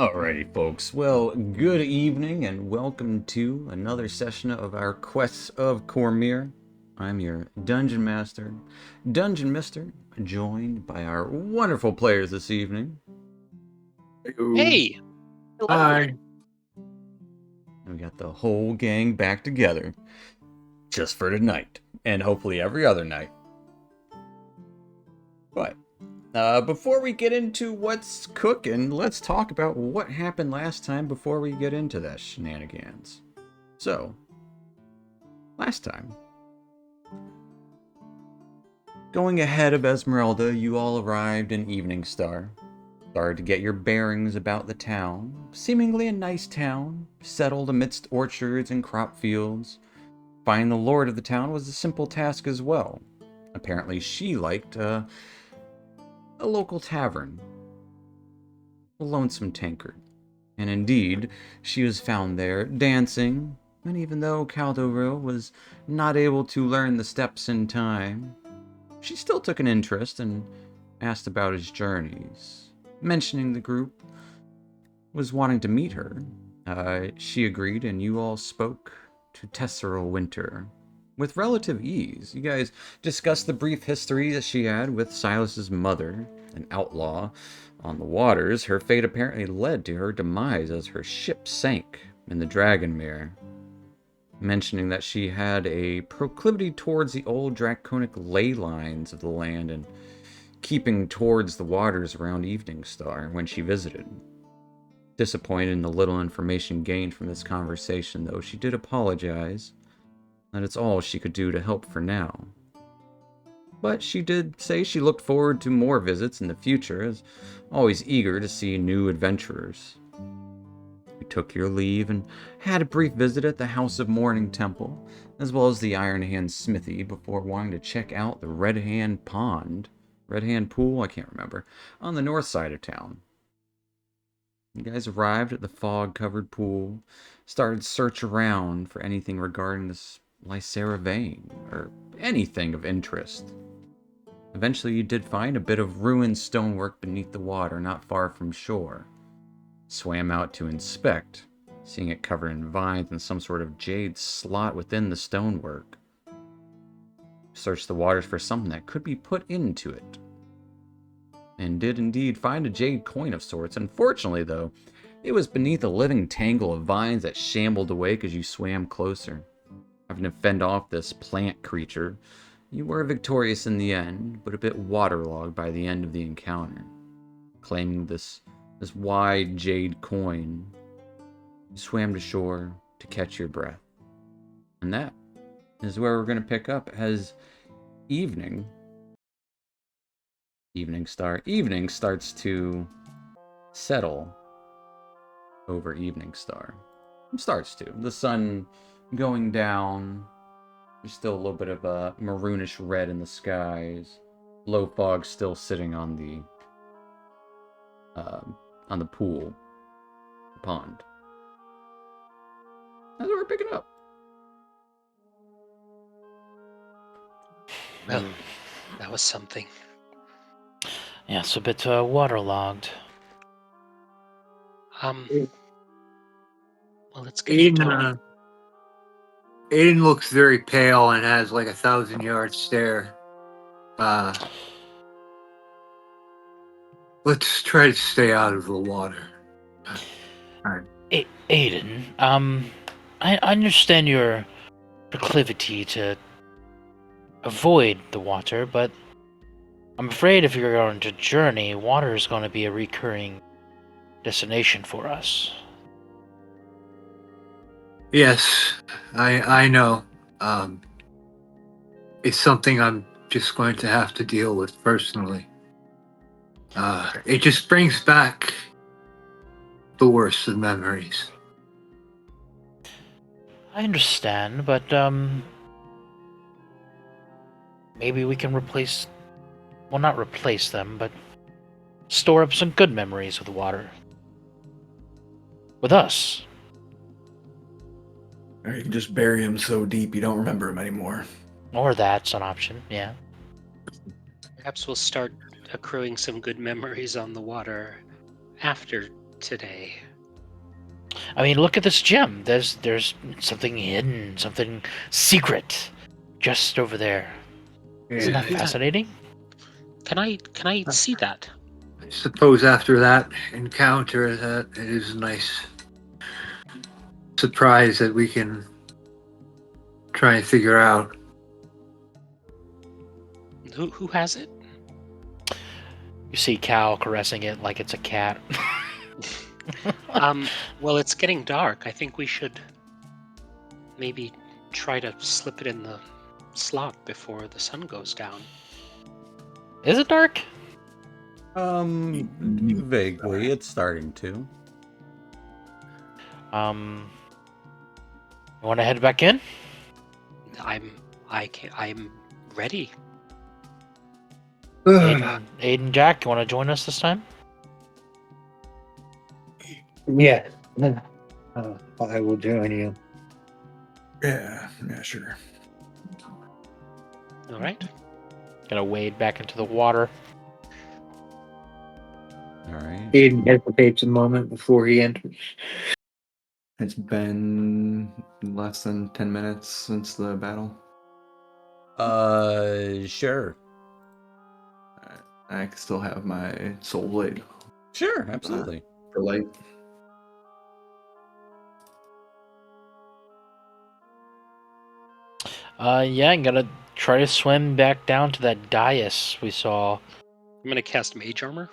Alrighty, folks. Well, good evening and welcome to another session of our Quests of Cormyr. I'm your Dungeon Master, Dungeon Mister, joined by our wonderful players this evening. Hey! Hello. Hi. We got the whole gang back together just for tonight, and hopefully every other night. But before we get into what's cooking, let's talk about what happened last time before we get into that shenanigans. So, last time, going ahead of Esmeralda, you all arrived in Eveningstar. Started to get your bearings about the town. Seemingly a nice town, settled amidst orchards and crop fields. Finding the lord of the town was a simple task as well. Apparently she liked a local tavern, a lonesome tankard. And indeed, she was found there, dancing, and even though Caldoril was not able to learn the steps in time, she still took an interest and asked about his journeys. Mentioning the group was wanting to meet her. She agreed, and you all spoke to Tesseril Winter with relative ease. You guys discussed the brief history that she had with Silas's mother, an outlaw on the waters. Her fate apparently led to her demise as her ship sank in the Dragonmere. Mentioning that she had a proclivity towards the old draconic ley lines of the land and keeping towards the waters around Eveningstar when she visited. Disappointed in the little information gained from this conversation, though, she did apologize that it's all she could do to help for now. But she did say she looked forward to more visits in the future, as always eager to see new adventurers. You took your leave and had a brief visit at the House of Mourning Temple, as well as the Iron Hand Smithy, before wanting to check out the Red Hand Pool, I can't remember, on the north side of town. You guys arrived at the fog-covered pool, started to search around for anything regarding this Lysera vein, or anything of interest. Eventually you did find a bit of ruined stonework beneath the water not far from shore. Swam out to inspect, seeing it covered in vines and some sort of jade slot within the stonework. Searched the waters for something that could be put into it, and did indeed find a jade coin of sorts. Unfortunately, though, it was beneath a living tangle of vines that shambled away as you swam closer. Having to fend off this plant creature, you were victorious in the end, but a bit waterlogged by the end of the encounter. Claiming this wide jade coin, you swam to shore to catch your breath. And that is where we're going to pick up as evening starts to settle over Eveningstar. Starts to. The sun going down. There's still a little bit of a maroonish red in the skies. Low fog still sitting on the pool, the pond. That's what we're picking up. Well, that was something. Yeah, it's a bit waterlogged. Well, let's get Aiden, Aiden looks very pale and has like 1,000-yard stare. Let's try to stay out of the water. Aiden, I understand your proclivity to avoid the water, but I'm afraid if you're going to journey, water is going to be a recurring destination for us. Yes, I know. It's something I'm just going to have to deal with personally. It just brings back the worst of memories. I understand, but maybe we can not replace them, but store up some good memories with water. With us. Or you can just bury him so deep you don't remember him anymore. Or that's an option, yeah. Perhaps we'll start accruing some good memories on the water after today. I mean, look at this gem. There's something hidden, something secret, just over there. Isn't that Yeah. fascinating? Can I see that? I suppose after that encounter, that it is a nice surprise that we can try and figure out. Who has it? You see Cal caressing it like it's a cat. Well, it's getting dark. I think we should maybe try to slip it in the slot before the sun goes down. Is it dark? Vaguely, it's starting to. You want to head back in? I'm ready. Aiden, Jack, you want to join us this time? Yeah. I will join you. Yeah, sure. All right. Gonna wade back into the water. All right. Aiden hesitates a moment before he enters. It's been less than 10 minutes since the battle. Sure. I still have my soul blade Sure, absolutely. for light. Yeah, I'm gonna try to swim back down to that dais we saw. I'm gonna cast mage armor.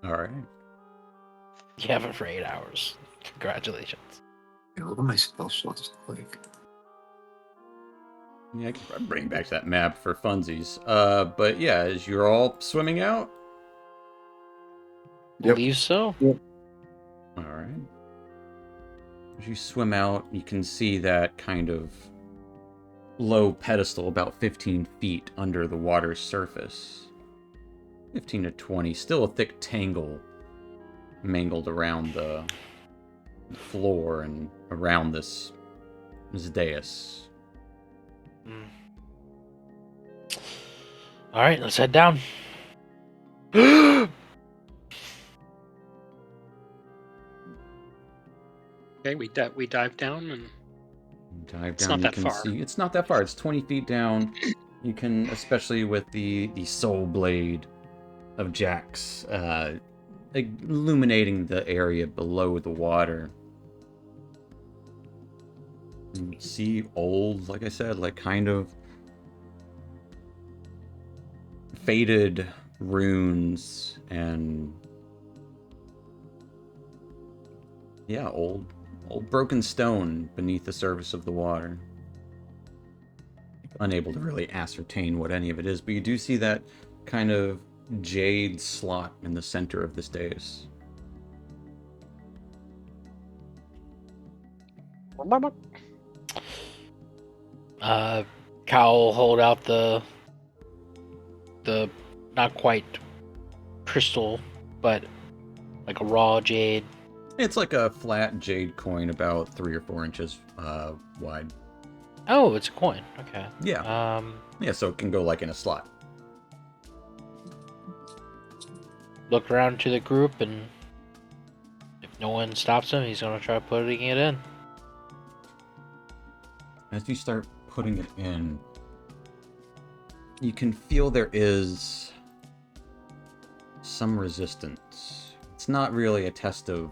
All right. You have it for 8 hours. Congratulations. What are my spell slots like? Yeah, I can probably bring back that map for funsies. But yeah, as you're all swimming out. Yep. Believe so. All right. As you swim out, you can see that kind of low pedestal about 15 feet under the water's surface. 15 to 20, still a thick tangle mangled around the floor and around this dais. All right, let's head down. Okay, we dive down and Dive It's down, not you that can far. see it's not that far. It's 20 feet down. You can, especially with the soul blade of Jax, illuminating the area below the water. You see old, like I said, like kind of faded runes and yeah, old broken stone beneath the surface of the water. Unable to really ascertain what any of it is, but you do see that kind of jade slot in the center of this dais. Cal will hold out the not quite crystal, but like a raw jade. It's like a flat jade coin about 3 or 4 inches wide. Oh, it's a coin. Okay. Yeah. Yeah, so it can go like in a slot. Look around to the group, and if no one stops him, he's gonna try putting it in. As you start putting it in, you can feel there is some resistance. It's not really a test of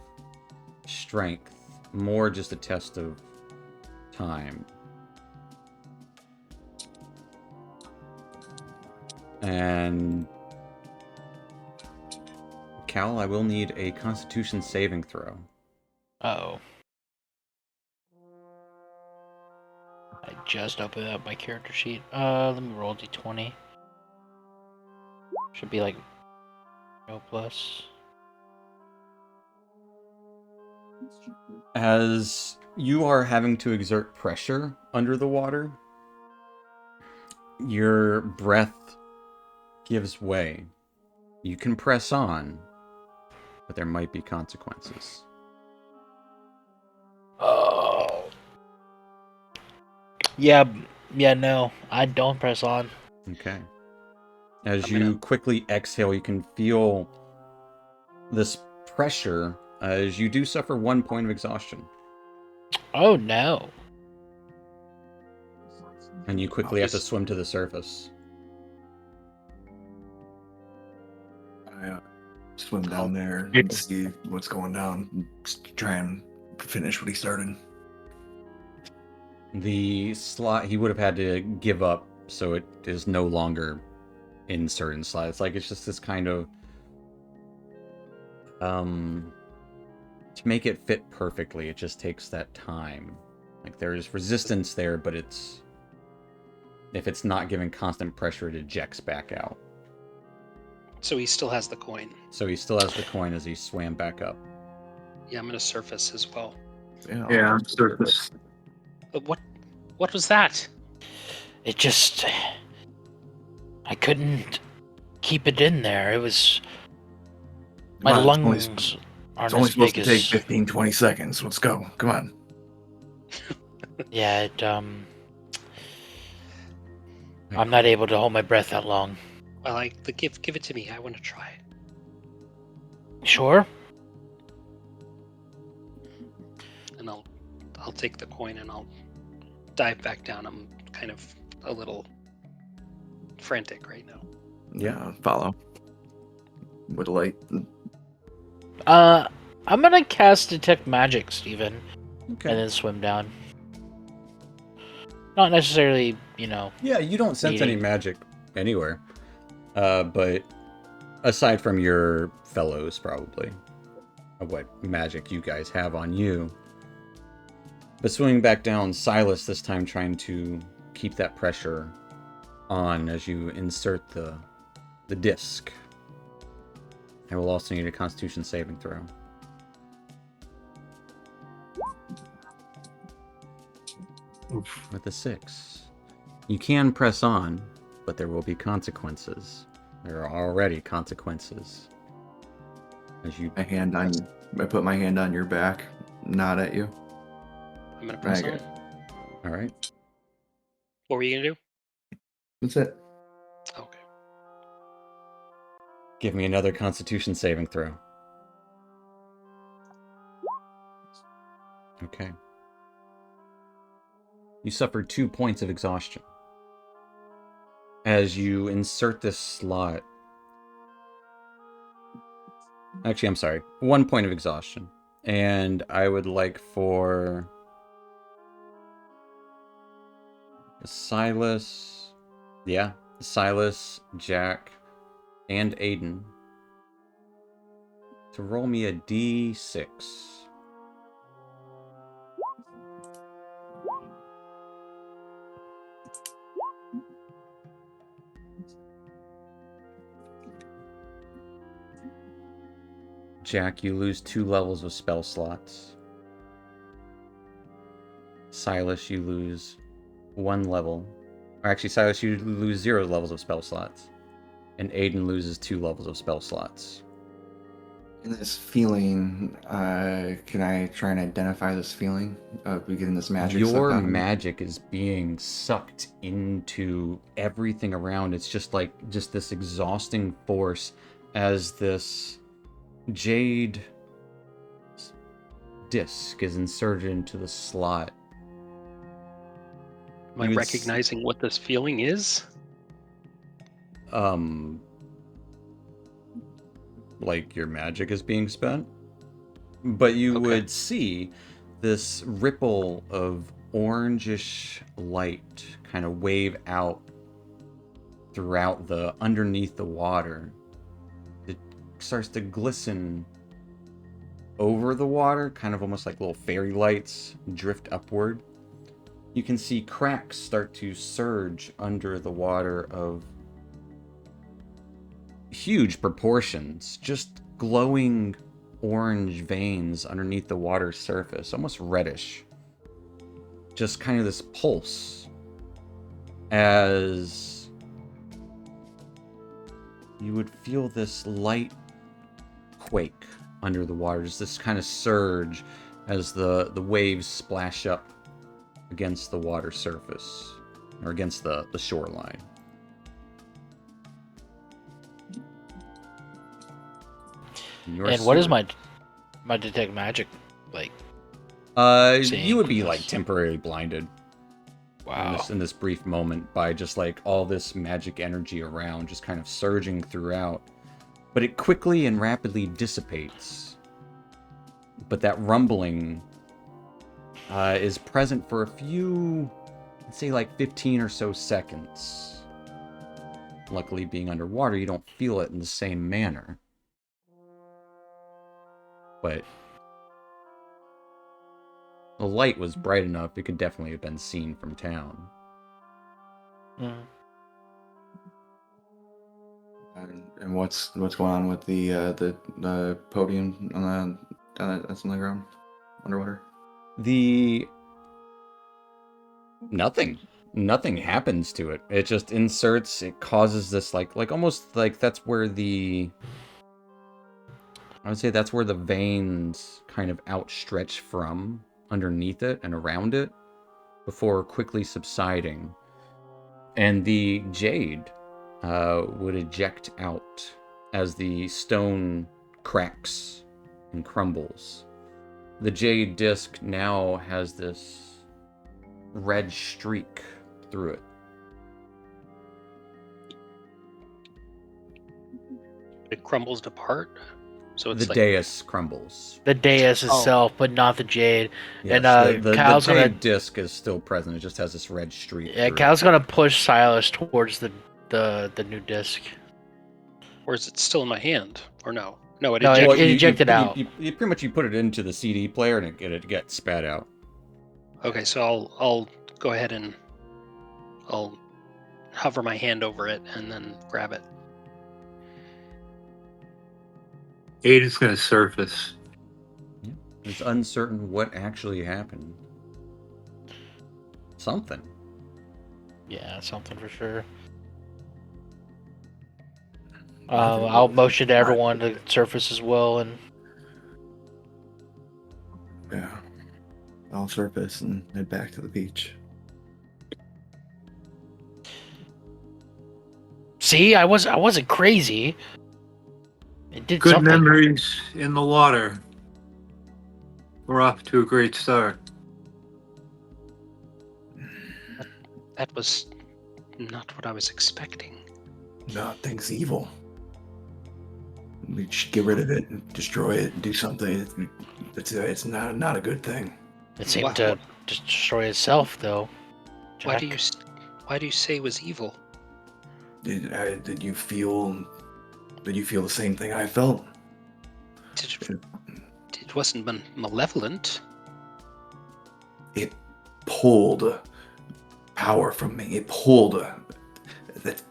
strength, more just a test of time. And Cal, I will need a Constitution saving throw. Uh-oh. I just opened up my character sheet. Let me roll d20. Should be like no plus. As you are having to exert pressure under the water, your breath gives way. You can press on, but there might be consequences. Oh. Yeah, no. I don't press on. Okay. As I'm you gonna- quickly exhale, you can feel this pressure as you do suffer 1 point of exhaustion. Oh no. And you quickly have to Is- swim to the surface. I swim Oh. down there and see what's going down. Just try and finish what he started. The slot, he would have had to give up, so it is no longer in certain slots. Like, it's just this kind of... to make it fit perfectly, it just takes that time. Like, there's resistance there, but it's... if it's not given constant pressure, it ejects back out. So he still has the coin. So he still has the coin as he swam back up. Yeah, I'm gonna surface as well. Yeah, I'm surface. But what was that? It just. I couldn't keep it in there. It was. My Come on, lungs It's aren't only as supposed big to take as. 15, 20 seconds. Let's go. Come on. Yeah, I'm not able to hold my breath that long. Well, give it to me. I want to try. Sure? And I'll take the coin and I'll dive back down. I'm kind of a little frantic right now. Yeah, follow. With light. I'm gonna cast Detect Magic, Steven, Okay. and then swim down. Not necessarily, Yeah, you don't sense any needing- magic anywhere. But aside from your fellows, probably, of what magic you guys have on you. But swimming back down, Silas this time trying to keep that pressure on as you insert the disc. I will also need a Constitution saving throw. Oof. With a 6. You can press on, but there will be consequences. There are already consequences. As you... I put my hand on your back, nod at you. I'm gonna press Okay. on. All right. What were you gonna do? That's it. Okay. Give me another Constitution saving throw. Okay. You suffered 2 points of exhaustion. As you insert this slot... Actually, I'm sorry. 1 point of exhaustion. And I would like for... Silas... Yeah. Silas, Jack, and Aiden to roll me a d6. Jack, you lose 2 levels of spell slots. Silas, you lose 1 level. Or actually, Silas, you lose 0 levels of spell slots. And Aiden loses 2 levels of spell slots. In this feeling, can I try and identify this feeling of getting this magic sucked Your out of me? magic is being sucked into everything around. It's just this exhausting force as this jade disc is inserted into the slot. Am I You would recognizing what this feeling is? Like your magic is being spent. But you Okay. would see this ripple of orangish light kind of wave out throughout underneath the water. It starts to glisten over the water, kind of almost like little fairy lights drift upward. You can see cracks start to surge under the water of huge proportions, just glowing orange veins underneath the water's surface, almost reddish. Just kind of this pulse as you would feel this light quake under the water, just this kind of surge as the waves splash up against the water surface, or against the shoreline. Your And what is sword. my detect magic like? You Seeing would be this? like temporarily blinded Wow. in this brief moment by just like all this magic energy around, just kind of surging throughout. But it quickly and rapidly dissipates. But that rumbling is present for a few, let's say like 15 or so seconds. Luckily, being underwater, you don't feel it in the same manner. But the light was bright enough, it could definitely have been seen from town. Mm. And what's going on with the podium that's on the ground underwater? Nothing. Nothing happens to it. It just inserts, it causes this like almost like that's where I would say that's where the veins kind of outstretch from underneath it and around it before quickly subsiding. And the jade would eject out as the stone cracks and crumbles. The jade disc now has this red streak through it. It crumbles apart, so it's The like dais crumbles. The dais Oh. itself, but not the jade. Yes, And the Kyle's gonna jade disc is still present. It just has this red streak through Kyle's it. gonna push Silas towards the new disc. or is it still in my hand? Or no? No, it No, ejected. Well, it ejected out. you pretty much you put it into the CD player and it gets spat out. Okay, so I'll go ahead and I'll hover my hand over it and then grab it. Aiden's gonna surface. It's uncertain what actually happened. Something. Yeah, something for sure. I'll motion to everyone to surface as well, and Yeah. I'll surface and head back to the beach. see, I wasn't crazy. It did Good something. memories in the water. We're off to a great start. That was not what I was expecting. Nothing's evil. We should get rid of it, and destroy it, and do something. It's not a good thing. It seemed Wha- to just destroy itself, though. Why do Jack. you say it was evil? Did you feel the same thing I felt? It wasn't malevolent. It pulled power from me. It pulled that.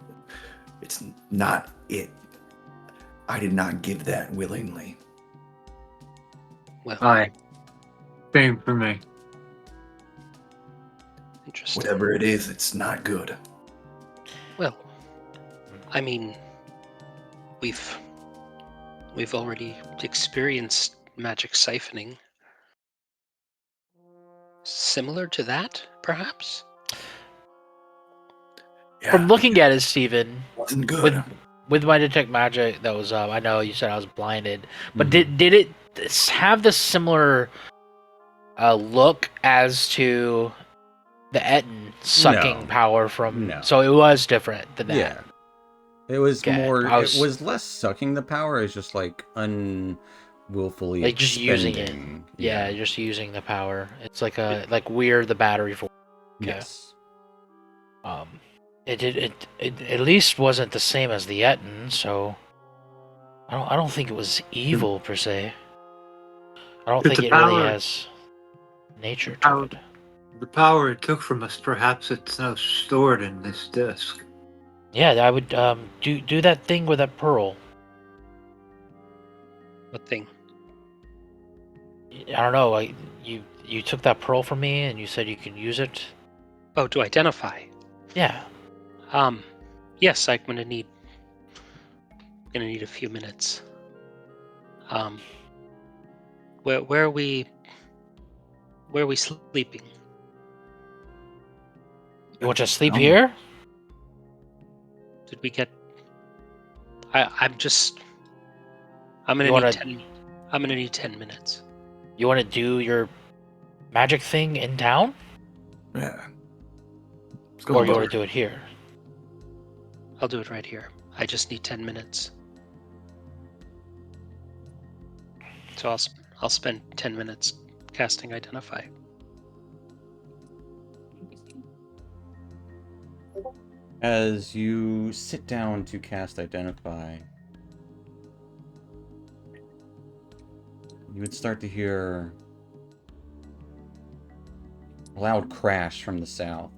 It's not it. I did not give that willingly. Well, Aye. Same for me. interesting. Whatever it is, it's not good. Well, I mean, we've already experienced magic siphoning. Similar to that, perhaps? From looking at it, Steven, wasn't good. with my detect magic, that was I know you said I was blinded, but Mhm. did it have the similar look as to the Etten sucking No. power from? No. So it was different than that. Yeah. It was Okay, more. I was- It was less sucking the power. It's just like unwillfully Like just using it. expending. Yeah, just using the power. It's like like we're the battery for. Okay. Yes. It at least wasn't the same as the Etten, so I don't think it was evil per se. I don't It's think a it really power. has nature to Power. it. The power it took from us, perhaps it's now stored in this disc. Yeah, I would do that thing with that pearl. What thing? I don't know. You took that pearl from me and you said you could use it. Oh, to identify. Yeah. Yes, I'm gonna need a few minutes. Where are we sleeping? You want to sleep No. here? Did we get? I'm just. I'm gonna You need wanna 10. I'm gonna need 10 minutes. you wanna do your magic thing in town, Yeah. Let's go or on you wanna board. do it here? I'll do it right here. I just need 10 minutes. So I'll spend 10 minutes casting Identify. As you sit down to cast Identify, you would start to hear a loud crash from the south.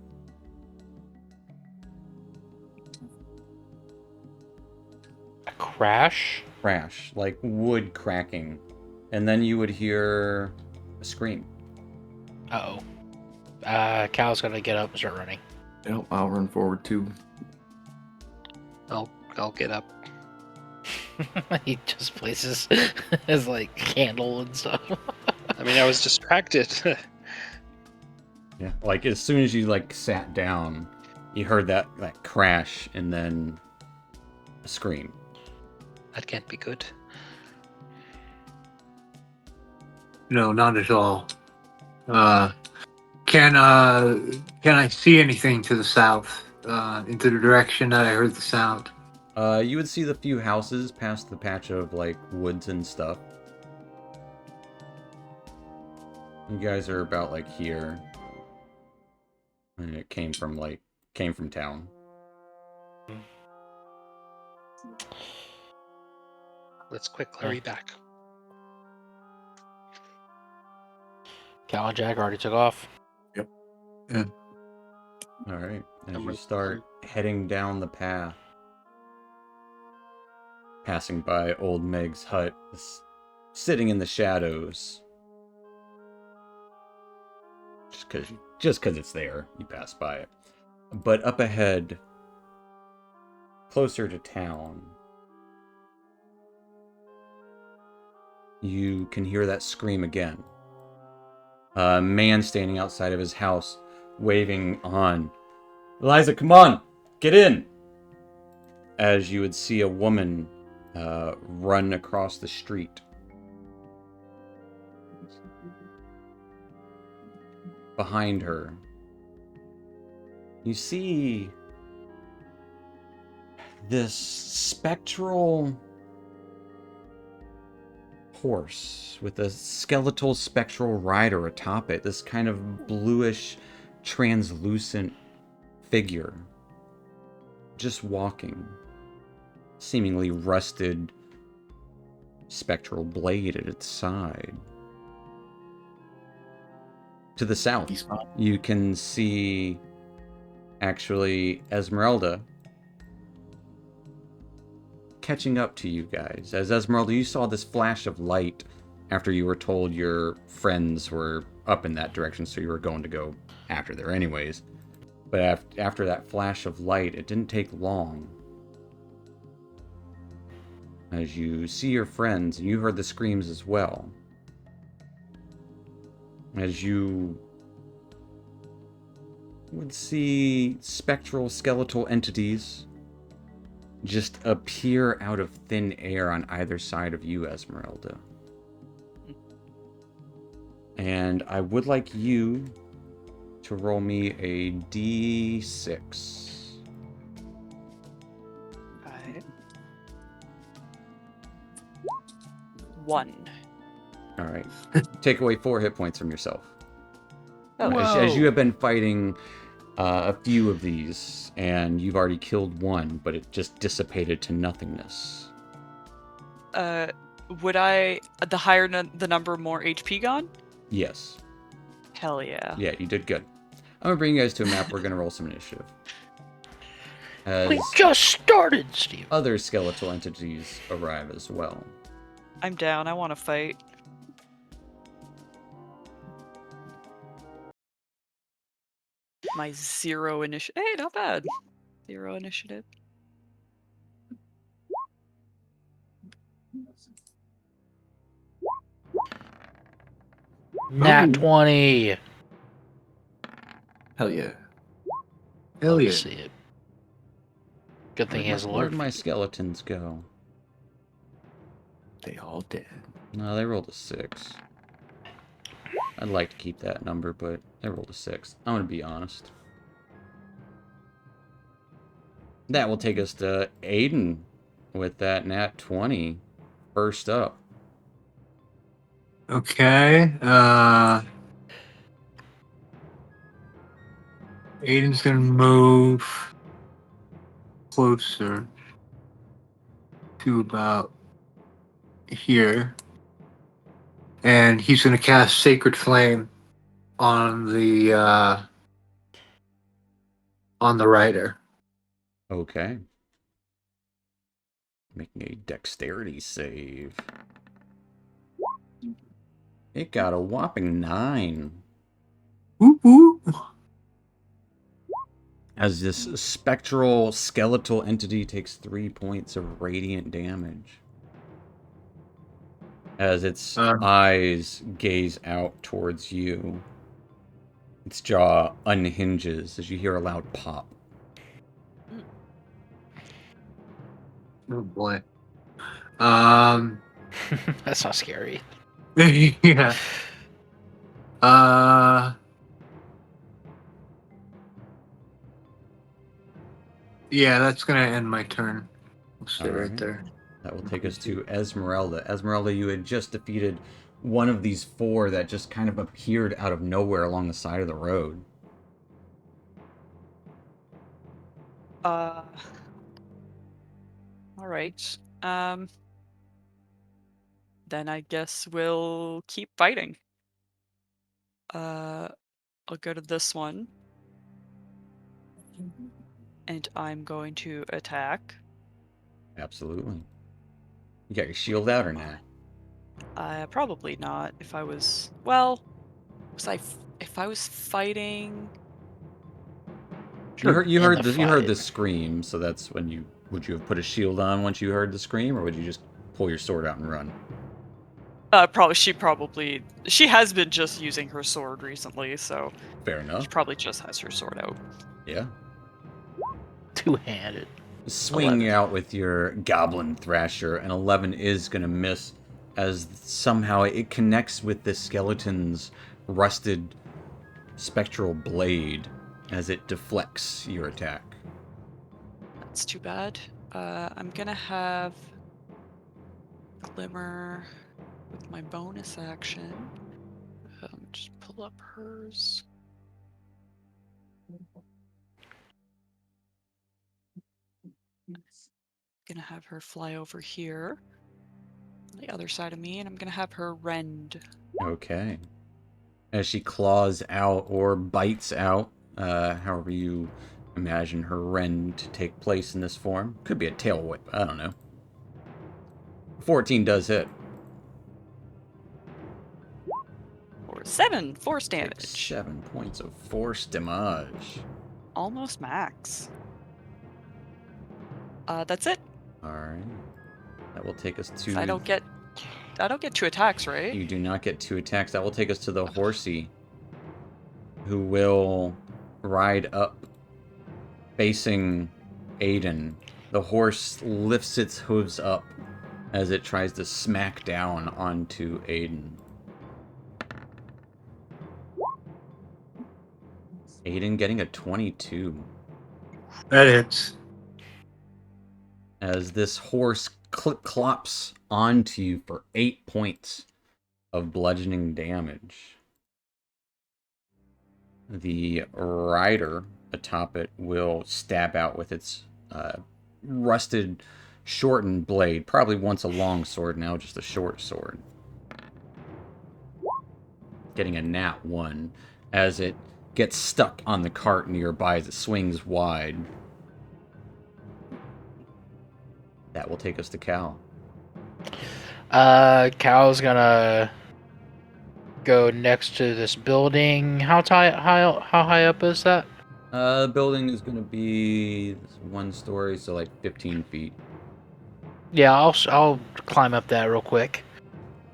A crash? Crash, like wood cracking. And then you would hear a scream. Uh-oh. Cal's gonna get up and start running. Yep, I'll run forward too. I'll get up. He just places his like candle and stuff. I mean, I was distracted. Yeah. Like as soon as you like sat down, you heard that crash and then a scream. That can't be good. No, not at all. Can I see anything to the south? Into the direction that I heard the sound. You would see the few houses past the patch of like woods and stuff. You guys are about like here. And it came from town. Let's quick hurry back. Cal and Jack already took off. Alright. As Number you start heading down the path, passing by old Meg's hut, sitting in the shadows. Just cause it's there, you pass by it. But up ahead, closer to town, you can hear that scream again. A man standing outside of his house, waving on, "Eliza, come on! Get in!" As you would see a woman run across the street. Behind her, you see this spectral horse with a skeletal spectral rider atop it. This kind of bluish, translucent figure. Just walking. Seemingly rusted spectral blade at its side. To the south, you can see actually Esmeralda catching up to you guys. As Esmeralda, you saw this flash of light after you were told your friends were up in that direction, so you were going to go after there anyways. But after that flash of light, it didn't take long. As you see your friends, and you heard the screams as well. As you would see spectral skeletal entities just appear out of thin air on either side of you, Esmeralda. And I would like you to roll me a d6. Alright. 1. All right. Take away 4 hit points from yourself. Oh, As you have been fighting a few of these, and you've already killed one, but it just dissipated to nothingness. would the higher the number, more HP gone? Yes. Hell yeah. Yeah, you did good. I'm gonna bring you guys to a map. We're gonna roll some initiative. As We just started, Steve. other skeletal entities arrive as well. I'm down. I want to fight. My 0 initiative. Hey, not bad. 0 initiative. Nat 20. Hell yeah. Hell yeah. Let's see it. Good thing he has Where'd alert. my skeletons go? They all dead. No, they rolled a 6. I'd like to keep that number, but they rolled a 6. I'm going to be honest. That will take us to Aiden with that nat 20. First up. Okay. Aiden's gonna move closer to about here, and he's gonna cast Sacred Flame on the rider. Okay. Making a dexterity save. It got a whopping 9. Whoop, whoop. As this spectral skeletal entity takes 3 points of radiant damage. As its eyes gaze out towards you. Its jaw unhinges as you hear a loud pop. Oh boy. That's not scary. Yeah. Yeah, that's gonna end my turn. We'll stay right Alright. there. That will take us to Esmeralda. Esmeralda, you had just defeated one of these 4 that just kind of appeared out of nowhere along the side of the road. All right. Then I guess we'll keep fighting. I'll go to this one. And I'm going to attack. Absolutely. You got your shield out or not? Probably not. If I was, well, if I was fighting. You heard In the you heard the fight. scream, so that's when you would you have put a shield on once you heard the scream, or would you just pull your sword out and run? She has been just using her sword recently, so Fair enough. she probably just has her sword out. Yeah. Two-handed. Swing 11. out with your goblin thrasher, and 11 is gonna miss, as somehow it connects with the skeleton's rusted spectral blade as it deflects your attack. That's too bad. I'm gonna have Glimmer with my bonus action. Just pull up hers. Gonna have her fly over here, on the other side of me, and I'm gonna have her rend. Okay. As she claws out or bites out, however you imagine her rend to take place in this form. Could be a tail whip, I don't know. 14 does hit. Or 7 force Take damage. 7 points of force damage. Almost max. That's it. Alright. That will take us to... I don't get 2 attacks, right? You do not get 2 attacks. That will take us to the horsey, who will ride up, facing Aiden. The horse lifts its hooves up as it tries to smack down onto Aiden. Aiden getting a 22. That hits. As this horse clops onto you for 8 points of bludgeoning damage. The rider atop it will stab out with its rusted, shortened blade. Probably once a long sword, now just a short sword. Getting a nat 1 as it gets stuck on the cart nearby as it swings wide. That will take us to Cal. Cal's gonna go next to this building. How high up is that? The building is going to be 1 story, so like 15 feet. Yeah, I'll climb up that real quick.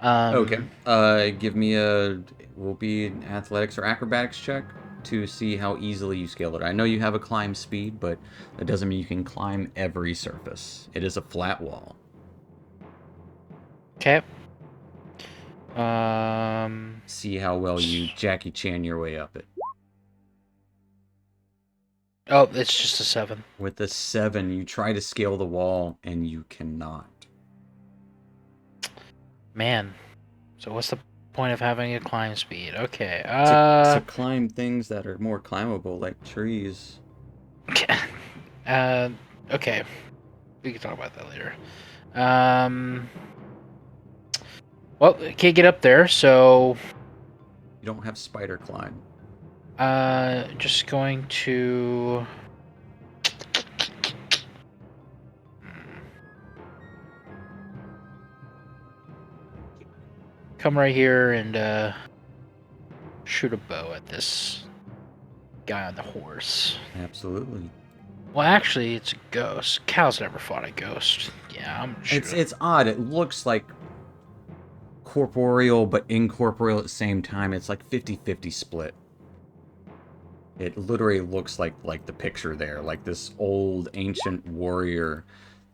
Okay. Give me will be an athletics or acrobatics check to see how easily you scale it. I know you have a climb speed, but that doesn't mean you can climb every surface. It is a flat wall. Okay. See how well you Jackie Chan your way up it. Oh, it's just a 7. With a 7, you try to scale the wall, and you cannot. Man. So what's the point of having a climb speed? Okay. To climb things that are more climbable, like trees. Okay. We can talk about that later. Well, can't get up there, so You don't have spider climb. just going to come right here and shoot a bow at this guy on the horse. Absolutely. Well, actually, it's a ghost. Cal's never fought a ghost. Yeah, I'm sure. It's odd. It looks like corporeal, but incorporeal at the same time. It's like 50-50 split. It literally looks like the picture there, like this old ancient warrior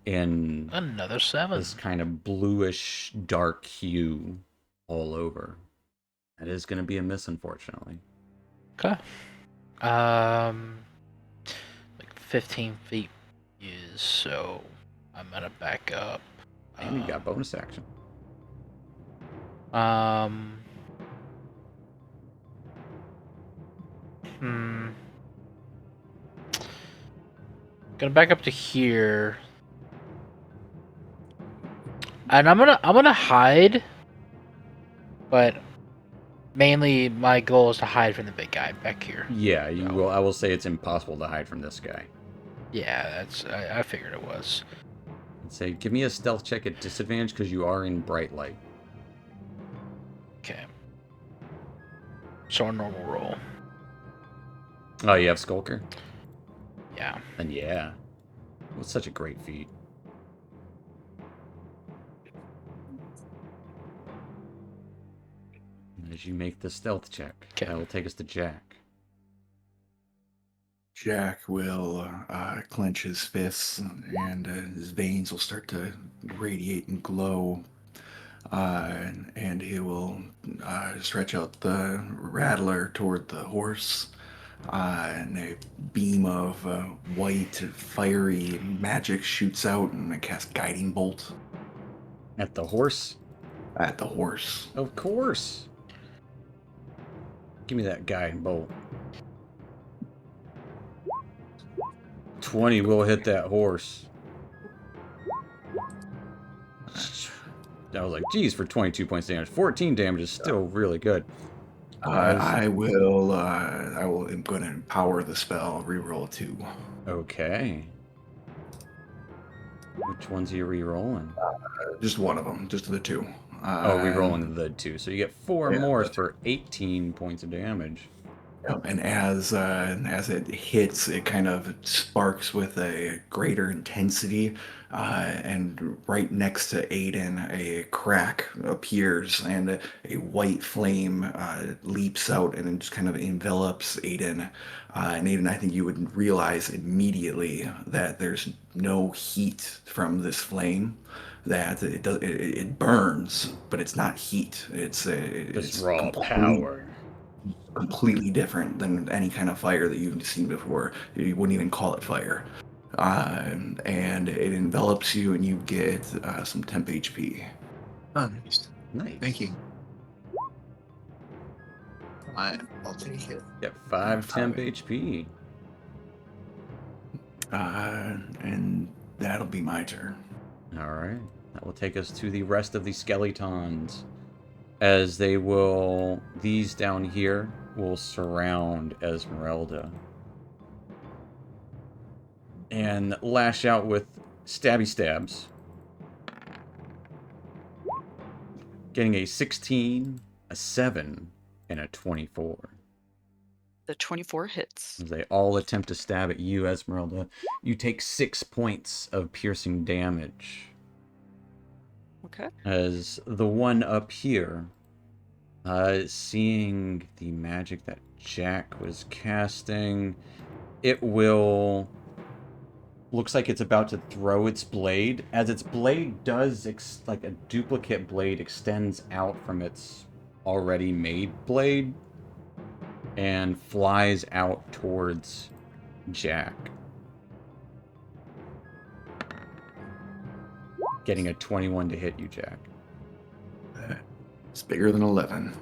in Another 7. this kind of bluish dark hue all over. That is going to be a miss, unfortunately. Okay. Like 15 feet is so I'm gonna back up. And you got bonus action. Gonna back up to here. And I'm gonna hide, but mainly my goal is to hide from the big guy back here. Yeah, you So, will. I will say it's impossible to hide from this guy. Yeah, I figured it was. I'd say give me a stealth check at disadvantage because you are in bright light. Okay. So a normal roll. Oh, you have Skulker? Yeah. And yeah. What's such a great feat. As you make the stealth check, Okay. that will take us to Jack. Jack will clench his fists, and his veins will start to radiate and glow. And he will stretch out the rattler toward the horse, and a beam of white, fiery magic shoots out, and I cast Guiding Bolt At the horse? at the horse. Of course. Give me that guiding bolt. 20 will hit that horse. I was like, geez, for 22 points damage. 14 damage is still really good. I'm going to empower the spell, reroll 2. Okay. Which ones are you re-rolling? Just one of them, just the 2. Re-rolling the 2. So you get 4 yeah, more that's for 18 points of damage. Yep, and as it hits, it kind of sparks with a greater intensity, and right next to Aiden, a crack appears, and a white flame leaps out and it just kind of envelops Aiden. And Aiden, I think you would realize immediately that there's no heat from this flame. That it burns, but it's not heat. Just It's raw power. completely different than any kind of fire that you've seen before. You wouldn't even call it fire. And it envelops you, and you get some temp HP. Oh, nice. Nice. Thank you. I'll take it. Get 5 temp HP. And that'll be my turn. Alright. That will take us to the rest of the skeletons. As they will... These down here will surround Esmeralda. And lash out with stabby stabs. Getting a 16, a 7, and a 24. The 24 hits. As they all attempt to stab at you, Esmeralda, you take 6 points of piercing damage. Okay. As the one up here, seeing the magic that Jack was casting, it will looks like it's about to throw its blade. As its blade does, like a duplicate blade extends out from its already made blade and flies out towards Jack. Getting a 21 to hit you, Jack. It's bigger than 11.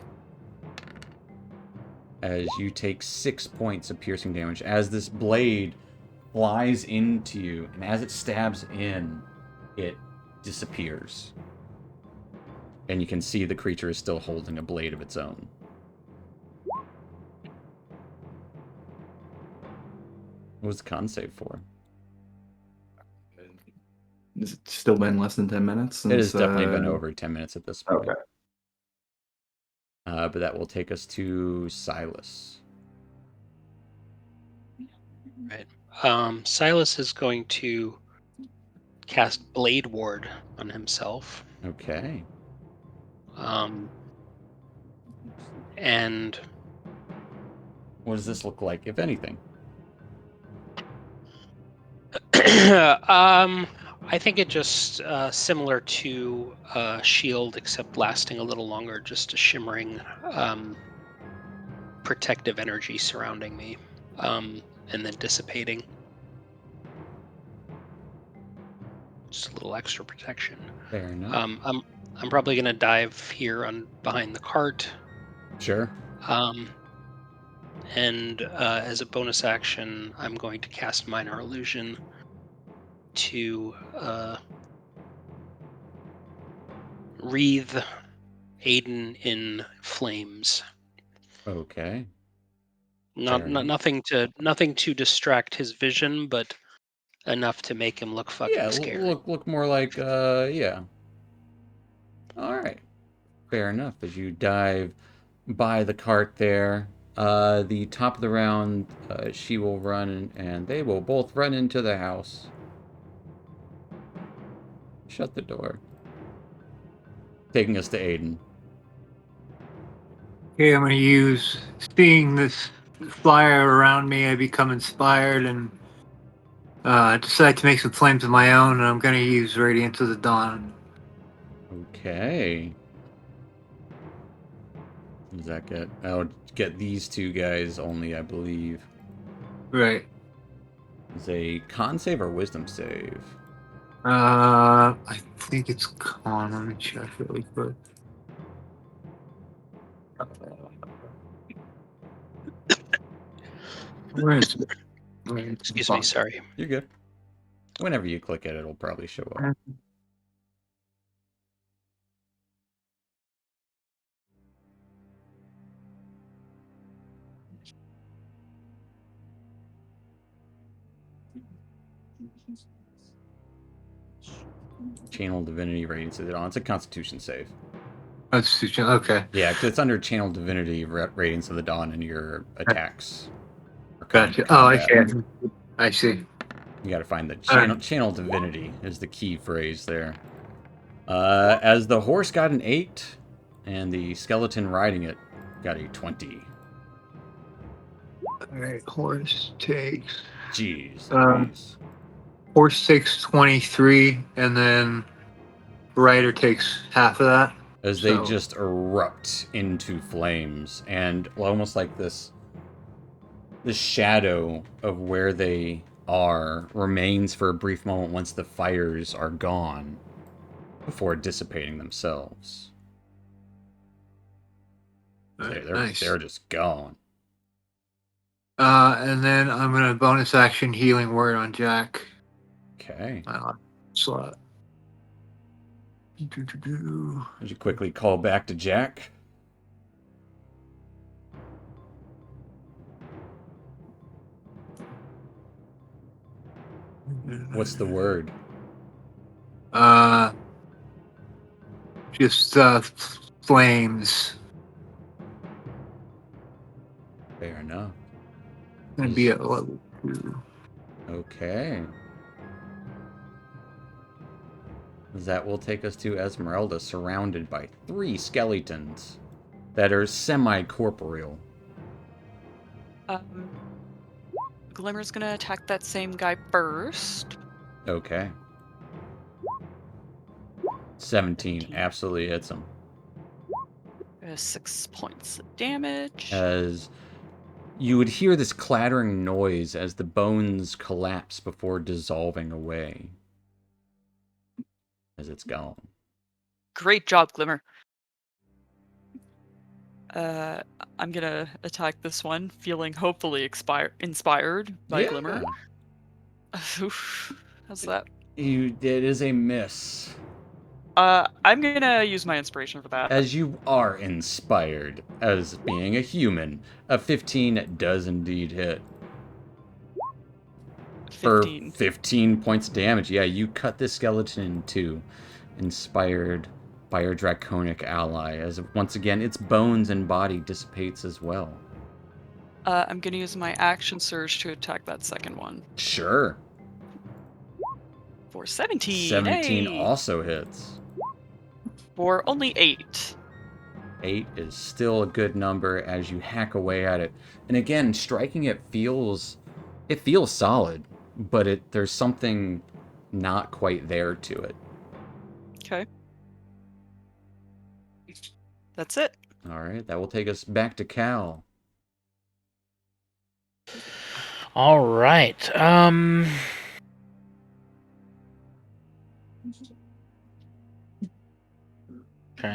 As you take 6 points of piercing damage. As this blade flies into you, and as it stabs in, it disappears. And you can see the creature is still holding a blade of its own. What was the con save for? Has it still been less than 10 minutes? Since, It has definitely been over 10 minutes at this point. Okay. But that will take us to Silas. Right. Silas is going to cast Blade Ward on himself. Okay. And What does this look like, if anything? I think it just similar to shield, except lasting a little longer. Just a shimmering protective energy surrounding me, and then dissipating. Just a little extra protection. Fair enough. I'm probably gonna dive here on behind the cart. Sure. And as a bonus action, I'm going to cast Minor Illusion to wreathe Aiden in flames. Okay. Nothing to distract his vision, but enough to make him look fucking scary. Look more like yeah. All right. Fair enough. As you dive by the cart there, the top of the round, she will run, and they will both run into the house. Shut the door. Taking us to Aiden. Okay, I'm going to use, seeing this flyer around me, I become inspired and decide to make some flames of my own, and I'm going to use Radiance of the Dawn. Okay. Does that get... I would get these two guys only, I believe. Right. Is a con save or wisdom save? I think it's con. Let me check really quick. Where is it? Excuse me, sorry. You're good. Whenever you click it, it'll probably show up. Channel Divinity Radiance of the Dawn. It's a Constitution save. Constitution, okay. Yeah, because it's under Channel Divinity Radiance of the Dawn and your attacks. Gotcha. Oh, I see. I see. You got to find the channel Divinity is the key phrase there. As the horse got an 8, and the skeleton riding it got a 20. Alright, horse takes... Jeez. Horse takes 23, and then rider takes half of that. As they just erupt into flames, and almost like this shadow of where they are remains for a brief moment once the fires are gone, before dissipating themselves. Nice. They're just gone. And then I'm going to bonus action healing word on Jack. Okay. Slot. As you quickly call back to Jack. What's the word? Just flames. Fair enough. Gonna be at level 2. Okay. That will take us to Esmeralda, surrounded by 3 skeletons that are semi-corporeal. Glimmer's gonna attack that same guy first. Okay. 17 absolutely hits him. 6 points of damage. As you would hear this clattering noise as the bones collapse before dissolving away. As it's gone. Great job, Glimmer. I'm gonna attack this one, feeling hopefully inspired by Glimmer. Oof. How's that? It is a miss. I'm gonna use my inspiration for that. As you are inspired as being a human, a 15 does indeed hit. 15. For 15 points of damage. Yeah, you cut this skeleton in two, inspired by your draconic ally, as once again its bones and body dissipates as well. I'm gonna use my action surge to attack that second one. Sure. For 17. 17 Hey! also hits. For only 8. 8 is still a good number as you hack away at it. And again, striking it feels solid, but there's something not quite there to it. Okay. That's it. All right, that will take us back to Cal. All right. Trying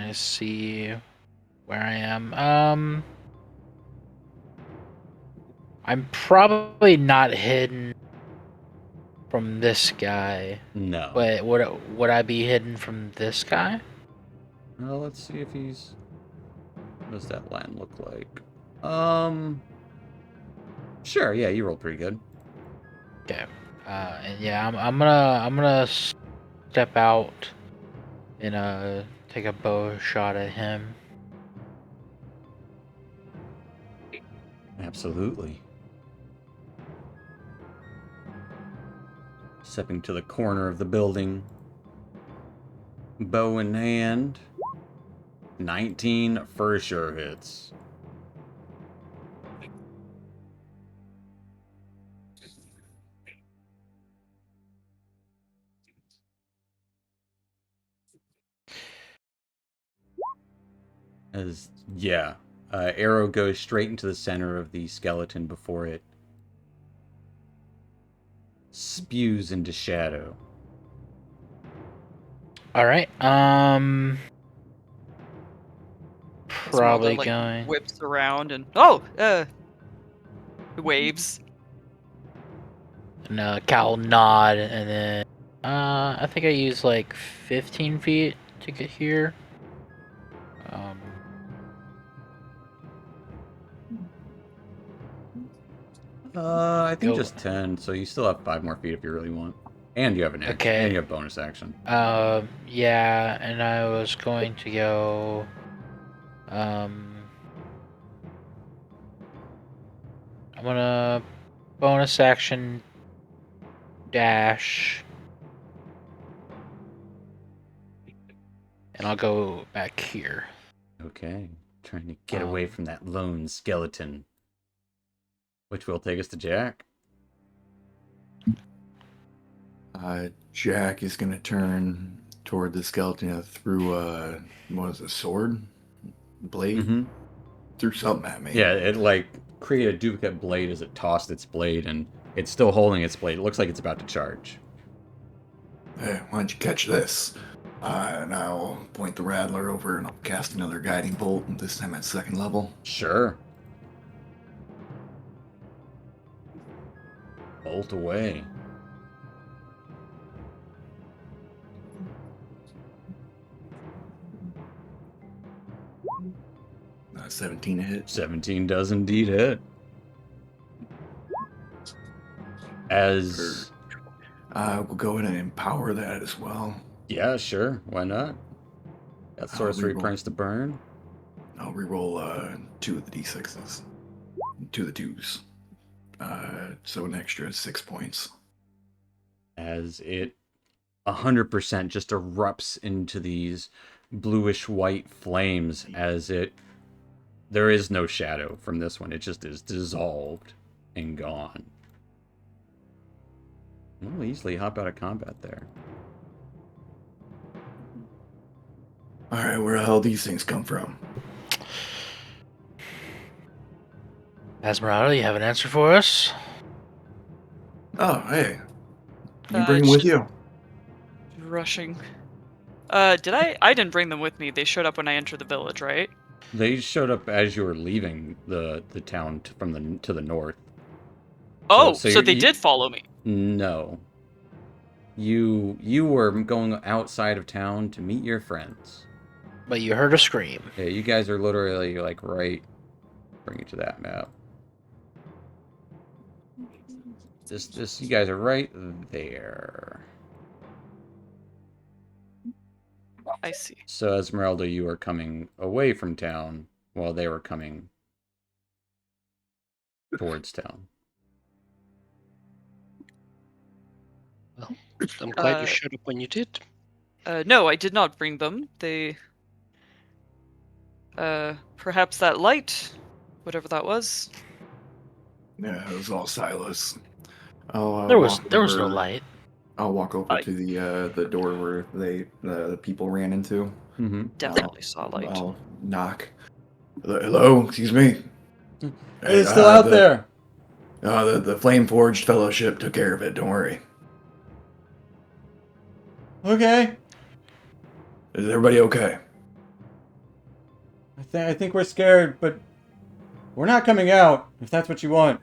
to see where I am. I'm probably not hidden from this guy. No. But would I be hidden from this guy? Well, let's see if he's... What does that line look like? Sure, yeah, you rolled pretty good. Okay. And yeah, I'm gonna step out and take a bow shot at him. Absolutely. Stepping to the corner of the building. Bow in hand. 19 for sure hits. Arrow goes straight into the center of the skeleton before it spews into shadow. All right. Probably Esmeralda, going. whips around and waves. And Cal nod, and then I think I used like 15 feet to get here. I think just 10, so you still have 5 more feet if you really want. And you have an action. Okay. And you have bonus action. Yeah, and I was going to go. I'm gonna bonus action dash, and I'll go back here. Okay. Trying to get away from that lone skeleton. Which will take us to Jack. Jack is going to turn toward the skeleton through what is it, sword? Blade? Mm-hmm. Threw something at me. Yeah, it like created a duplicate blade as it tossed its blade, and it's still holding its blade. It looks like it's about to charge. Hey, why don't you catch this? And I'll point the Rattler over and I'll cast another guiding bolt, this time at 2nd level. Sure. Bolt away. 17 to hit. 17 does indeed hit. As... we'll go ahead and empower that as well. Yeah, sure. Why not? Got sorcery points to burn. I'll reroll 2 of the d6s. 2 of the 2s. So an extra 6 points. As it 100% just erupts into these bluish white flames as there is no shadow from this one. It just is dissolved and gone. We'll easily hop out of combat there. All right, where the hell these things come from? Esmeralda, you have an answer for us? Oh, hey. You Uh, bring them with should- you? Rushing. Did I? I didn't bring them with me. They showed up when I entered the village, right? They showed up as you were leaving the town to the north. Oh, so so you're- they you- did follow me. No. You were going outside of town to meet your friends. But you heard a scream. Yeah, you guys are literally like right. Bring you to that map. You guys are right there. I see. So Esmeralda, you are coming away from town while they were coming towards town. Well, I'm glad Uh, you showed up when you did. No, I did not bring them. They. Perhaps that light, whatever that was. Yeah, it was all Silas. I'll, There was walk no over- light. I'll walk over I- to the door where the people ran into. Mm-hmm. Definitely saw light. I'll knock. Hello, excuse me. It's still out there. The Flame Forged Fellowship took care of it. Don't worry. Okay. Is everybody okay? I think we're scared, but we're not coming out, if that's what you want.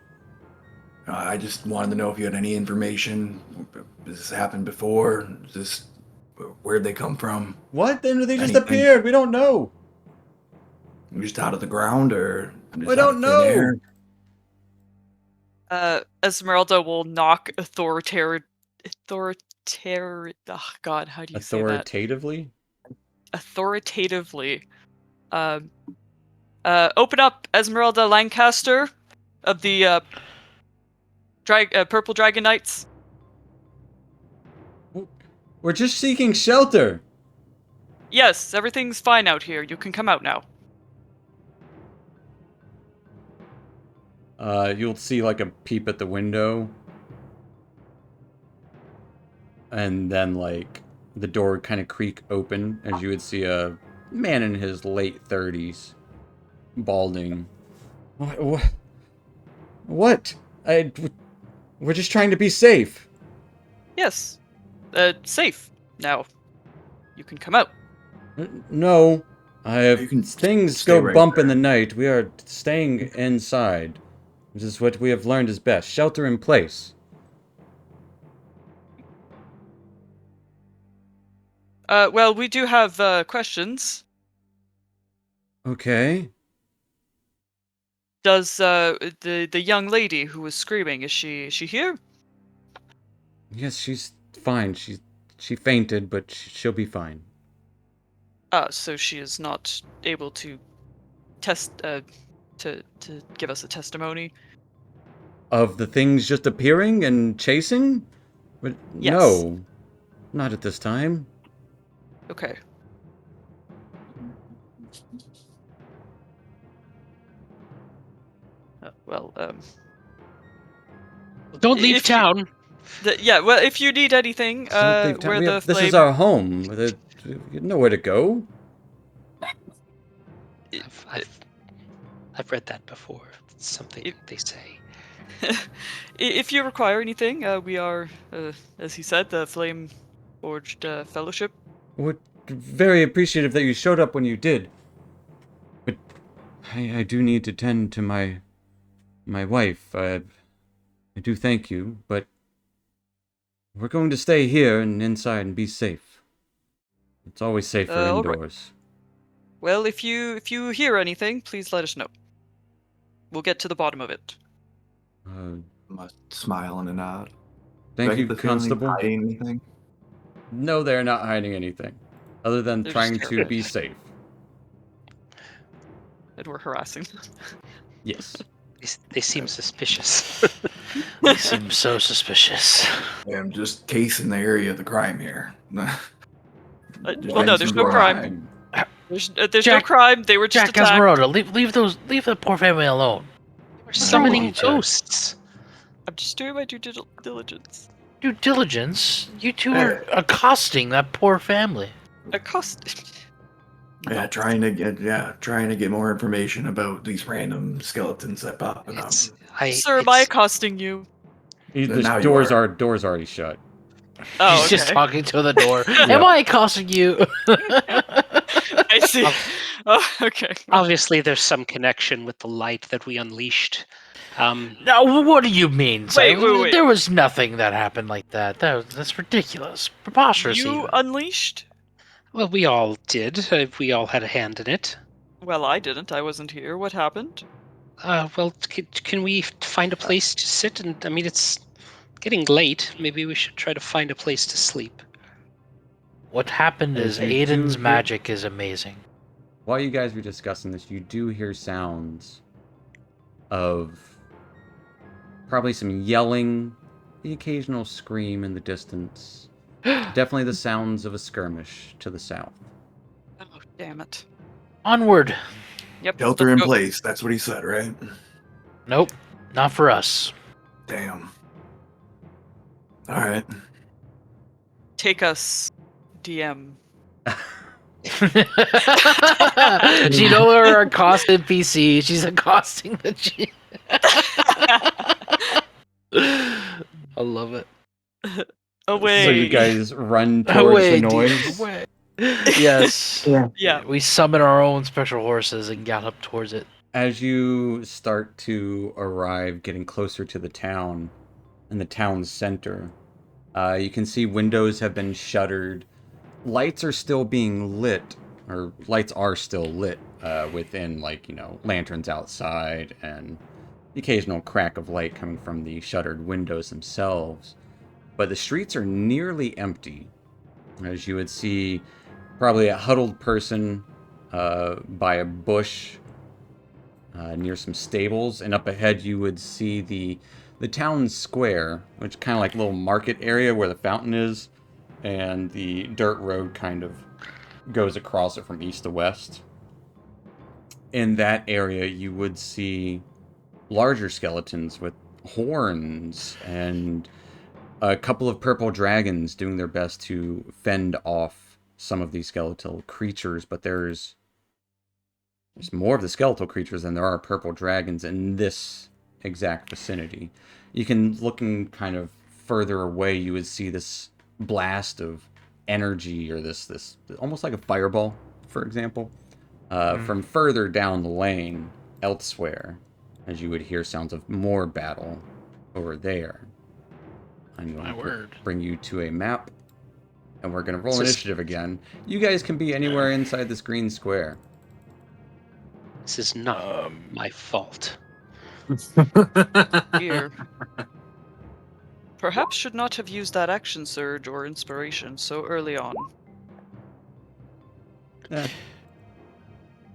I just wanted to know if you had any information. Has this happened before? Where'd they come from? What? Then they just Anything? appeared. We don't know. Just out of the ground or just We out don't of thin know. air? Esmeralda will knock oh God, how do you say that? Authoritatively? Authoritatively. Open up, Esmeralda Lancaster of the Purple Dragon Knights. We're just seeking shelter. Yes, everything's fine out here. You can come out now. You'll see like a peep at the window. And then like the door would kind of creak open as you would see a man in his late 30s. Balding. What? We're just trying to be safe. Yes. Safe. Now. You can come out. No. You can Things stay go right bump in there. the night. We are staying inside. This is what we have learned is best. Shelter in place. Well, we do have questions. Okay. Does the young lady who was screaming, is she here? Yes, she's fine. She fainted, but she'll be fine. So she is not able to to give us a testimony. Of the things just appearing and chasing? But Yes. no. Not at this time. Okay. Well, Don't leave if you- town. yeah. Well, if you need anything, Don't leave town. where We the have- this flame. is our home. You know where to go. I've read that before. It's something they say. If you require anything, we are, as he said, the Flame Forged Fellowship. We're very appreciative that you showed up when you did. But I do need to tend to my wife. I do thank you, but we're going to stay here and inside and be safe. It's always safer All right. indoors. Well, if you hear anything, please let us know. We'll get to the bottom of it. A smile and a nod. Thank Do I you, get the feeling Constable. hiding anything? No, they're not hiding anything. Other than They're trying just to be safe. And we're harassing them. Yes. They seem suspicious. They seem so suspicious. I'm just casing the area of the crime here. Well, no, there's no crime. There's no Jack- crime. They were just Jack attacked. Esmeralda, leave the poor family alone. We're summoning each other. ghosts. I'm just doing my due diligence. Due diligence? You two are accosting that poor family. Accosted. Yeah, trying to get more information about these random skeletons that popping up. Sir, am I accosting you? The Now you doors are. are doors already shut. Oh, She's just okay. talking to the door. Yep. Am I accosting you? I see. Oh, okay. Obviously, there's some connection with the light that we unleashed. No, what do you mean? Wait. There was nothing that happened like that. That's ridiculous. Preposterous. You even. unleashed? Well, we all did. We all had a hand in it. Well, I didn't. I wasn't here. What happened? Well, can we find a place to sit? And I mean, it's getting late. Maybe we should try to find a place to sleep. What happened As is you do Aiden's hear- magic is amazing. While you guys were discussing this, you do hear sounds of probably some yelling, the occasional scream in the distance. Definitely the sounds of a skirmish to the south. Oh, damn it. Onward. Yep. Shelter let's in go. place. That's what he said, right? Nope, not for us. Damn. All right. Take us, DM. She no longer accosts NPC. She's accosting the G. I love it. Away. So you guys run towards Away, the dear, noise. away. Yes. Yeah. We summon our own special horses and gallop towards it. As you start to arrive, getting closer to the town, in the town's center, you can see windows have been shuttered. Lights are still being lit, or lights are still lit within, like, lanterns outside and the occasional crack of light coming from the shuttered windows themselves. But the streets are nearly empty, as you would see probably a huddled person by a bush near some stables, and up ahead you would see the town square, which kind of like a little market area where the fountain is, and the dirt road kind of goes across it from east to west. In that area, you would see larger skeletons with horns and a couple of purple dragons doing their best to fend off some of these skeletal creatures, but there's more of the skeletal creatures than there are purple dragons in this exact vicinity. You can, looking kind of further away, you would see this blast of energy, or this almost like a fireball, for example, from further down the lane elsewhere, as you would hear sounds of more battle over there. I'm going to bring you to a map, and we're going to roll initiative again. You guys can be anywhere inside this green square. This is not my fault. Here. Perhaps should not have used that action surge or inspiration so early on.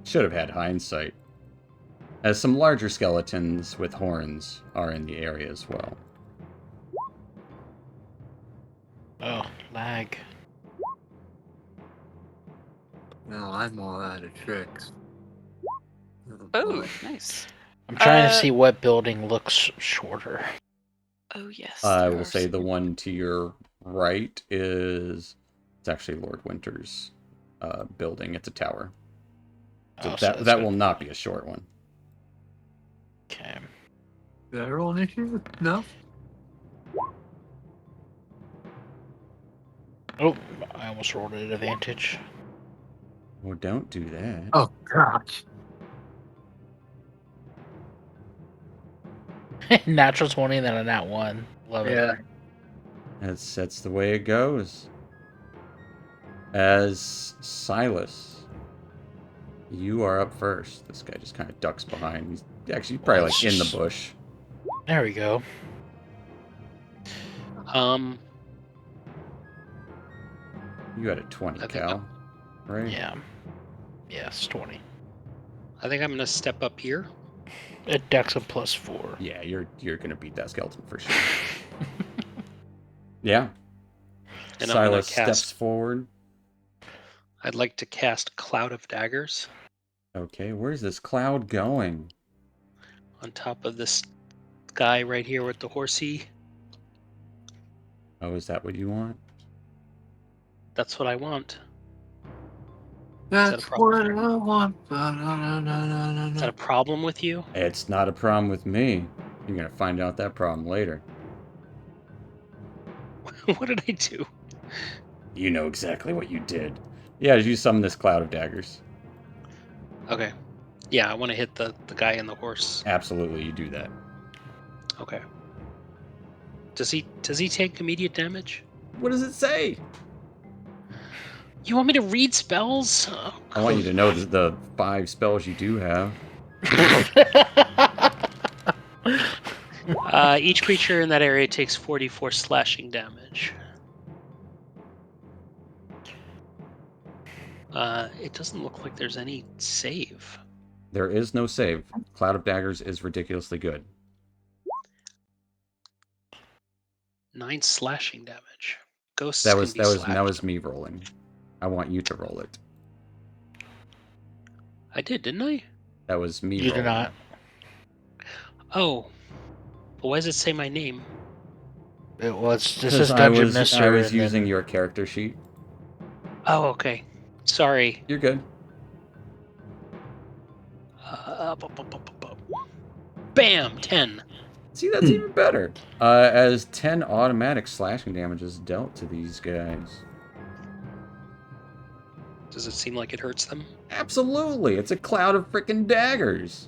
Should have had hindsight, as some larger skeletons with horns are in the area as well. Oh, lag. No, I'm all out of tricks. Oh, nice. I'm trying to see what building looks shorter. Oh, yes. I there will are say some- the one to your right it's actually Lord Winter's building. It's a tower. So that will not be a short one. Okay. Did I roll initiative? No? Oh, I almost rolled an advantage. Well, don't do that. Oh, gosh. Natural 20 and then a nat 1. Love it. Yeah. That's the way it goes. As Silas, you are up first. This guy just kind of ducks behind. He's actually probably like in the bush. There we go. You had a 20, Cal, right? Yeah. Yes, 20. I think I'm gonna step up here. A dex of +4. Yeah, you're gonna beat that skeleton for sure. Yeah. And I'm gonna Silas cast- steps forward. I'd like to cast Cloud of Daggers Okay, where's this cloud going? on top of this guy right here with the horsey. Oh, is that what you want? That's what I want. That's problem? what I want. Is that a problem with you? It's not a problem with me. You're gonna find out that problem later. What did I do? You know exactly what you did. Yeah, you summon this cloud of daggers. Okay. Yeah, I want to hit the guy and the horse. Absolutely, you do that. Okay. Does he take immediate damage? What does it say? You want me to read spells? Oh, I want you to know the 5 spells you do have. Each creature in that area takes 44 slashing damage. It doesn't look like there's any save. There is no save. Cloud of Daggers is ridiculously good. 9 slashing damage. Ghosts That can was be that was slashed. that was me rolling. I want you to roll it. I did, didn't I? That was me You rolling. do not. Oh. But why does it say my name? It was. This Because is Dungeon I Mister. was and using then- your character sheet. Oh, okay. Sorry. You're good. Bam! 10. See, that's even better. As 10 automatic slashing damage is dealt to these guys. Does it seem like it hurts them? Absolutely, it's a cloud of freaking daggers.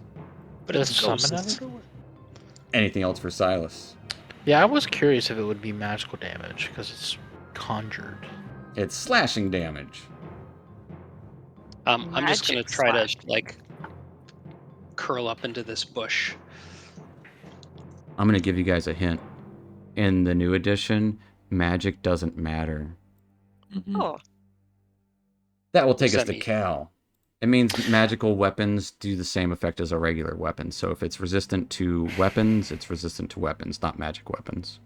But Does it's summon ghosts. ever do it? Anything else for Silas? Yeah, I was curious if it would be magical damage because it's conjured. It's slashing damage. I'm just gonna Magic try slash. to like curl up into this bush. I'm gonna give you guys a hint. In the new edition, magic doesn't matter. Oh, That will What does take us that to mean? Cal. It means magical weapons do the same effect as a regular weapon. So if it's resistant to weapons, it's resistant to weapons, not magic weapons.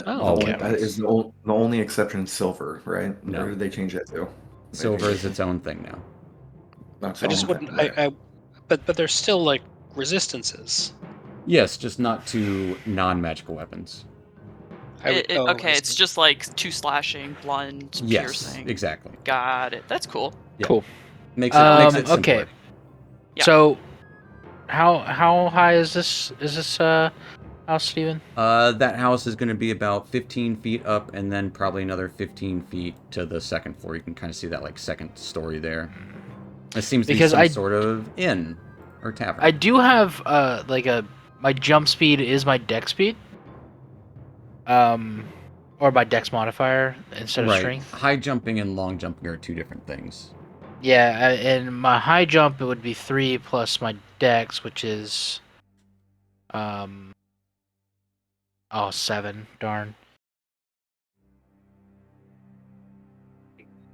Oh, okay. That is the only exception silver, right? No. Or did they change that too? Silver is its own thing now. That's I just all. wouldn't. Okay. But there's still like resistances. Yes, just not to non-magical weapons. okay. It's just like 2 slashing, blunt, Yes, piercing. exactly. Got it. That's cool. Yeah. Cool. Makes it simpler. Okay. Yeah. So, how high is this? House, Steven? That house is going to be about 15 feet up, and then probably another 15 feet to the second floor. You can kind of see that like second story there. It seems to be Because some I- sort of inn or tavern. I do have my jump speed is my dex speed. Or my dex modifier instead of right. strength. High jumping and long jumping are 2 different things. Yeah, and my high jump it would be 3 plus my dex, which is 7. Darn.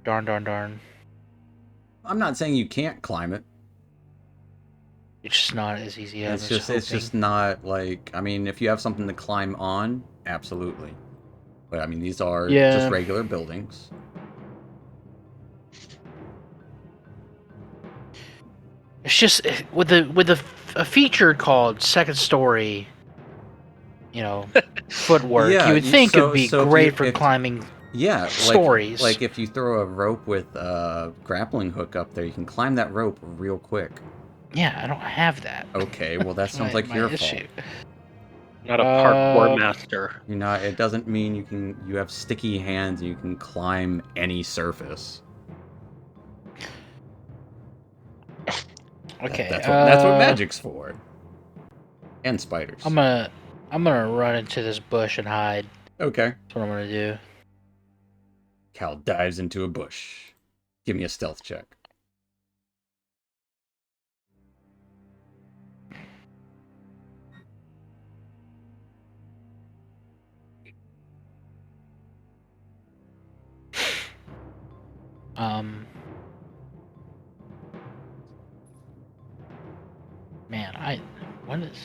Darn. I'm not saying you can't climb it. It's just not as easy as It's just not like, I mean, if you have something to climb on, absolutely. But I mean, these are Yeah. just regular buildings. It's just with a feature called second story, footwork. Yeah, you would think it'd be so if great you- for if- climbing. Yeah, Stories. Like if you throw a rope with a grappling hook up there, you can climb that rope real quick. Yeah, I don't have that. Okay, well that sounds like My your issue. fault. Not a parkour master. You're not. It doesn't mean you have sticky hands and you can climb any surface. Okay, That's what magic's for. And spiders. I'm gonna run into this bush and hide. Okay. That's what I'm gonna do. Cal dives into a bush. Give me a stealth check. Man, what is?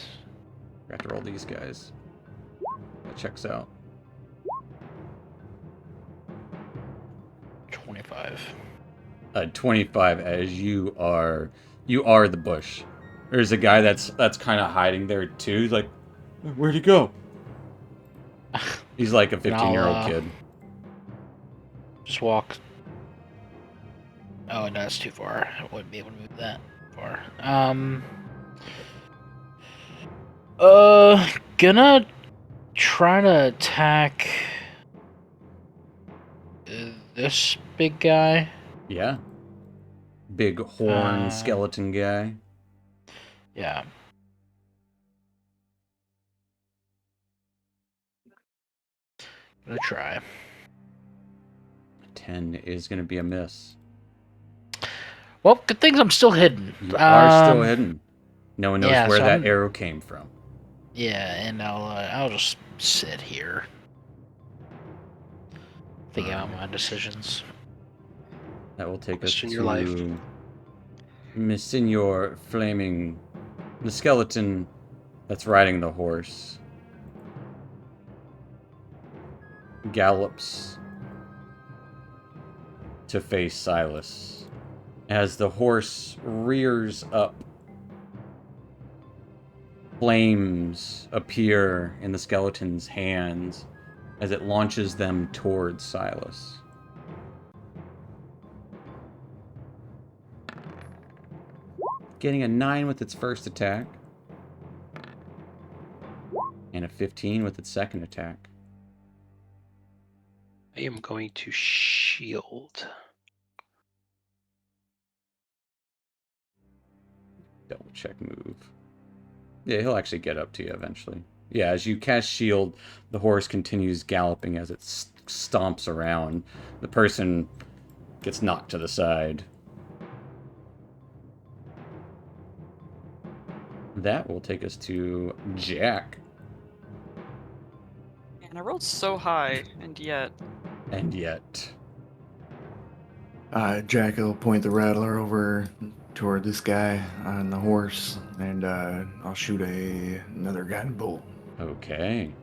Got to roll these guys. That checks out. 25. 25 as you are the bush. There's a guy that's kind of hiding there too. He's like, where'd he go? He's like a And I'll, 15-year-old kid. Just walk. Oh, no, that's too far. I wouldn't be able to move that far. Gonna try to attack this big guy. Yeah. Big horn skeleton guy. Yeah. Gonna try. 10 is going to be a miss. Well, good things I'm still hidden. You are still hidden. No one knows yeah, where so that arrow came from. Yeah, and I'll just sit here. Think about my decisions. That will take Question us your life. to Senor Flaming, the skeleton that's riding the horse. Gallops to face Silas. As the horse rears up, flames appear in the skeleton's hands as it launches them towards Silas. Getting a 9 with its first attack. And a 15 with its second attack. I am going to shield. Double check move. Yeah, he'll actually get up to you eventually. Yeah, as you cast shield, the horse continues galloping as it stomps around. The person gets knocked to the side. That will take us to Jack. And I rolled so high, and yet. And yet. Jack will point the rattler over toward this guy on the horse, and I'll shoot another guiding bolt. Okay.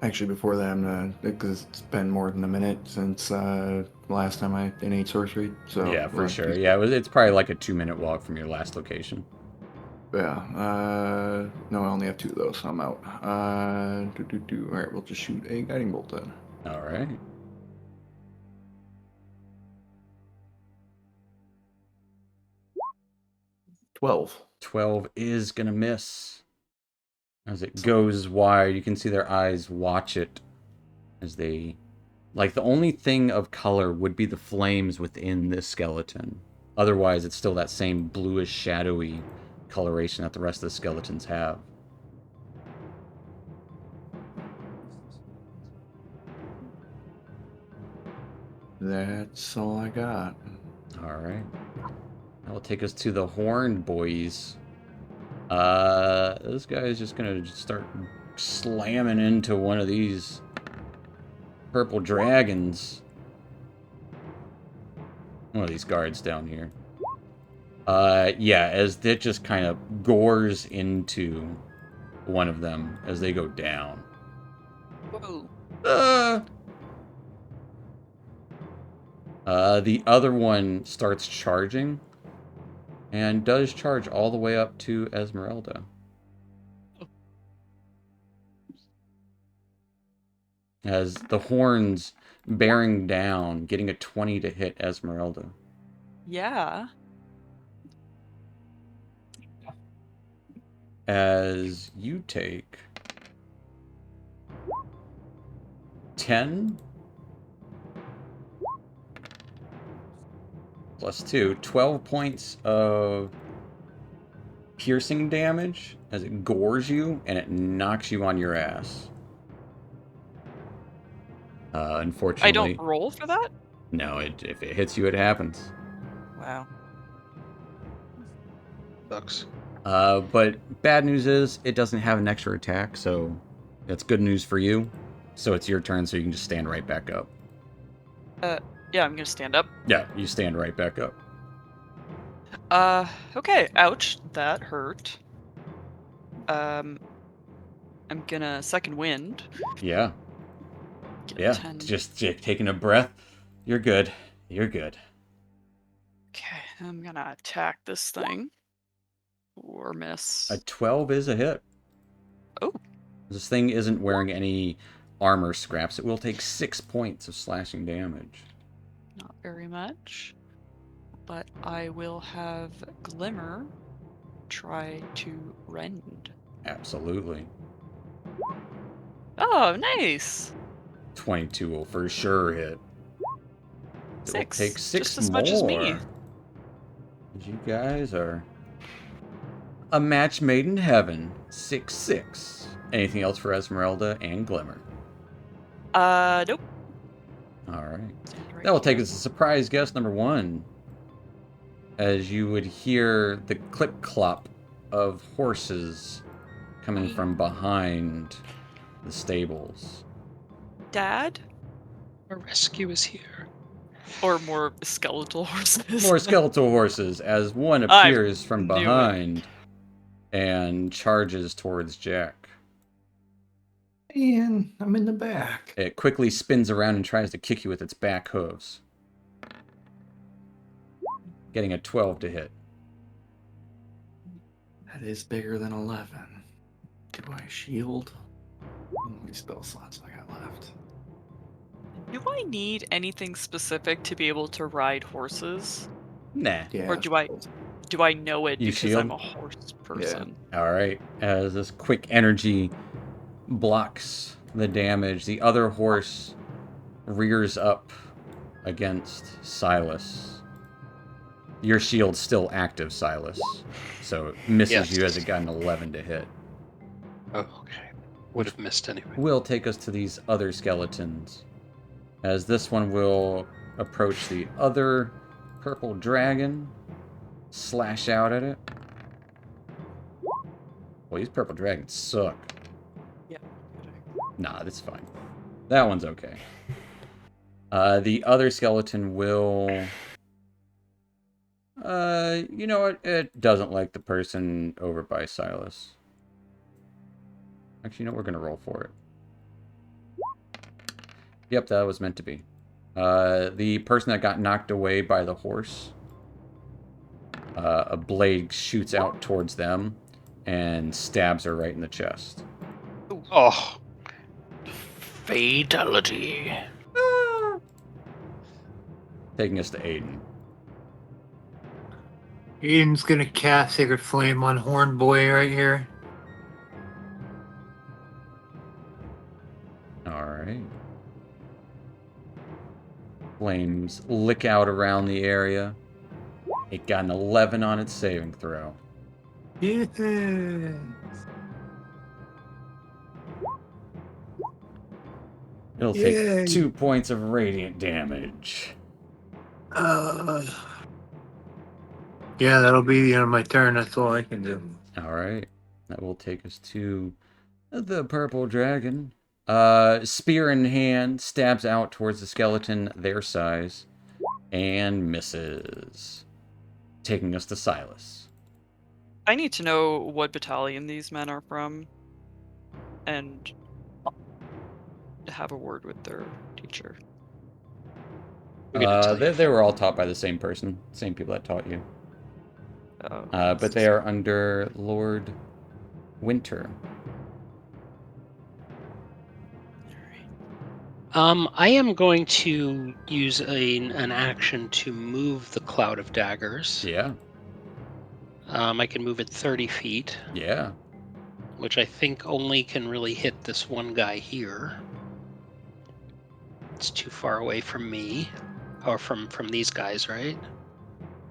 Actually, before that, I'm gonna, because it's been more than a minute since last time I innate sorcery. So Yeah, for we'll sure. Yeah, it's probably like a 2-minute walk from your last location. Yeah. No, I only have 2 of those, so I'm out. All right, we'll just shoot a guiding bolt then. All right. $12. 12 is gonna miss. As it goes wide, you can see their eyes watch it as they... Like, the only thing of color would be the flames within this skeleton. Otherwise, it's still that same bluish, shadowy coloration that the rest of the skeletons have. That's all I got. All right. That will take us to the horned boys. This guy is just gonna start slamming into one of these purple dragons. One of these guards down here. Yeah, as it just kind of gores into one of them as they go down. Whoa. The other one starts charging and does charge all the way up to Esmeralda. As the horns bearing down, getting a 20 to hit Esmeralda. Yeah. As you take 10 plus 2, 12 points of piercing damage as it gores you and it knocks you on your ass. Unfortunately, I don't roll for that? no, if it hits you, it happens. Wow. Sucks. But bad news is it doesn't have an extra attack, so that's good news for you. So it's your turn, so you can just stand right back up. Yeah, I'm gonna stand up. Yeah, you stand right back up. Okay. Ouch. That hurt. I'm gonna second wind. Yeah. Get Yeah, 10. just taking a breath. You're good. You're good. Okay, I'm gonna attack this thing. Or miss. A 12 is a hit. Oh. This thing isn't wearing any armor scraps. It will take 6 points of slashing damage. Not very much. But I will have Glimmer try to rend. Absolutely. Oh, nice! 22 will for sure hit. It will 6. take 6 Just as more. much as me. You guys are a match made in heaven. 6-6. Anything else for Esmeralda and Glimmer? Nope. All right. Right That will take here. us to surprise guest number 1. As you would hear the clip-clop of horses coming from behind the stables. Dad? Our rescue is here. Or more skeletal horses? More skeletal horses as one I appears from knew it. behind and charges towards Jack. And I'm in the back. It quickly spins around and tries to kick you with its back hooves. Getting a 12 to hit. That is bigger than 11. Do I shield? How many spell slots I got left? Do I need anything specific to be able to ride horses? Nah. Yeah. Or do I know it You because shield? I'm a horse person? Alright. As this quick energy blocks the damage, the other horse rears up against Silas. Your shield's still active, Silas. So it misses Yes. you as it got an 11 to hit. Oh, okay. Would have missed anyway. Will take us to these other skeletons. As this one will approach the other purple dragon, slash out at it. Well, these purple dragons suck. Yeah. Nah, that's fine. That one's okay. The other skeleton will... you know what? It doesn't like the person over by Silas. Actually, you know, we're gonna roll for it. Yep, that was meant to be. The person that got knocked away by the horse, a blade shoots out towards them and stabs her right in the chest. Oh, Fatality. Taking us to Aiden. Aiden's gonna cast Sacred Flame on Horn Boy right here. Alright. Flames lick out around the area. It got an 11 on its saving throw. Yeah. It'll Yay. take 2 points of radiant damage. Yeah, that'll be the end of my turn. That's all I can do. Alright. That will take us to the purple dragon. Spear in hand, stabs out towards the skeleton their size, and misses. Taking us to Silas. I need to know what battalion these men are from, and have a word with their teacher. we're gonna tell you. They were all taught by the same person, same people that taught you. But they are under Lord Winter. I am going to use an action to move the cloud of daggers. Yeah, I can move it 30 feet, yeah. which I think only can really hit this one guy here. It's too far away from me, or from these guys, right?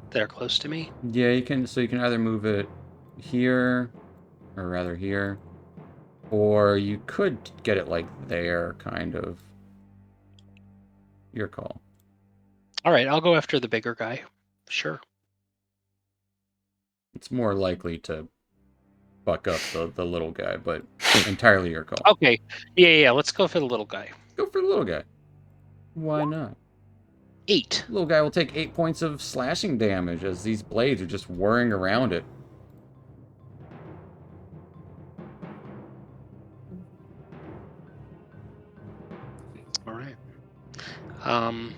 That are close to me. Yeah, you can either move it here, or rather here, or you could get it like there, kind of. Your call. All right, I'll go after the bigger guy. Sure. It's more likely to buck up the little guy, but entirely your call. Okay. Yeah. Let's go for the little guy. Go for the little guy. Why not? 8. Little guy will take 8 points of slashing damage as these blades are just whirring around it. All right. I'm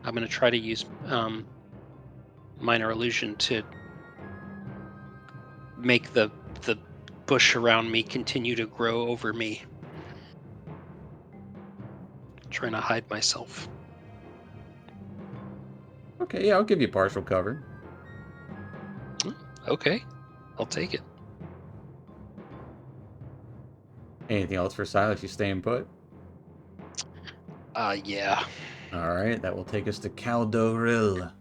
going to try to use minor illusion to make the bush around me continue to grow over me. Trying to hide myself. Okay, yeah, I'll give you partial cover. Okay, I'll take it. Anything else for Silas? You staying put? Yeah. All right, that will take us to Caldoril.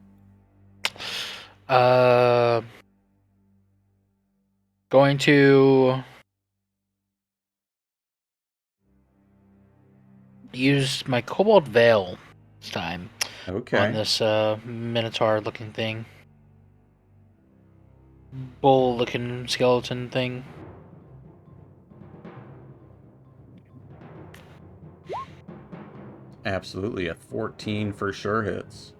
Going to use my Cobalt Veil this time Okay. on this Minotaur-looking thing. Bull-looking skeleton thing. Absolutely, a 14 for sure hits.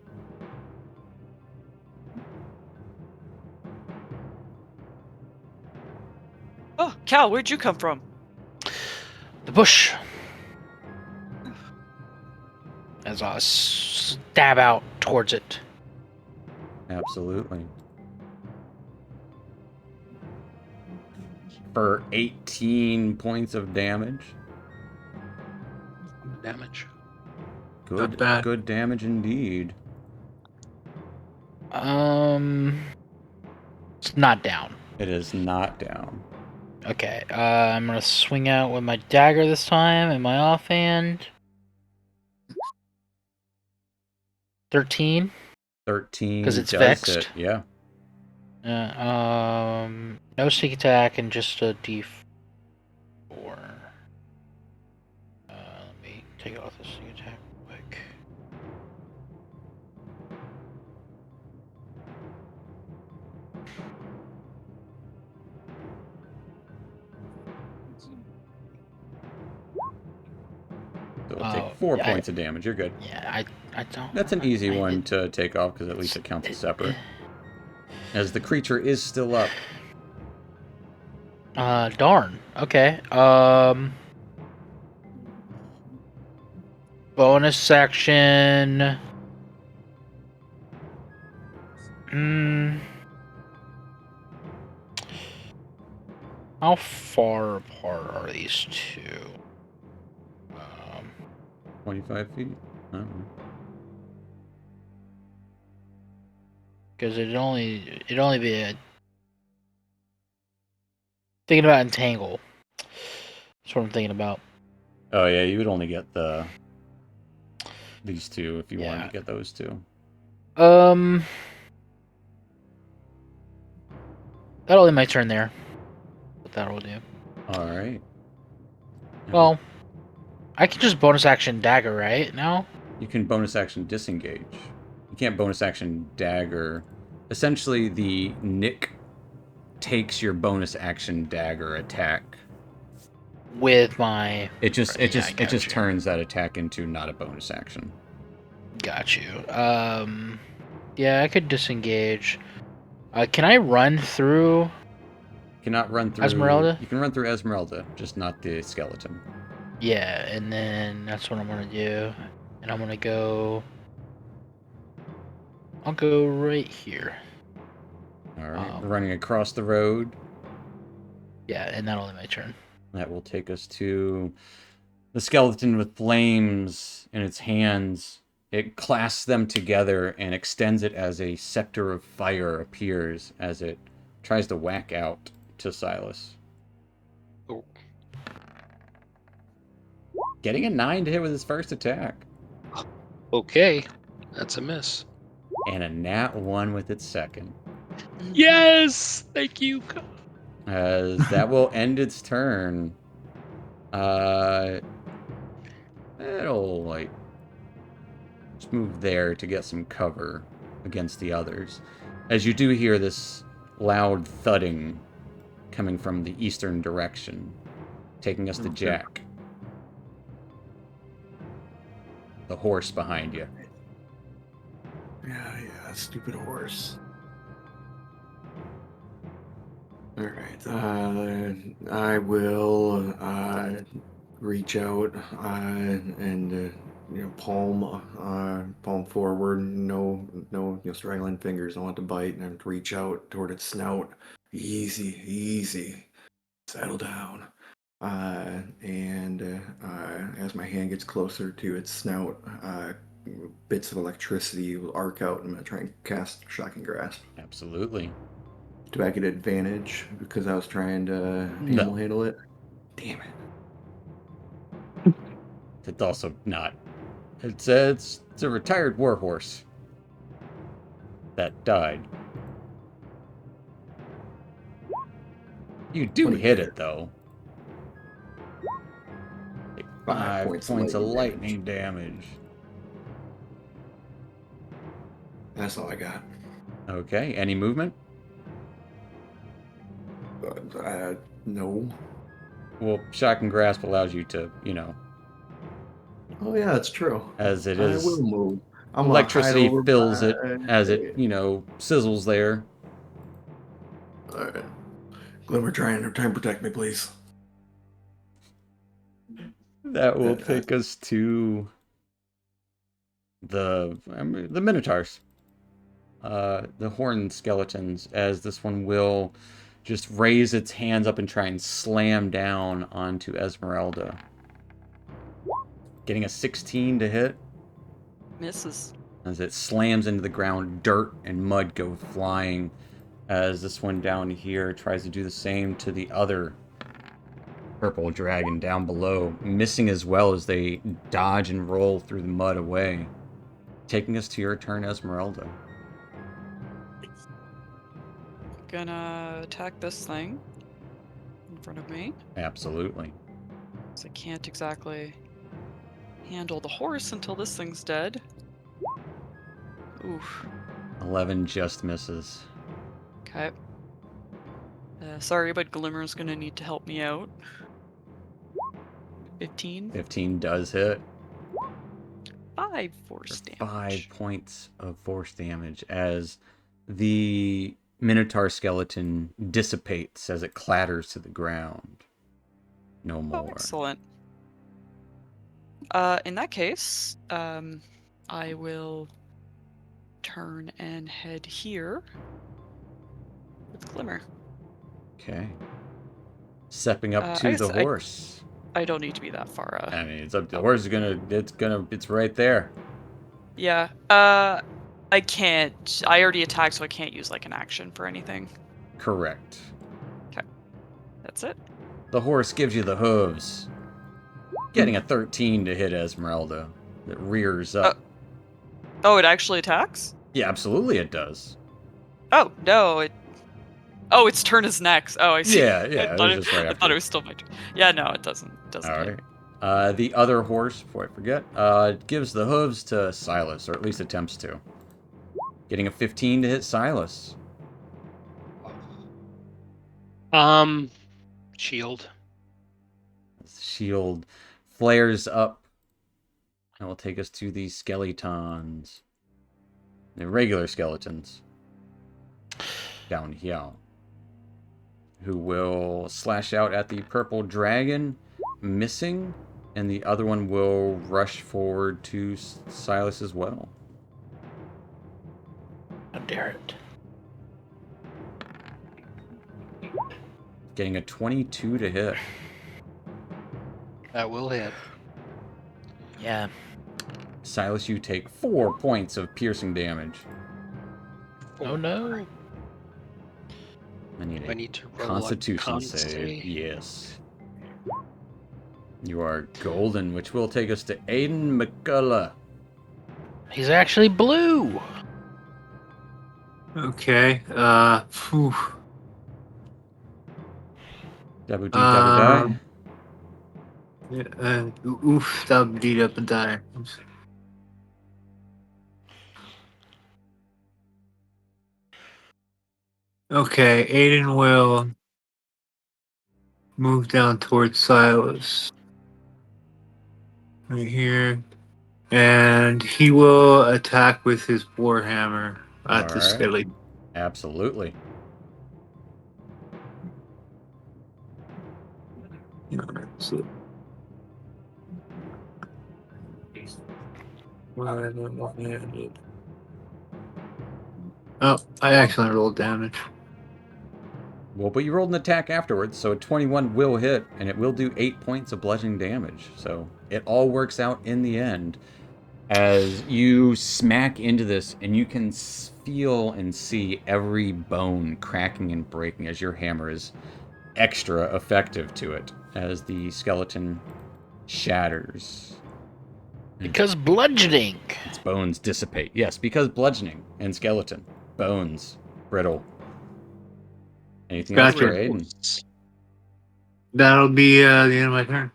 Oh, Cal, where'd you come from? The bush. As I stab out towards it. Absolutely. For 18 points of damage. Damage. Good, Not bad. good damage indeed. It's not down. It is not down. Okay, I'm gonna swing out with my dagger this time in my offhand. 13. 13 'Cause it's does vexed. hit, yeah. No sneak attack and just a D4. Let me take off the sneak attack real quick. So it'll take 4 points of damage. You're good. Yeah, I don't. That's an easy one to take off because at least it counts as separate. As the creature is still up. Darn. Okay. Bonus action. How far apart are these two? 25 feet? I don't know. Because it'd only be a... Thinking about entangle. That's what I'm thinking about. Oh yeah, you would only get these two if you wanted to get those two. That'll end my turn there. What that'll do. Alright. Well, I can just bonus action dagger, right? No? You can bonus action disengage. You can't bonus action dagger. Essentially, the nick takes your bonus action dagger attack. With my... It just turns that attack into not a bonus action. Got you. Yeah, I could disengage. Can I run through... Cannot run through... Esmeralda? You can run through Esmeralda, just not the skeleton. Yeah, and then that's what I'm gonna do. And I'm gonna go... I'll go right here. Alright, running across the road. Yeah, and that'll end my turn. That will take us to the skeleton with flames in its hands. It clasps them together and extends it as a scepter of fire appears as it tries to whack out to Silas. Oh. Getting a 9 to hit with his first attack. Okay, that's a miss. And a nat 1 with its second. Yes! Thank you. As that will end its turn. It'll, like, just move there to get some cover against the others. As you do hear this loud thudding coming from the eastern direction, taking us to Jack. The horse behind you. Yeah, stupid horse. Alright, I will reach out and palm forward, no straggling fingers. I want to bite and reach out toward its snout Easy, easy. Settle down. As my hand gets closer to its snout, bits of electricity will arc out. I'm gonna try and cast Shocking Grasp. Absolutely. Do I get advantage because I was trying to No. handle it? Damn it. It's also not. It's a retired warhorse that died. You do 20 hit to it though. Take 5 5 points points of lightning lightning damage. That's all I got. Okay, any movement? No. Well, Shock and Grasp allows you to, Oh yeah, that's true. as it I will is, move. I'm gonna hide electricity over fills it by. as it, sizzles there. Alright. Glimmer, try and protect me, please. That will take us to the Minotaurs. The horned skeletons, as this one will just raise its hands up and try and slam down onto Esmeralda. Getting a 16 to hit. Misses. As it slams into the ground, dirt and mud go flying. As this one down here tries to do the same to the other purple dragon down below, missing as well as they dodge and roll through the mud away. Taking us to your turn, Esmeralda. Gonna attack this thing in front of me. Absolutely. 'Cause I can't exactly handle the horse until this thing's dead. Oof. 11 just misses. Okay. Sorry, but Glimmer's gonna need to help me out. 15. 15 does hit. 5 force damage. 5 points of force damage as the Minotaur skeleton dissipates as it clatters to the ground. No Oh, more. excellent. In that case, I will turn and head here with Glimmer. Okay. Stepping up I to guess the horse. I don't need to be that far. I mean, it's up. The horse is it's right there. Yeah. I can't. I already attacked, so I can't use like an action for anything. Correct. That's it. The horse gives you the hooves. Getting a 13 to hit Esmeralda. It rears up. Oh, it actually attacks? Yeah, absolutely it does. Oh, no, Oh, its turn is next. Oh, I see. Yeah, I it thought was just right I after. thought it was still my turn. Yeah, no, it doesn't. Doesn't All hit. right. The other horse, before I forget, gives the hooves to Silas, or at least attempts to. Getting a 15 to hit Silas. Shield. Shield flares up. And will take us to the skeletons. The regular skeletons. Down here. Who will slash out at the purple dragon, missing. And the other one will rush forward to Silas as well. How dare it. Getting a 22 to hit. That will hit. Yeah. Silas, you take 4 points of piercing damage. Oh no. I need I a need to roll Constitution con save. Yes. You are golden, which will take us to Aiden McCullough. He's actually blue. Okay. Phew. Double D, double die. Yeah, oof, double D, double die. Okay, Aiden will move down towards Silas. Right here. And he will attack with his warhammer at the Alright. skeleton. Absolutely. So, oh, I accidentally rolled damage. Well, but you rolled an attack afterwards, so a 21 will hit, and it will do 8 points of bludgeoning damage. So it all works out in the end as you smack into this, and you can feel and see every bone cracking and breaking as your hammer is extra effective to it as the skeleton shatters. Because bludgeoning. Its bones dissipate. Yes, because bludgeoning and skeleton. Bones. Brittle. Anything else for Gotcha. Aiden? That'll be the end of my turn.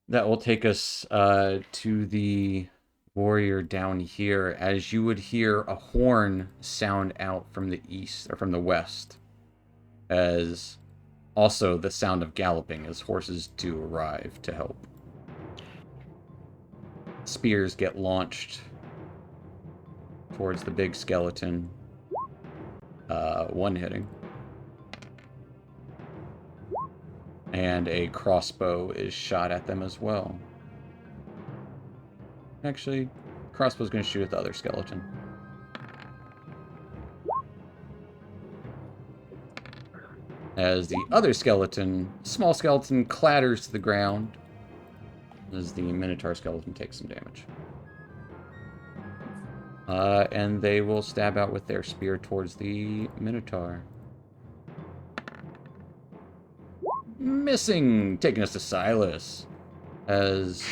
That will take us to the warrior down here, as you would hear a horn sound out from the east, or from the west, as also the sound of galloping as horses do arrive to help. Spears get launched towards the big skeleton. One hitting. And a crossbow is shot at them as well. Actually, crossbow's going to shoot at the other skeleton. As the other skeleton, small skeleton, clatters to the ground, as the Minotaur skeleton takes some damage. And they will stab out with their spear towards the Minotaur. Missing! Taking us to Silas. As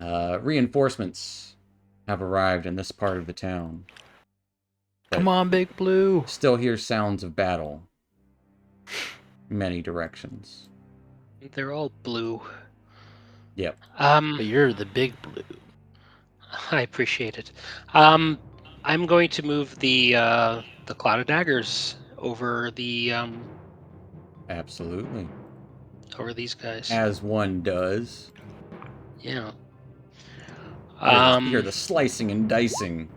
reinforcements have arrived in this part of the town. Come on, Big Blue. Still hear sounds of battle. Many directions. They're all blue. Yep. But you're the Big Blue. I appreciate it. I'm going to move the cloud of daggers over the Absolutely. over these guys. As one does. Yeah. You hear the slicing and dicing.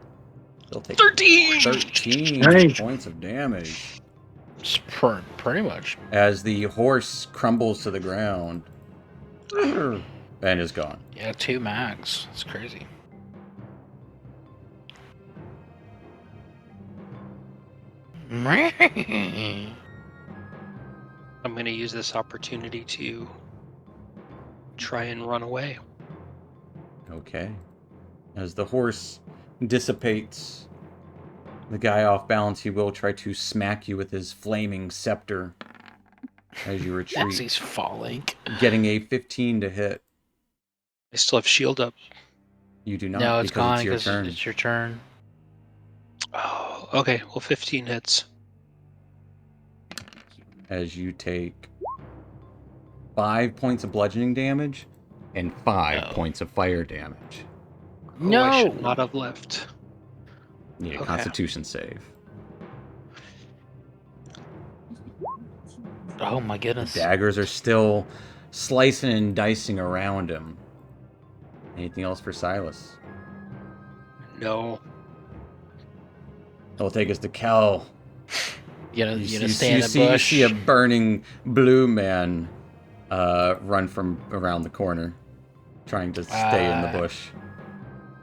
They'll take 13! 13 Nice. points of damage. It's pretty much. As the horse crumbles to the ground. And is gone. Yeah, 2 max. It's crazy. I'm going to use this opportunity to try and run away. Okay. As the horse dissipates, the guy off balance, he will try to smack you with his flaming scepter as you As retreat, he's falling. getting a 15 to hit. I still have shield up. You do not, No, it's because gone it's your because turn. it's your turn. Oh, okay. Well, 15 hits. As you take 5 points of bludgeoning damage and 5 points of fire damage. No! Oh, I should not have left. Yeah, Okay. Constitution save. Oh my goodness. Daggers are still slicing and dicing around him. Anything else for Silas? No. It'll take us to Kel. You gonna stay in the you bush? see a burning blue man run from around the corner, trying to stay in the bush.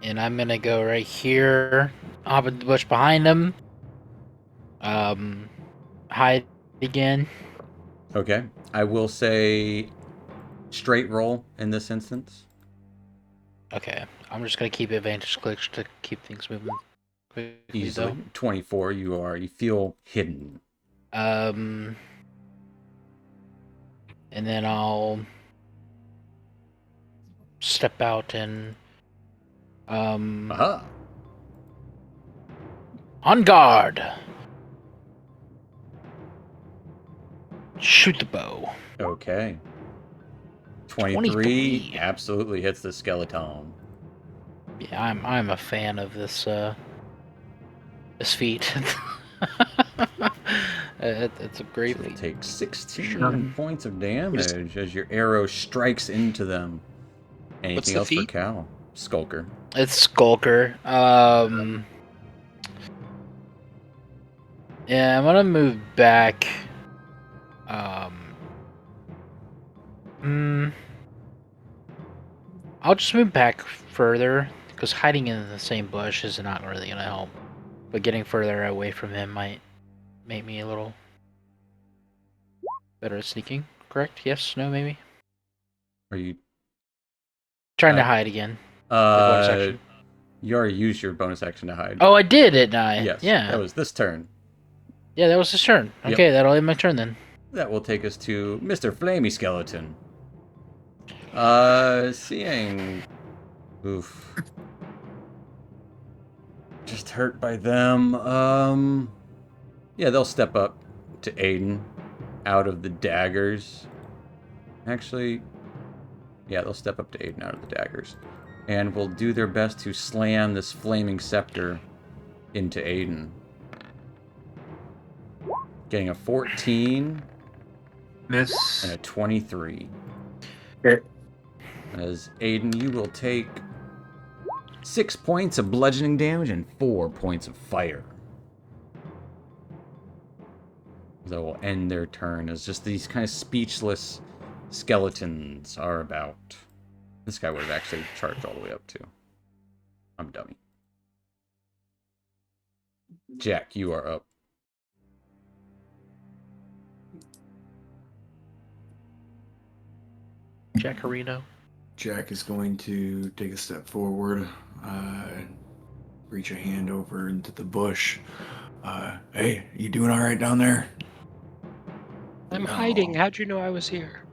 And I'm gonna go right here, hop in the bush behind him. Hide again. Okay. I will say straight roll in this instance. Okay, I'm just gonna keep advantage clicks to keep things moving quickly, Easily. 24, you feel hidden. And then I'll step out and Aha. on guard. Shoot the bow. Okay. 23 23. absolutely hits the skeleton. Yeah, I'm a fan of this this feat. It's a great So feat. take 16 Sure. points of damage as your arrow strikes into them. Anything the else for feat? Cal? Skulker. It's Skulker. Yeah, I'm gonna move back. I'll just move back further because hiding in the same bush is not really gonna help. But getting further away from him might. make me a little better at sneaking. Correct? Yes? No? Maybe? Are you? Trying to hide again. bonus action. You already used your bonus action to hide. Oh, I did, didn't I? Yes. Yeah. That was this turn. Yeah, that was his turn. Yep. Okay, that'll end my turn then. That will take us to Mr. Flamey Skeleton. Seeing... Oof. Just hurt by them. Yeah, they'll step up to Aiden out of the daggers. Actually, yeah, they'll step up to Aiden out of the daggers. And will do their best to slam this flaming scepter into Aiden. Getting a 14 Miss. and a 23. Okay. As Aiden, you will take 6 points of bludgeoning damage and 4 points of fire. That will end their turn as just these kind of speechless skeletons are about. This guy would have actually charged all the way up too. I'm a dummy. Jack, you are up. Jackarino. Jack is going to take a step forward, reach a hand over into the bush. Hey, you doing all right down there? I'm No. hiding. How'd you know I was here?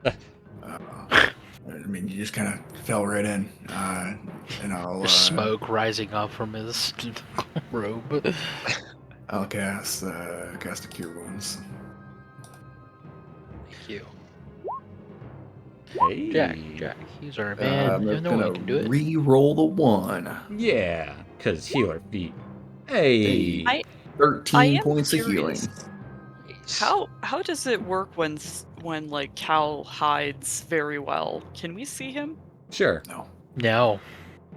I mean, you just kind of fell right in, and I'll There's smoke rising up from his robe. I'll cast a cure wounds. Thank you. Hey. Jack, he's our man. I'm You know we gonna can do it. re-roll the 1. Yeah, because healer feet. Hey. I 13 am points of healing. curious. How does it work when like Cal hides very well? Can we see him? Sure. No.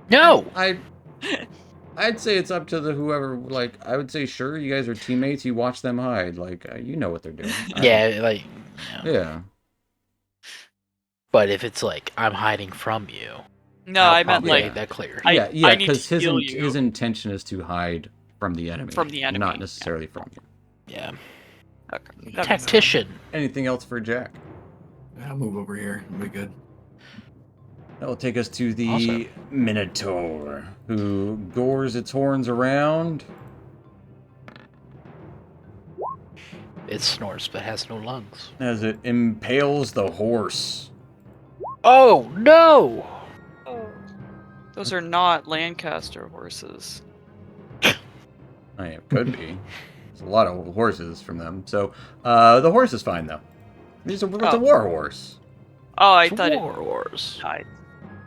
No! I'd say it's up to the whoever, like, I would say, sure, you guys are teammates, you watch them hide. Like, you know what they're doing. Yeah, like... Yeah. But if it's like, I'm hiding from you... No, I'll I meant probably like make that clear. I Yeah, need because to his, heal you. his intention is to hide from the enemy. From the enemy, Not necessarily from you. Yeah. Okay, that makes sense. Tactician. Anything else for Jack? I'll move over here. We'll be good. That will take us to the Awesome. Minotaur, who gores its horns around. It snores but has no lungs. As it impales the horse. Oh, no! Those are not Lancaster horses. I mean, it could be. There's a lot of horses from them. So, the horse is fine, though. It's a war horse. Oh, I It's thought War it Wars. died.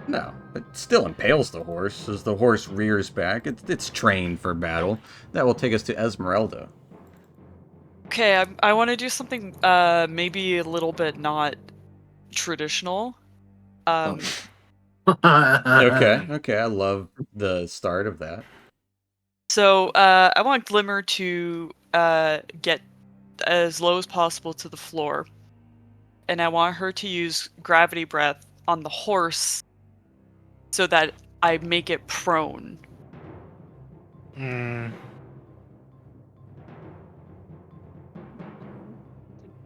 No, it still impales the horse as the horse rears back. It's trained for battle. That will take us to Esmeralda. Okay, I want to do something maybe a little bit not traditional. Okay, I love the start of that. So I want Glimmer to get as low as possible to the floor, and I want her to use gravity breath on the horse so that I make it prone.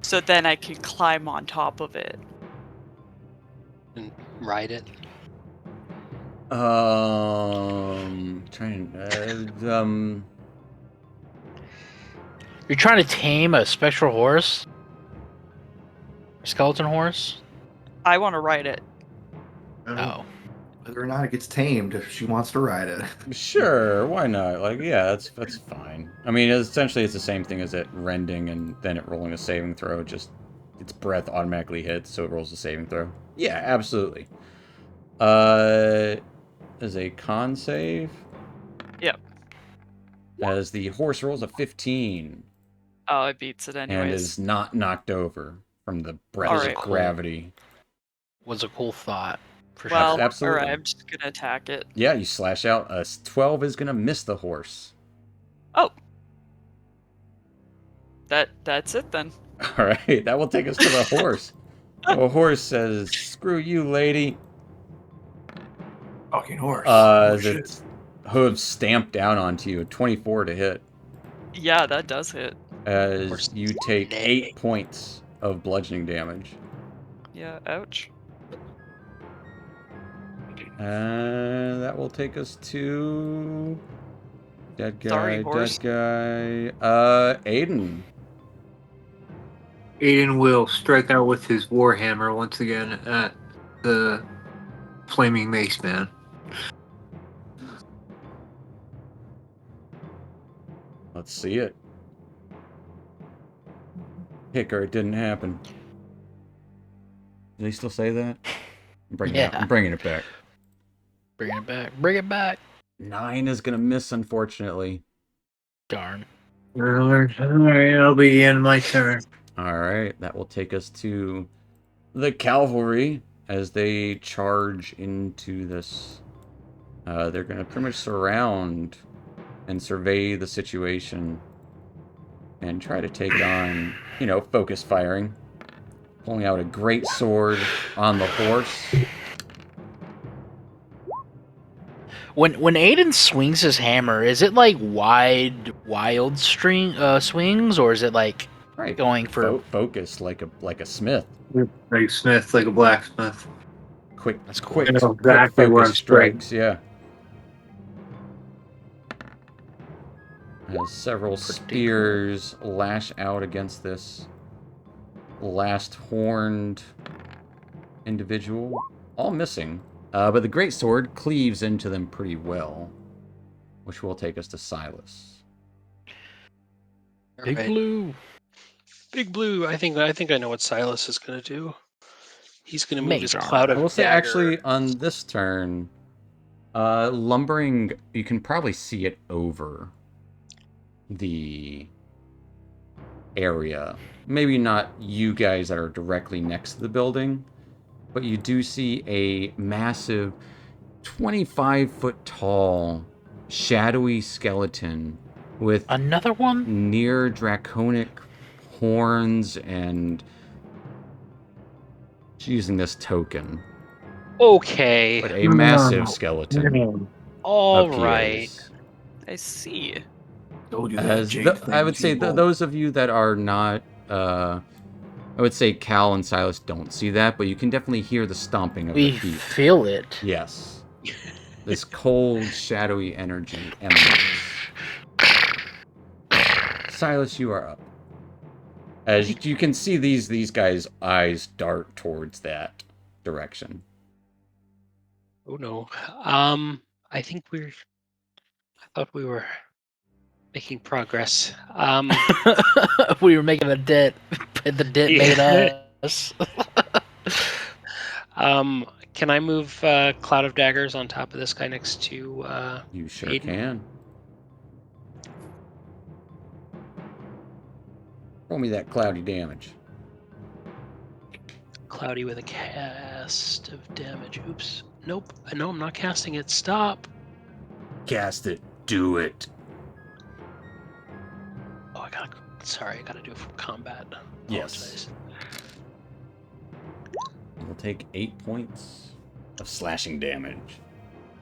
So then I can climb on top of it. And ride it. You're trying to tame a spectral horse? A skeleton horse? I want to ride it. Oh. Whether or not it gets tamed, if she wants to ride it. Sure, why not? Like, yeah, that's fine. I mean, essentially, it's the same thing as it rending and then it rolling a saving throw. Just its breath automatically hits, so it rolls a saving throw. Yeah, absolutely. As a con save. Yep. As the horse rolls a 15 Oh, it beats it anyways. and is not knocked over from the breath of Alright. gravity. Was a cool thought. For Well, sure. Absolutely. alright, I'm just gonna attack it. Yeah, you slash out. A 12 is gonna miss the horse. Oh. That's it then. All right, that will take us to the horse. The horse says, "Screw you, lady." Fucking horse. As Shit. its hooves stamp down onto you. 24 to hit. Yeah, that does hit. as you take Nay. 8 points of bludgeoning damage. Yeah, ouch. And that will take us to dead guy, Sorry, horse. dead guy. Aiden. Aiden will strike out with his warhammer once again at the flaming mace man. Let's see it. Hicker, it didn't happen. Do they still say that? I'm bringing it, I'm bringing it back. Bring it back. Bring it back. 9 is gonna miss, unfortunately. Darn. Alright, I'll be the end of my turn. Alright, that will take us to the cavalry as they charge into this. They're gonna pretty much surround and survey the situation and try to take on, focus firing. Pulling out a great sword on the horse. When Aiden swings his hammer, is it like wild swings, or is it like Right. going for focus like a smith. Like Smith, like a blacksmith. Quick, That's cool. quick, I know quick exactly where focus I'm striking. strikes. Yeah. As several Pretty spears lash out against this last horned individual, all missing. But the great sword cleaves into them pretty well, which will take us to Silas. Big Alright. Blue? Big Blue. I think I know what Silas is gonna do. He's gonna move his Mage cloud armor. of I will say, dagger. actually, on this turn, lumbering, you can probably see it over the area. Maybe not you guys that are directly next to the building, but you do see a massive 25-foot tall shadowy skeleton with Another one? near draconic horns, and using this token, Okay. but a massive skeleton All right. appears. I see. Told you that As jade thing I would was say, evil. those of you that are not, I would say Cal and Silas don't see that, but you can definitely hear the stomping of We the feet. feel it. Yes. This cold, shadowy energy emanates. Silas, you are up. As you can see, these guys' eyes dart towards that direction. Oh no. I think I thought we were making progress. We were making a debt. The debt made us. Can I move Cloud of Daggers on top of this guy next to You sure Aiden? can. Roll me that cloudy damage. Cloudy with a cast of damage. Oops. Nope. No, I'm not casting it. Stop. Cast it. Do it. Oh, I gotta do it from combat. Yes. Apologize. You'll take 8 points of slashing damage.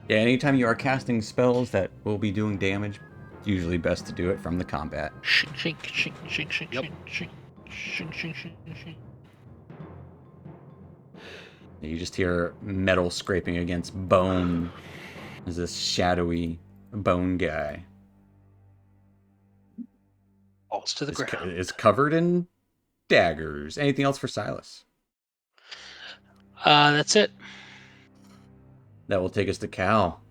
Yeah, anytime you are casting spells that will be doing damage, it's usually best to do it from the combat. Shink, shink, shink, shink, shink, Yep. shink, shink, shink, shink, shink. You just hear metal scraping against bone as this shadowy bone guy Falls to the ground. is covered in daggers. Anything else for Silas? That's it. That will take us to Cal.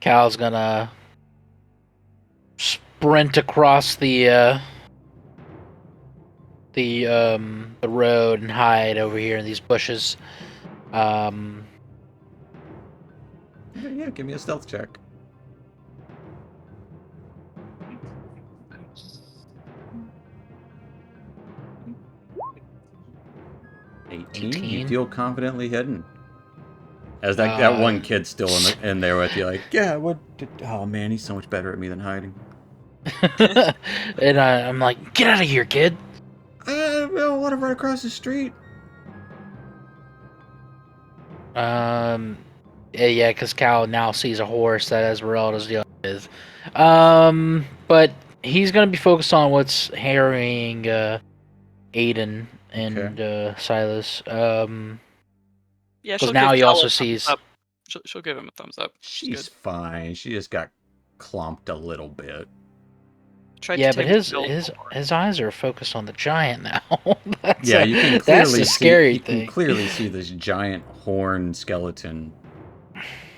Cal's gonna sprint across the road and hide over here in these bushes. Yeah, give me a stealth check. $18. You 18. feel confidently hidden. As that one kid's still in there with you, like, yeah, oh man, he's so much better at me than hiding. And I'm like, get out of here, kid. I don't want to run across the street. Yeah, because Cal now sees a horse that Esmeralda's dealing with. But he's gonna be focused on what's harrying Aiden and Okay. Silas. Yeah, 'Cause she'll now give he Cal also a thumbs sees. up. She'll give him a thumbs up. She's She's good. fine. She just got clomped a little bit. Tried Yeah, to but tame his build before. his eyes are focused on the giant now. That's Yeah, you can that's clearly the see. scary You can thing. clearly see this giant horn skeleton.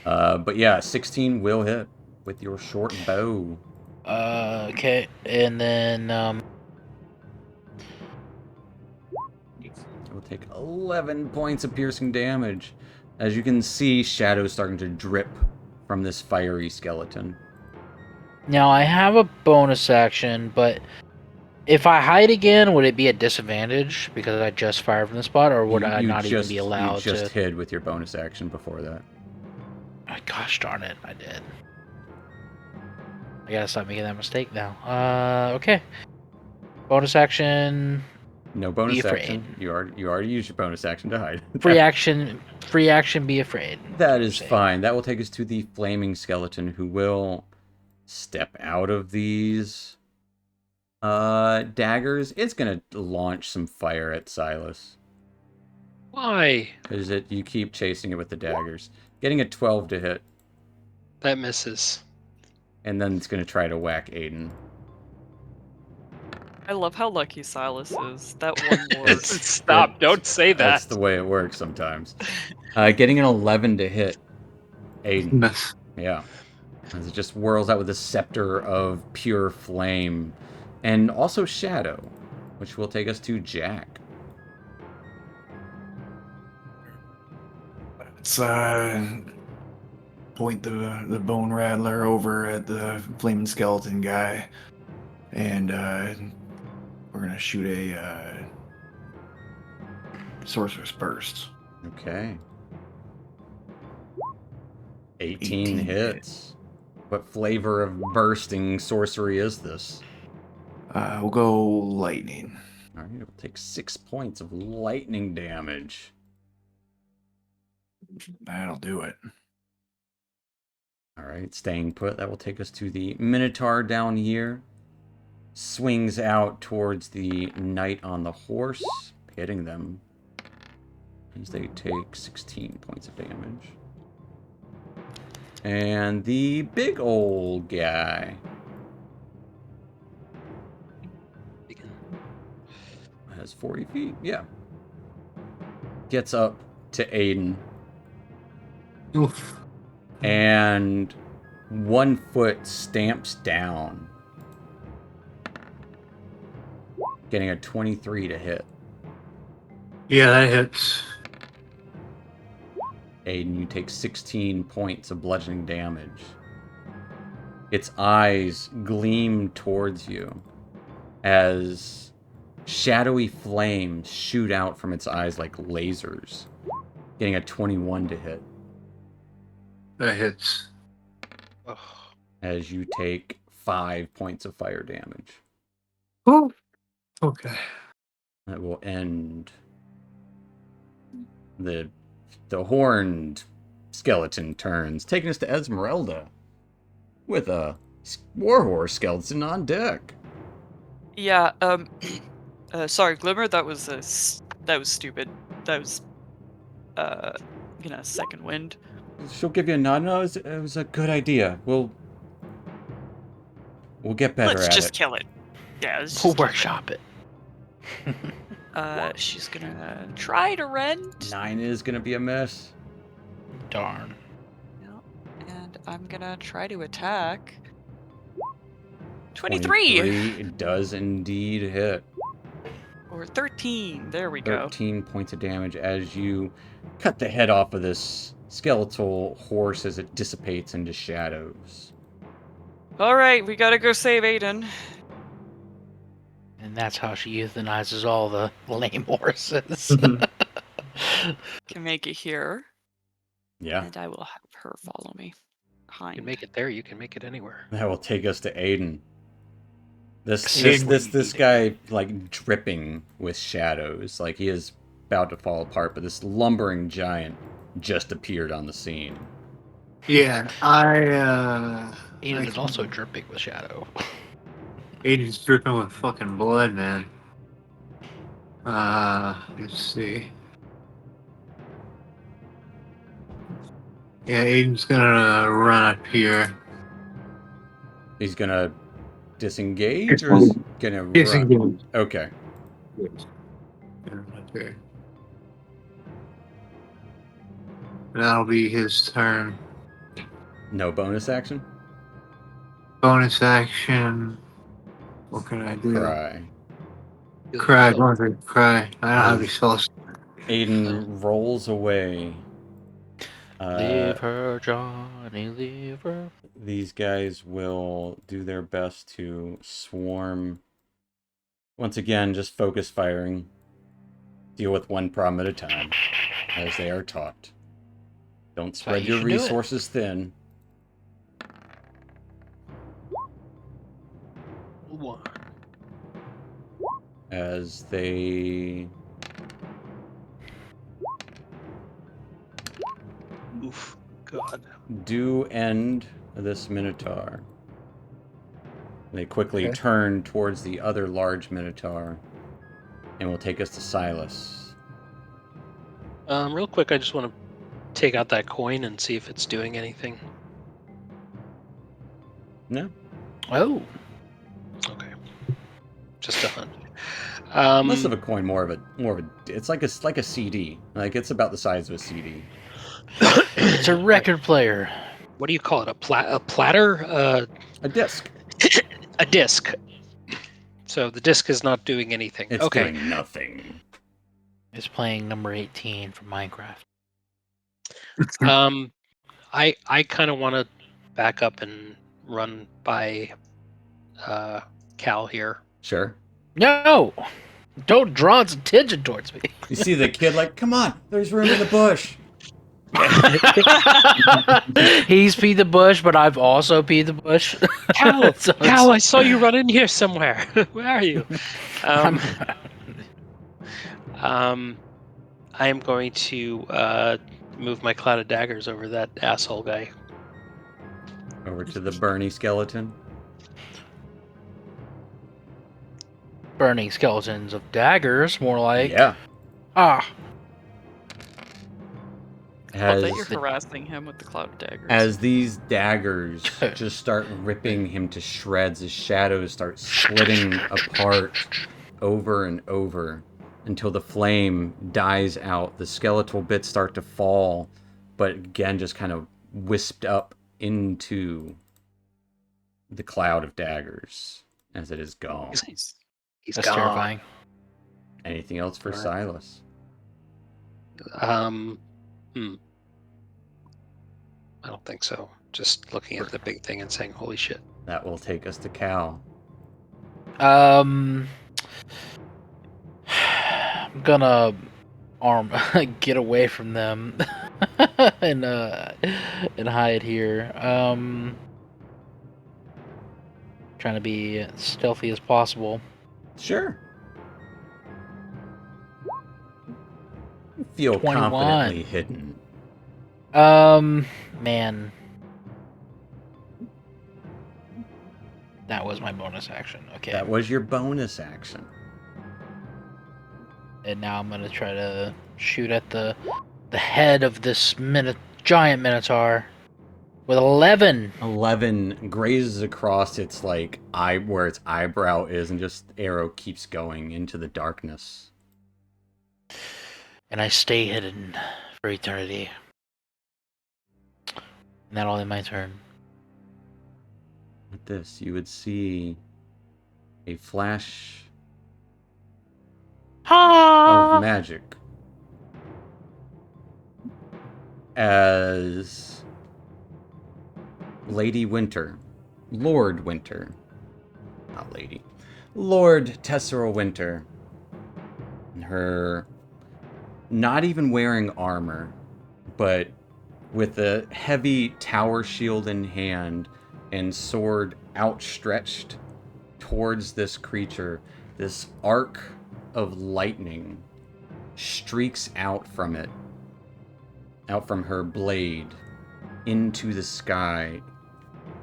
But yeah, 16 will hit with your short bow. Okay, and then It will take 11 points of piercing damage. As you can see, shadows starting to drip from this fiery skeleton. now I have a bonus action, but if I hide again, would it be a disadvantage because I just fired from the spot, or would I not even be You allowed just to? hid with your bonus action before that. Oh, gosh darn it, I did. I gotta stop making that mistake now. Okay. Bonus action. No bonus Be afraid. action. You already used your bonus action to hide. Free action. Free action. Be afraid. That is fine. That will take us to the flaming skeleton, who will step out of these daggers. It's gonna launch some fire at Silas. Why? Because you keep chasing it with the daggers. Getting a 12 to hit. That misses. And then it's gonna try to whack Aiden. I love how lucky Silas is. That one word. Stop! Don't say that. That's the way it works sometimes. Getting an 11 to hit Aiden. Miss. Yeah. As it just whirls out with a scepter of pure flame. And also shadow, which will take us to Jack. Let's point the bone rattler over at the flaming skeleton guy, and we're gonna shoot a sorcerer's burst. Okay. 18 hits. What flavor of bursting sorcery is this? We'll go lightning. All right, it will take 6 points of lightning damage. That'll do it. All right, staying put. That will take us to the Minotaur down here. Swings out towards the knight on the horse, hitting them as they take 16 points of damage. And the big old guy has 40 feet. Yeah. Gets up to Aiden. Oof. And 1 foot stamps down. Getting a 23 to hit. Yeah, that hits. Aiden, you take 16 points of bludgeoning damage. Its eyes gleam towards you as shadowy flames shoot out from its eyes like lasers. Getting a 21 to hit. That hits. Ugh. As you take 5 points of fire damage. Oh. Okay. That will end the horned skeleton turns, taking us to Esmeralda with a warhorse skeleton on deck. Yeah. Sorry, Glimmer. That was stupid. That was second wind. She'll give you a nod. No, it was a good idea. We'll get better Let's at just it. kill it. Yeah, let's We'll just kill workshop it. She's gonna try to rend. 9 is gonna be a miss. Darn. Yeah, and I'm gonna try to attack. 23! 23 does indeed hit. Or 13. There we go. 13 points of damage as you cut the head off of this skeletal horse as it dissipates into shadows. Alright, we gotta go save Aiden. And that's how she euthanizes all the lame horses. Can make it here. Yeah. And I will have her follow me. You Behind. can make it there. You can make it anywhere. That will take us to Aiden. This guy, like, dripping with shadows. Like, he is about to fall apart, but this lumbering giant just appeared on the scene. Yeah, Aiden is also dripping with shadow. Aiden's dripping with fucking blood, man. Let's see. Yeah, Aiden's gonna run up here. He's gonna disengage or is gonna run? Disengage. Okay. Up here. That'll be his turn. No bonus action? Bonus action. What can I do? Cry. Cry. Go on, cry. I don't have any spells. Aiden rolls away. Leave her, Johnny, leave her. These guys will do their best to swarm. Once again, just focus firing. Deal with one problem at a time, as they are taught. Don't spread your resources thin. One. As they... Oof. God. do end this Minotaur. They quickly turn towards the other large Minotaur and will take us to Silas. Real quick, I just want to take out that coin and see if it's doing anything. No? Oh. Okay. Just a hunch. Less of a coin, more of a it's like a CD. Like it's about the size of a CD. It's a record player. What do you call it? A platter? A disc. A disc. So the disc is not doing anything. It's okay. doing nothing. It's playing number 18 from Minecraft. I kind of want to back up and run by Cal here. Sure. No! Don't draw its attention towards me. You see the kid like, come on, there's room in the bush. He's peed the bush, but I've also peed the bush. Cal, So Cal, I saw you run in here somewhere. Where are you? I am going to move my cloud of daggers over that asshole guy. Over to the Bernie skeleton. Burning skeletons of daggers, more like. Yeah. Ah. Love that you're harassing him with the cloud daggers. As these daggers just start ripping him to shreds, his shadows start splitting apart over and over until the flame dies out. The skeletal bits start to fall, but again just kind of wisped up into the cloud of daggers as it is gone. He's That's gone. terrifying. Anything else for Right. Silas? I don't think so. Just looking at the big thing and saying, holy shit. That will take us to Cal. I'm gonna get away from them and hide here. Trying to be as stealthy as possible. Sure. You feel 21. confidently hidden. Man. That was my bonus action. Okay. That was your bonus action. And now I'm gonna try to shoot at the head of this giant Minotaur with 11. 11 grazes across its like eye where its eyebrow is, and just arrow keeps going into the darkness. And I stay hidden for eternity. And that'll end my turn. With this, you would see a flash of magic as Lady Winter, Lord Winter, not Lady, Lord Tessera Winter, and her not even wearing armor, but with a heavy tower shield in hand and sword outstretched towards this creature, this arc of lightning streaks out from it, out from her blade, into the sky,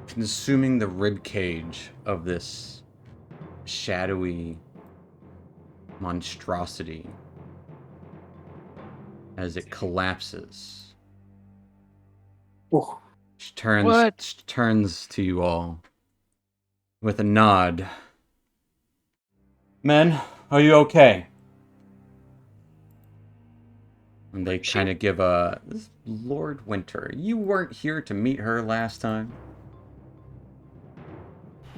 consuming the rib cage of this shadowy monstrosity as it collapses. Oh, She What? turns to you all with a nod. Men, are you okay? And they kind of give a... Lord Winter, you weren't here to meet her last time.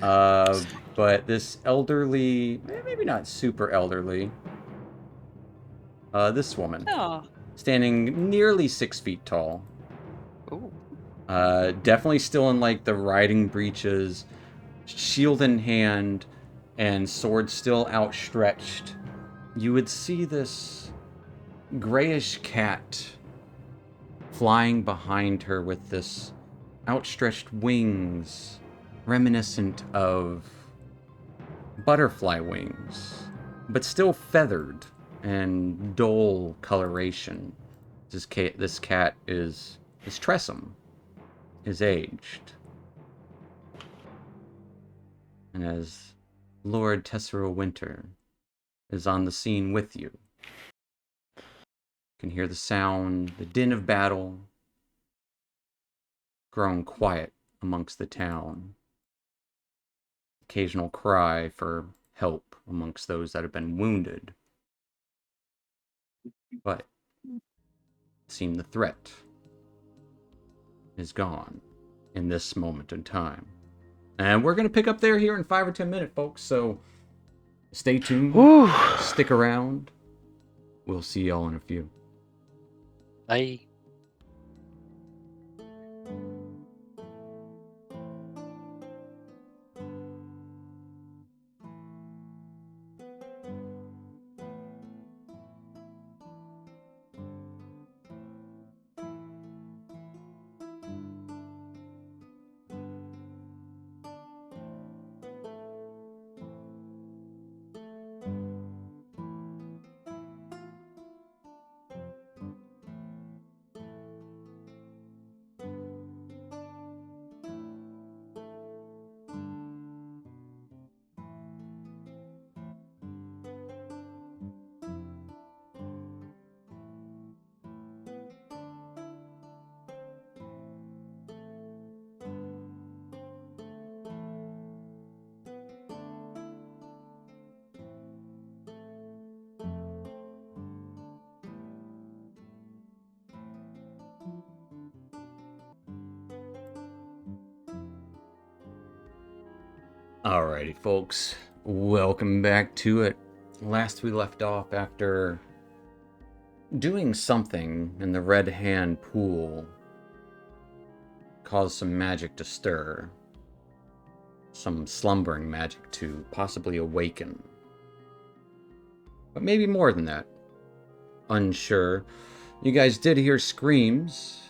But this elderly... maybe not super elderly. This woman. Oh. Standing nearly 6 feet tall. Ooh. Definitely still in, like, the riding breeches, shield in hand, and sword still outstretched. You would see this grayish cat flying behind her with this outstretched wings, reminiscent of butterfly wings, but still feathered and dull coloration. This cat is Tressum, is aged. And as Lord Tessero Winter is on the scene with you, you can hear the sound, the din of battle, growing quiet amongst the town. Occasional cry for help amongst those that have been wounded. But it seems the threat is gone in this moment in time. And we're going to pick up there here in 5 or 10 minutes, folks, so stay tuned, Whew. stick around. We'll see y'all in a few. I Alrighty, folks. Welcome back to it. Last we left off after doing something in the Red Hand pool caused some magic to stir. Some slumbering magic to possibly awaken. But maybe more than that. Unsure. You guys did hear screams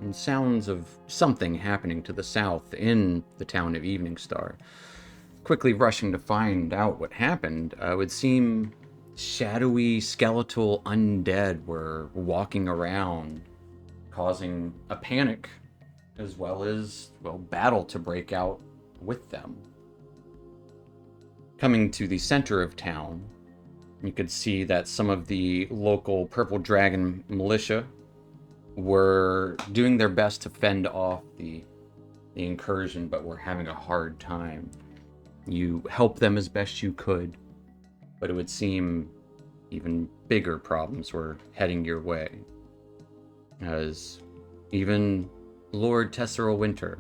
and sounds of something happening to the south in the town of Eveningstar. Quickly rushing to find out what happened, it would seem shadowy, skeletal undead were walking around, causing a panic, as well as, well, battle to break out with them. Coming to the center of town, you could see that some of the local Purple Dragon militia were doing their best to fend off the incursion, but were having a hard time. You helped them as best you could, but it would seem even bigger problems were heading your way, as even Lord Tessero Winter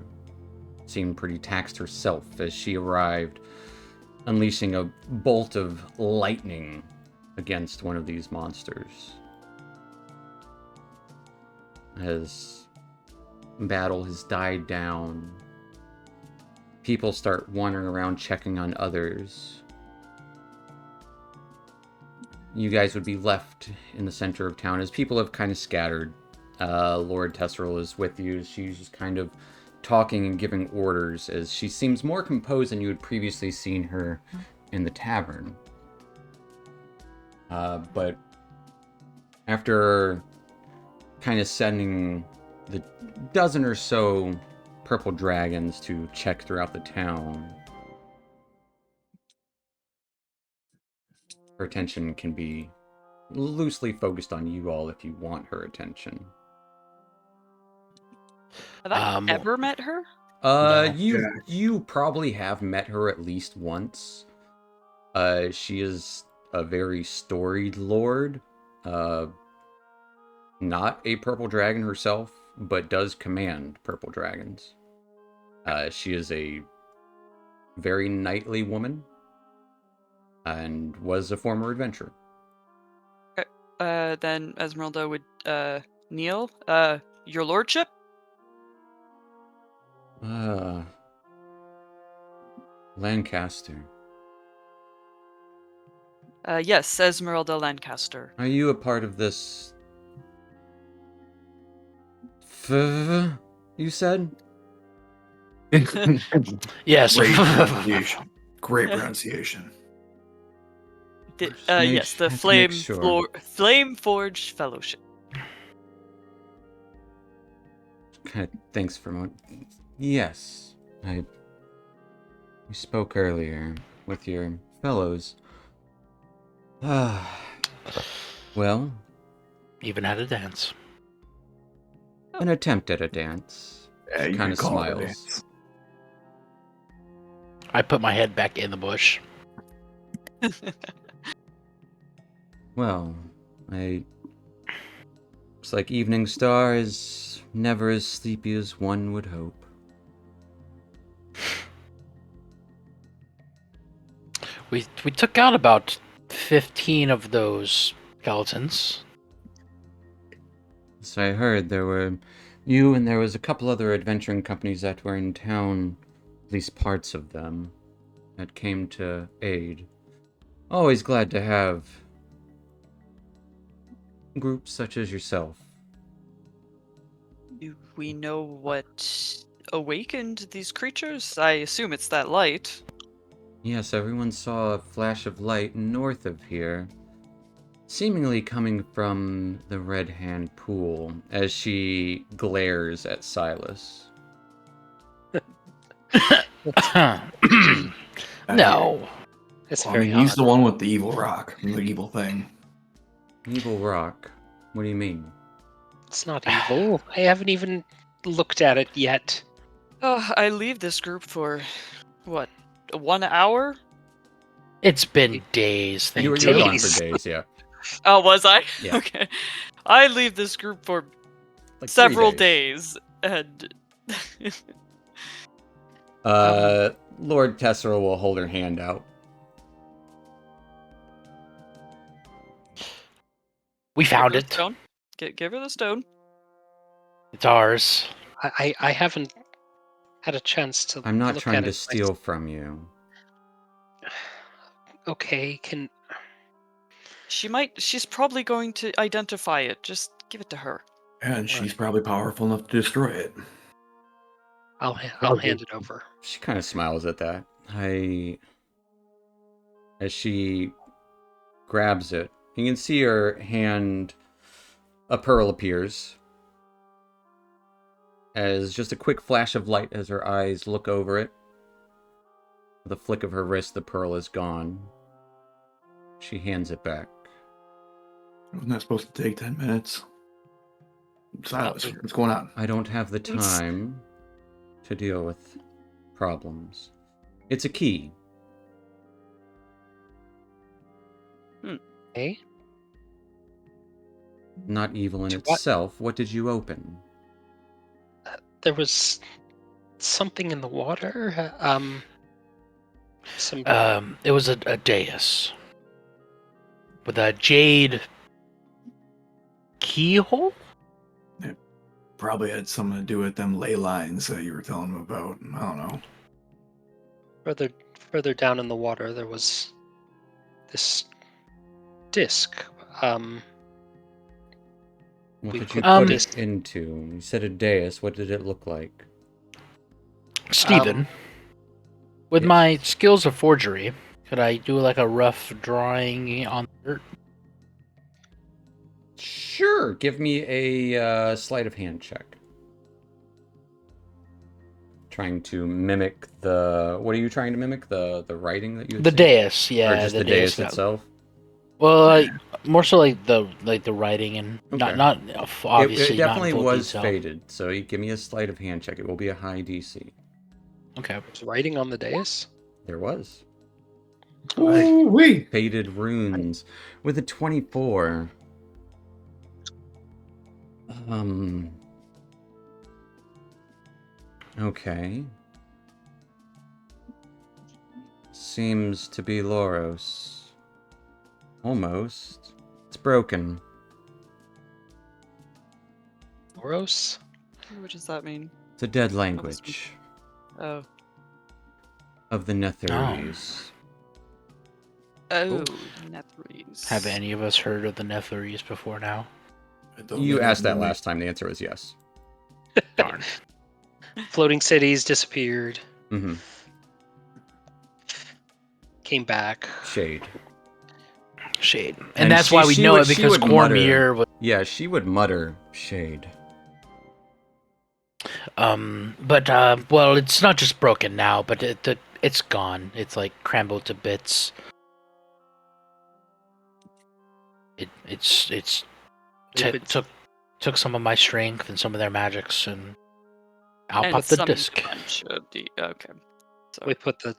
seemed pretty taxed herself as she arrived, unleashing a bolt of lightning against one of these monsters. As battle has died down, people start wandering around checking on others. You guys would be left in the center of town as people have kind of scattered. Lord Tesserel is with you. She's just kind of talking and giving orders as she seems more composed than you had previously seen her in the tavern. But after kind of sending the dozen or so purple dragons to check throughout the town, her attention can be loosely focused on you all if you want her attention. Have I Um, ever met her? No. You probably have met her at least once. She is a very storied lord. Not a purple dragon herself, but does command purple dragons. She is a very knightly woman and was a former adventurer. Then Esmeralda would kneel. Your lordship? Lancaster. Yes, Esmeralda Lancaster. Are you a part of this... you said? yes. Great pronunciation. Great pronunciation. Yes, the Have to make sure. Flame Forged Fellowship. Thanks for yes, we spoke earlier with your fellows. Well, Even had a dance. an attempt at a dance. Yeah, She you kind can of call it a smiles. dance. I put my head back in the bush. Well, looks like Eveningstar is never as sleepy as one would hope. We took out about 15 of those skeletons. So I heard there were you and there was a couple other adventuring companies that were in town, at least parts of them, that came to aid. Always glad to have groups such as yourself. Do we know what awakened these creatures? I assume it's that light. Yes, everyone saw a flash of light north of here, seemingly coming from the Red Hand Pool, as she glares at Silas. No. It's Well, I very mean, he's odd. the one with the evil rock, the evil thing. Evil rock? What do you mean? It's not evil. I haven't even looked at it yet. I leave this group for, what, 1 hour? It's been days, You were thank you. gone for days, yeah. Oh, was I? Yeah. Okay. I leave this group for Like 3 several days. and Lord Tessera will hold her hand out. We found give her the it. stone. Give her the stone. It's ours. I haven't had a chance to I'm not look trying at to it steal from you. Okay, She's probably going to identify it. Just give it to her. And she's probably powerful enough to destroy it. I'll hand it over. She kind of smiles at that. As she grabs it, you can see her hand, a pearl appears. As just a quick flash of light as her eyes look over it. With a flick of her wrist, the pearl is gone. She hands it back. Wasn't that supposed to take 10 minutes? Silas, what's going on? I don't have the time to deal with problems. It's a key. Okay. Not evil in To what? itself. What did you open? There was something in the water. Some It was a dais with a jade keyhole. Probably had something to do with them ley lines that you were telling him about. I don't know. further down in the water. There was this disc. What We did you put put this- it into? You said a dais. What did it look like? Stephen, with yes. my skills of forgery, could I do like a rough drawing on dirt? Sure. Give me a sleight of hand check. Trying to mimic the. What are you trying to mimic? The writing that you. Had The seen? dais, yeah. Or just the dais that- itself. Well, more so like the writing and Okay. not obviously It not in definitely full was detail. faded, so you give me a sleight of hand check. It will be a high DC. Okay. There's writing on the dais. There was. Ooh, wee. Faded runes with a 24. Okay. Seems to be Loros. Almost. It's broken. Boros? What does that mean? It's a dead was- language Oh. of the Netherese. Oh, Netherese. Have any of us heard of the Netherese before now? You asked that last time. The answer was yes. Darn. Floating cities disappeared, Mm-hmm. came back. Shade. Shade. And And that's she- why we she know would- it she because would mutter. Cormyr was. Yeah, she would mutter shade. But well, it's not just broken now, but it's gone. It's like crumbled to bits. It's Yeah, but- took some of my strength and some of their magics, and out And popped the summoned disc. a bunch of okay. So We put the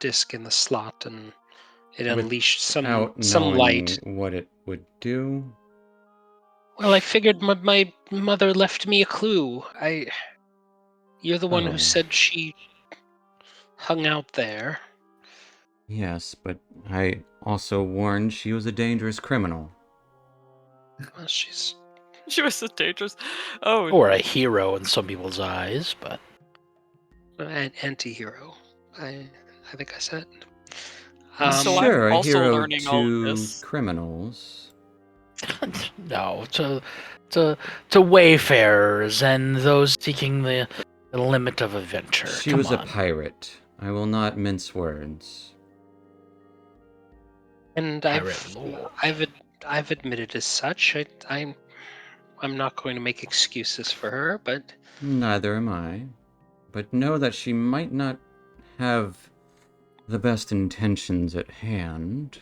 disc in the slot, and it With- unleashed some knowing light. what it would do. Well, I figured my mother left me a clue. You're the one Oh. who said she hung out there. Yes, but I also warned she was a dangerous criminal. Well, she's she was so dangerous. Oh, Or a hero in some people's eyes, but an anti-hero. I think I said. So I'm sure, a also hero learning all of to this. criminals. no, to wayfarers and those seeking the limit of adventure. She Come was a on. pirate. I will not mince words. And Pirate lore. I've admitted as such. I'm not going to make excuses for her, but Neither am I. But know that she might not have the best intentions at hand.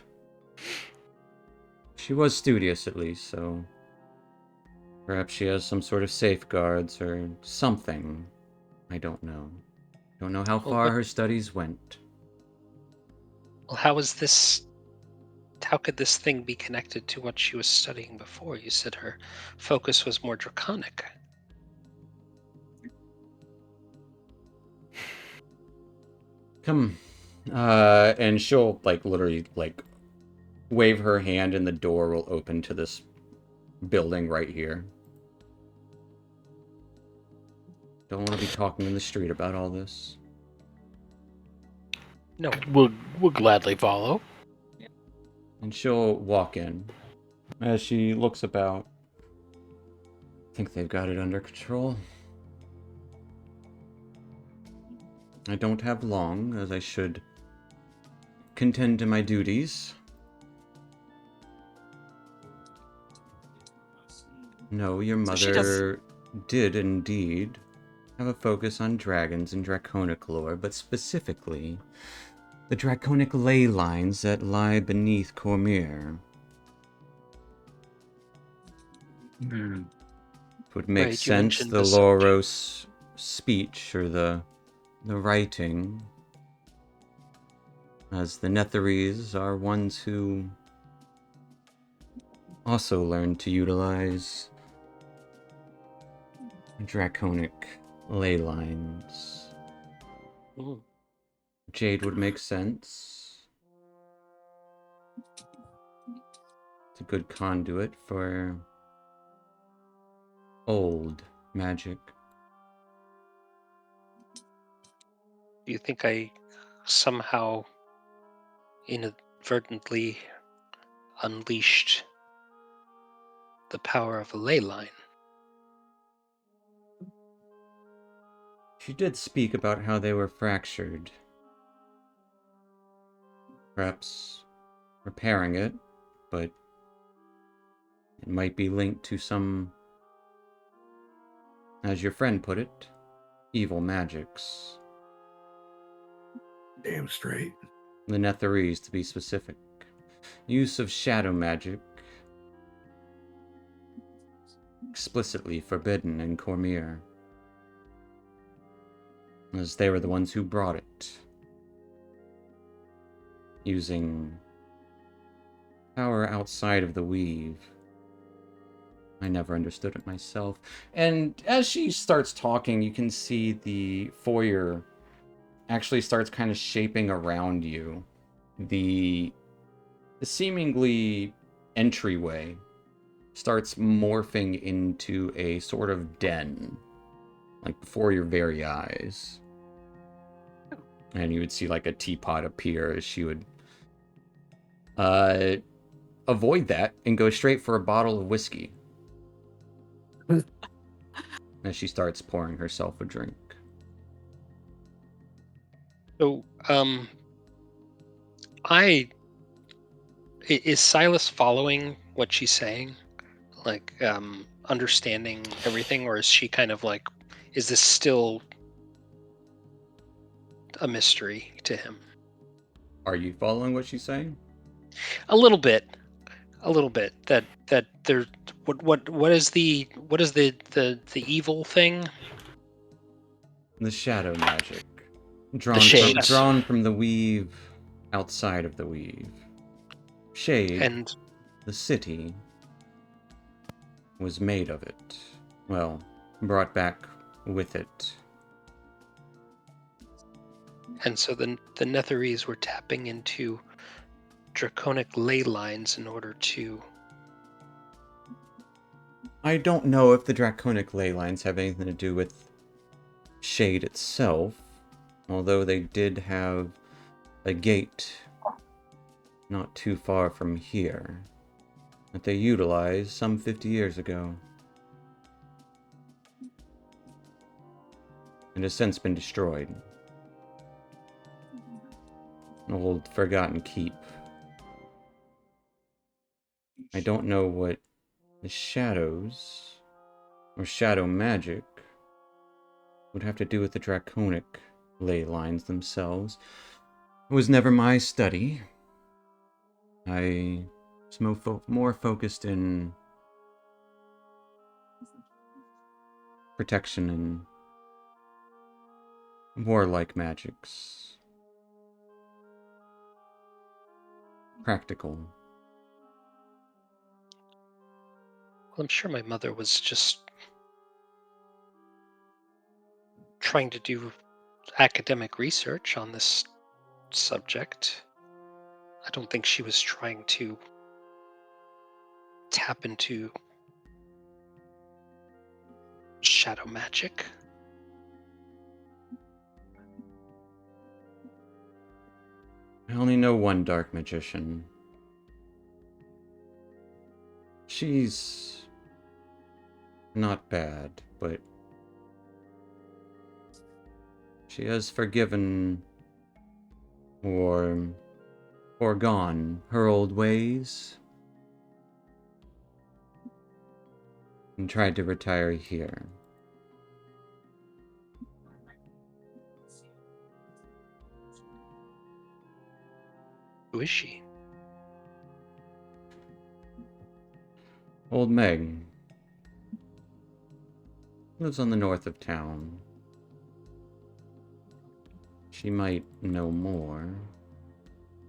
She was studious, at least, so perhaps she has some sort of safeguards or something. I don't know. Don't know how Well, far what- her studies went. well, how could this thing be connected to what she was studying before? You said her focus was more draconic. Come. And she'll, literally, wave her hand and the door will open to this building right here. Don't want to be talking in the street about all this. No, We'll gladly follow. And she'll walk in. As she looks about, I think they've got it under control. I don't have long, as I should contend to my duties. No, your So she does- mother did indeed have a focus on dragons and draconic lore, but specifically the draconic ley lines that lie beneath Cormyr. Hmm. It would make Right, you sense mentioned the the subject. Loros speech or the writing, as the Netherese are ones who also learned to utilize draconic ley lines. Mm. Jade would make sense. It's a good conduit for old magic. Do you think I somehow inadvertently unleashed the power of a ley line? She did speak about how they were fractured. Perhaps repairing it, but it might be linked to some, as your friend put it, evil magics. Damn straight. The Netherese, to be specific. use of shadow magic explicitly forbidden in Cormyr, as they were the ones who brought it, using power outside of the weave. I never understood it myself. And as she starts talking, you can see the foyer actually starts kind of shaping around you. The seemingly entryway starts morphing into a sort of den, like before your very eyes. And you would see like a teapot appear as she would avoid that and go straight for a bottle of whiskey as she starts pouring herself a drink. So, is Silas following what she's saying? Like, understanding everything, or is she kind of like, is this still a mystery to him? Are you following what she's saying? A little bit. That there. What is the evil thing? The shadow magic. The shade. Drawn from the weave outside of the weave. Shade, And the city, was made of it. Well, brought back with it. so the Netherese were tapping into draconic ley lines in order to. I don't know if the draconic ley lines have anything to do with Shade itself, although they did have a gate not too far from here that they utilized some 50 years ago. It has since been destroyed. An old forgotten keep. I don't know what the shadows or shadow magic would have to do with the draconic ley lines themselves. It was never my study. I was more focused in protection and warlike magics. Practical. Well, I'm sure my mother was just trying to do academic research on this subject. I don't think she was trying to tap into shadow magic. I only know one dark magician. She's not bad, but she has forgiven or foregone her old ways and tried to retire here. Who is she? Old Meg lives on the north of town. She might know more.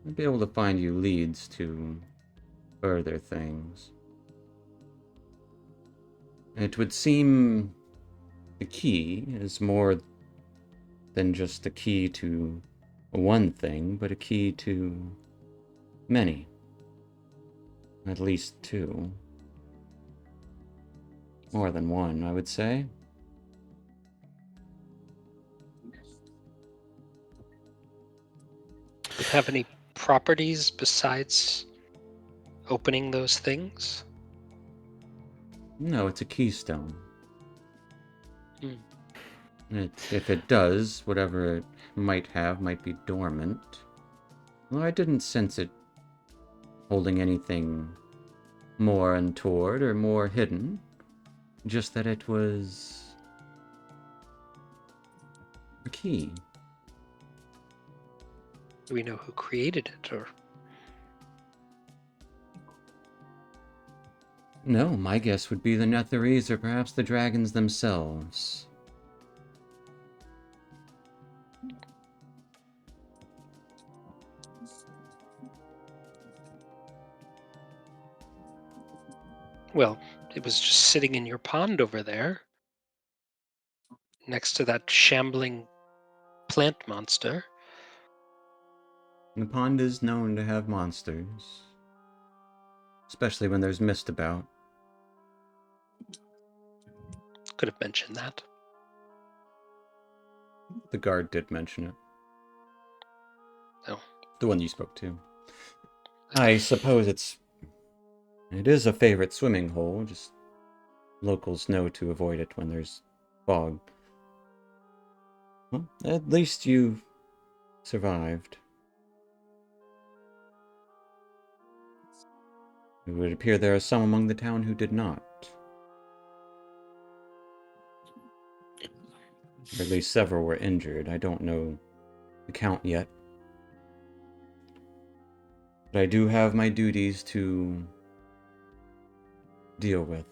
I'd be able to find you leads to further things. It would seem the key is more than just a key to one thing, but a key to many. At least two. More than one, I would say. Do you have any properties besides opening those things? No, it's a keystone. Hmm. If it does, whatever it might have might be dormant. Well, I didn't sense it holding anything more untoward or more hidden. Just that it was a key. Do we know who created it, or No, my guess would be the Netherese or perhaps the dragons themselves. Well, it was just sitting in your pond over there, next to that shambling plant monster. The pond is known to have monsters, especially when there's mist about. Could have mentioned that. The guard did mention it. Oh. The one you spoke to. I suppose it is a favorite swimming hole, just locals know to avoid it when there's fog. Well, at least you've survived. It would appear there are some among the town who did not. Or at least several were injured. I don't know the count yet. But I do have my duties to deal with.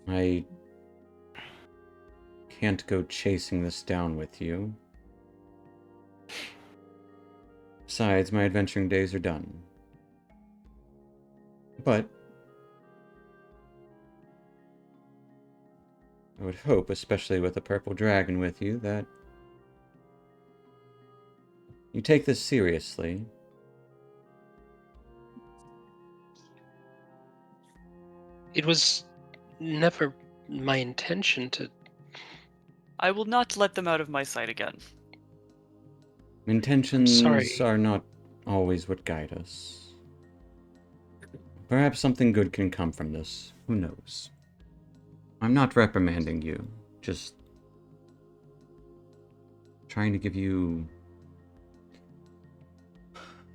I can't go chasing this down with you. Besides, my adventuring days are done. But I would hope, especially with a purple dragon with you, that you take this seriously. It was never my intention to. I will not let them out of my sight again. Intentions sorry. are not always what guide us. Perhaps something good can come from this. Who knows? I'm not reprimanding you, just trying to give you,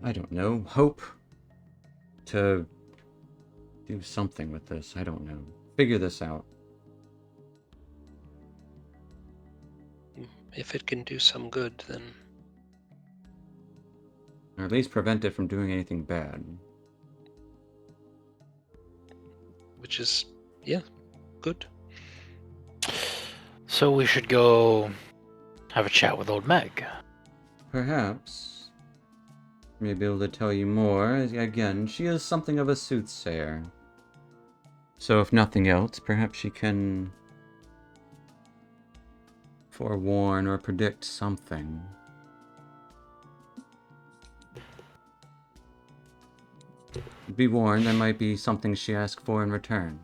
I don't know, hope to do something with this. I don't know. Figure this out. If it can do some good, then. Or at least prevent it from doing anything bad. Which is, yeah, good. So we should go have a chat with old Meg. Perhaps. May be able to tell you more. Again, she is something of a soothsayer. So if nothing else, perhaps she can forewarn or predict something. Be warned, there might be something she asks for in return.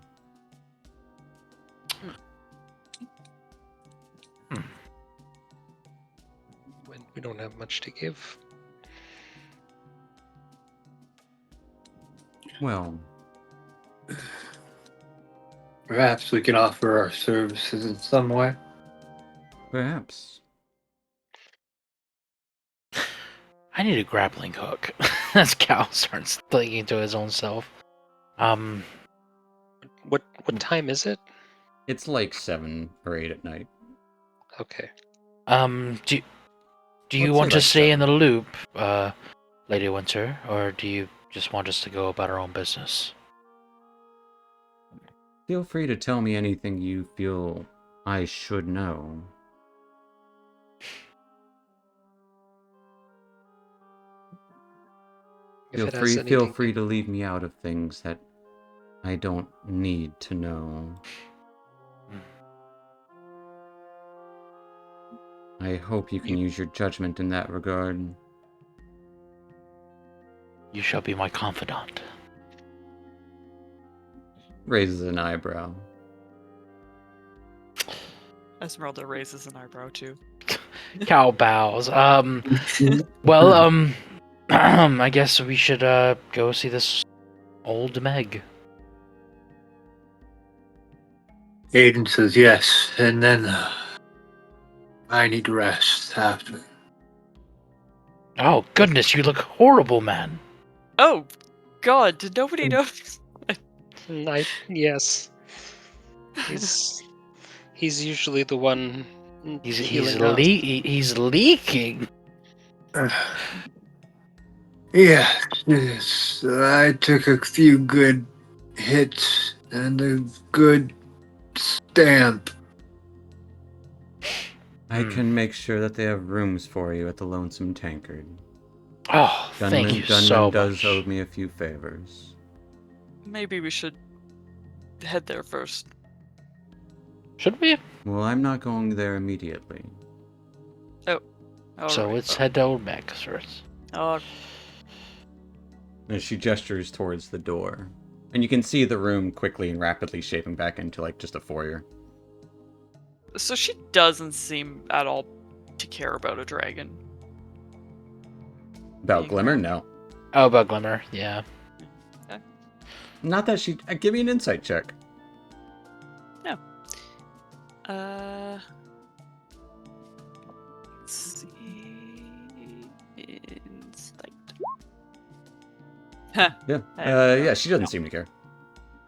When we don't have much to give. Well, Perhaps we can offer our services in some way. perhaps. I need a grappling hook. As Cal starts thinking to his own self. What time is it? It's like 7 or 8 at night. Okay. Do you Let's want say to like stay in 7. the loop, Lady Winter, or do you just want us to go about our own business? Feel free to tell me anything you feel I should know. If Feel it has free anything. to leave me out of things that I don't need to know. I hope you can use your judgment in that regard. You shall be my confidant. Raises an eyebrow. Esmeralda raises an eyebrow too. Cal bows. I guess we should go see this old Meg. Aiden says yes, and then I need to rest after. Oh goodness, you look horrible, man. Oh, God! Did nobody know? Yes. He's usually the one healing us. He's leaking. Yes, I took a few good hits and a good stamp. I can make sure that they have rooms for you at the Lonesome Tankard. Oh, thank you Gunman so does much. owe me a few favors. Maybe we should head there first. Should we? Well, I'm not going there immediately. So Alright. let's head to Old Max first. As she gestures towards the door. And you can see the room quickly and rapidly shaping back into like just a foyer. So she doesn't seem at all to care about a dragon. About Being Glimmer? there. No. Oh, about Glimmer, yeah. Not that she... give me an insight check. No. Let's see. Insight. Huh. Yeah. I- Yeah, she doesn't no. seem to care.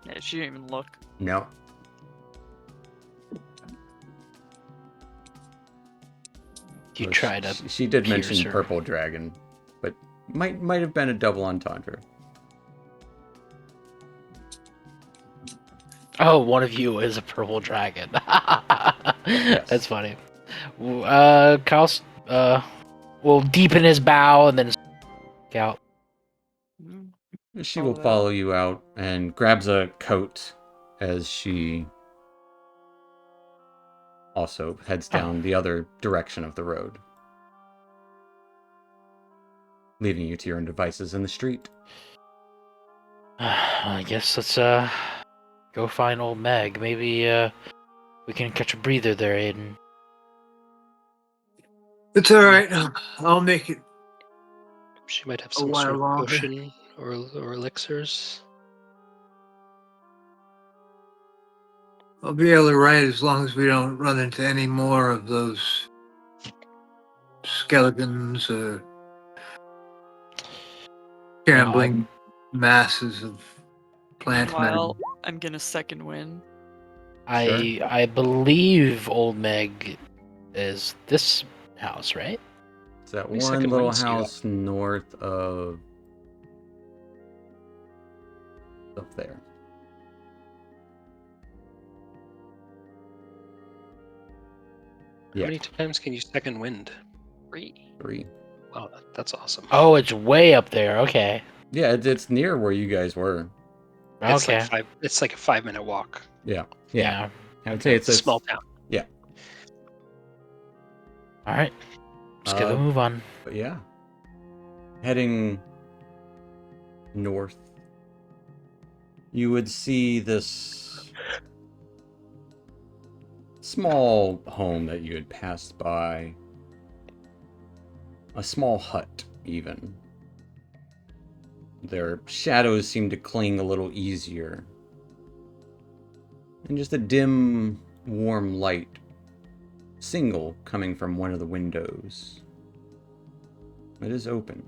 Yeah, she didn't even look. No. You Well, try to. She did pierce mention her. purple dragon, but might have been a double entendre. Oh, one of you is a purple dragon. Yes. That's funny. Kyle's will deepen his bow and then out. Mm. She will Follow follow you out and grabs a coat as she also heads down the other direction of the road, leaving you to your own devices in the street. I guess let's go find old Meg. Maybe we can catch a breather there, Aiden. It's all right. I'll make it. She might have A some while sort of longer. potion or elixirs. I'll be able to write as long as we don't run into any more of those skeletons or shambling masses of plant matter. Meanwhile, I'm gonna second win. I believe old Meg is this house, right? It's that many one second little winds do you house north of up there. How many times can you second wind? 3. 3. Wow, that's awesome. Oh, it's way up there. Okay. Yeah, it's near where you guys were. It's Okay. like it's like a 5-minute walk. Yeah. Yeah. I would say it's a small town. Yeah. All right. Let's get a Uh, move on. But yeah. Heading north, you would see this small home that you had passed by. A small hut, even. Their shadows seem to cling a little easier. And just a dim, warm light, single, coming from one of the windows. It is open.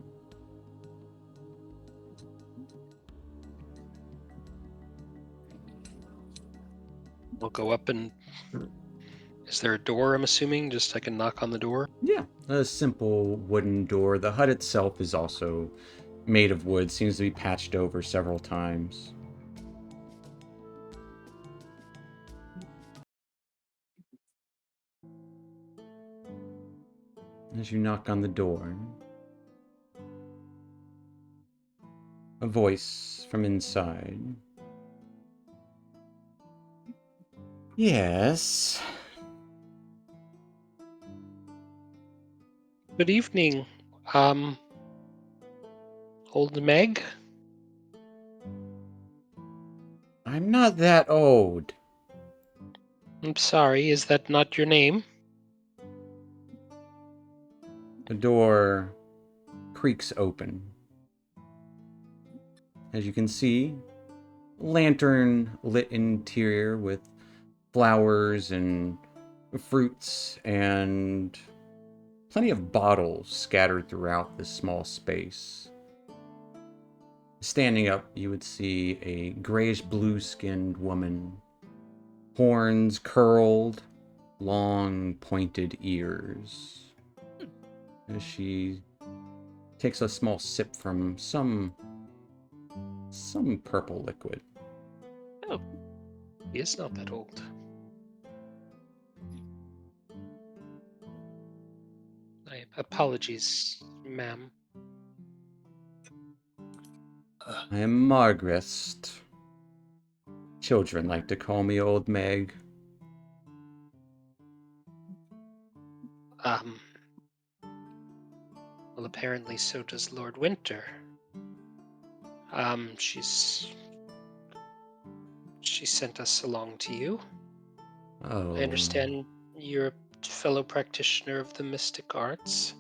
We'll go up and... Is there a door, I'm assuming? Just I can knock on the door? Yeah, a simple wooden door. The hut itself is also made of wood, seems to be patched over several times. As you knock on the door, a voice from inside. Yes. Good evening. Old Meg? I'm not that old. I'm sorry, is that not your name? The door creaks open. As you can see, lantern lit interior with flowers and fruits and plenty of bottles scattered throughout this small space. Standing up, you would see a grayish blue-skinned woman, horns curled, long pointed ears. As she takes a small sip from some purple liquid. Oh, he is not that old. Apologies, ma'am. I am Margrest. Children like to call me Old Meg. Well, apparently so does Lord Winter. She sent us along to you. Oh. I understand you're a fellow practitioner of the mystic arts.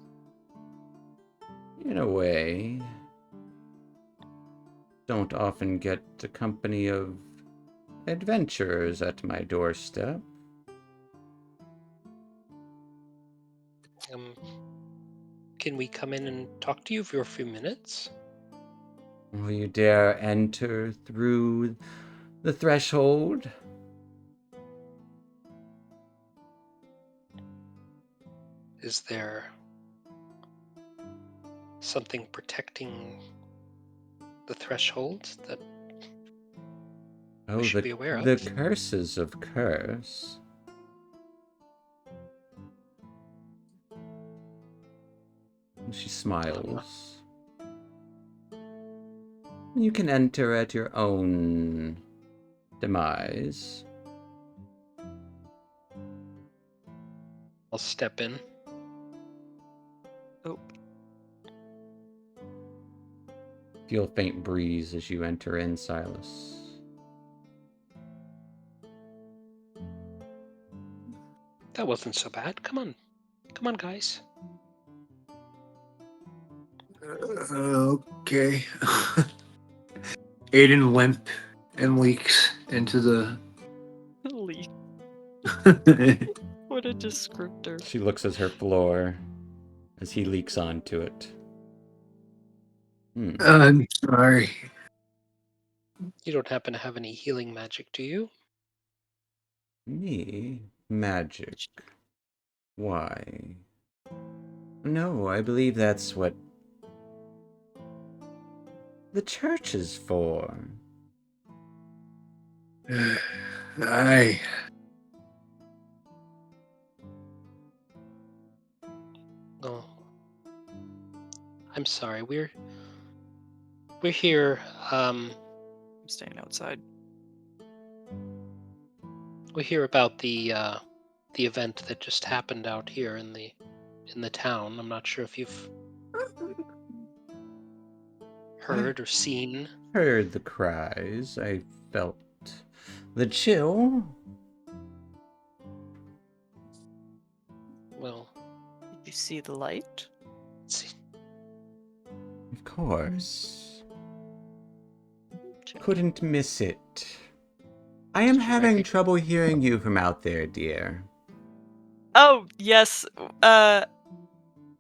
In a way. Don't often get the company of adventurers at my doorstep. Can we come in and talk to you for a few minutes? Will you dare enter through the threshold? Is there something protecting the threshold that we should be aware the of? curses of curse. She smiles. You can enter at your own demise. I'll step in. Oh, Feel a faint breeze as you enter in, Silas. That wasn't so bad. Come on. Come on, guys. Okay. Aiden limp and leaks into the. leak. What a descriptor. She looks at her floor as he leaks onto it. I'm sorry. You don't happen to have any healing magic, do you? Me? Magic. Why? No, I believe that's what the church is for. I. Oh. I'm sorry. We're here. I'm staying outside. We hear about the event that just happened out here in the town. I'm not sure if you've heard or seen. Heard the cries. I felt the chill. Well, Did you see the light? let's see. Of course. Check. Couldn't miss it. I am Did you having recognize- trouble hearing you from out there, dear. Oh yes. How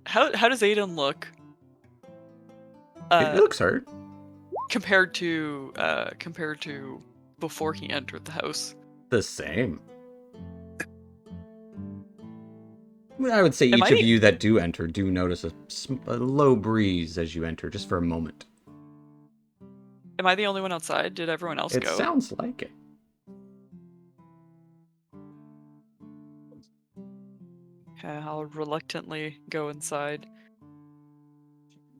does Aiden look? It looks hurt. Compared to before he entered the house. The same. Well, I would say Am each I of you that do enter do notice a low breeze as you enter, just for a moment. Am I the only one outside? Did everyone else It go? sounds like it. Okay, I'll reluctantly go inside.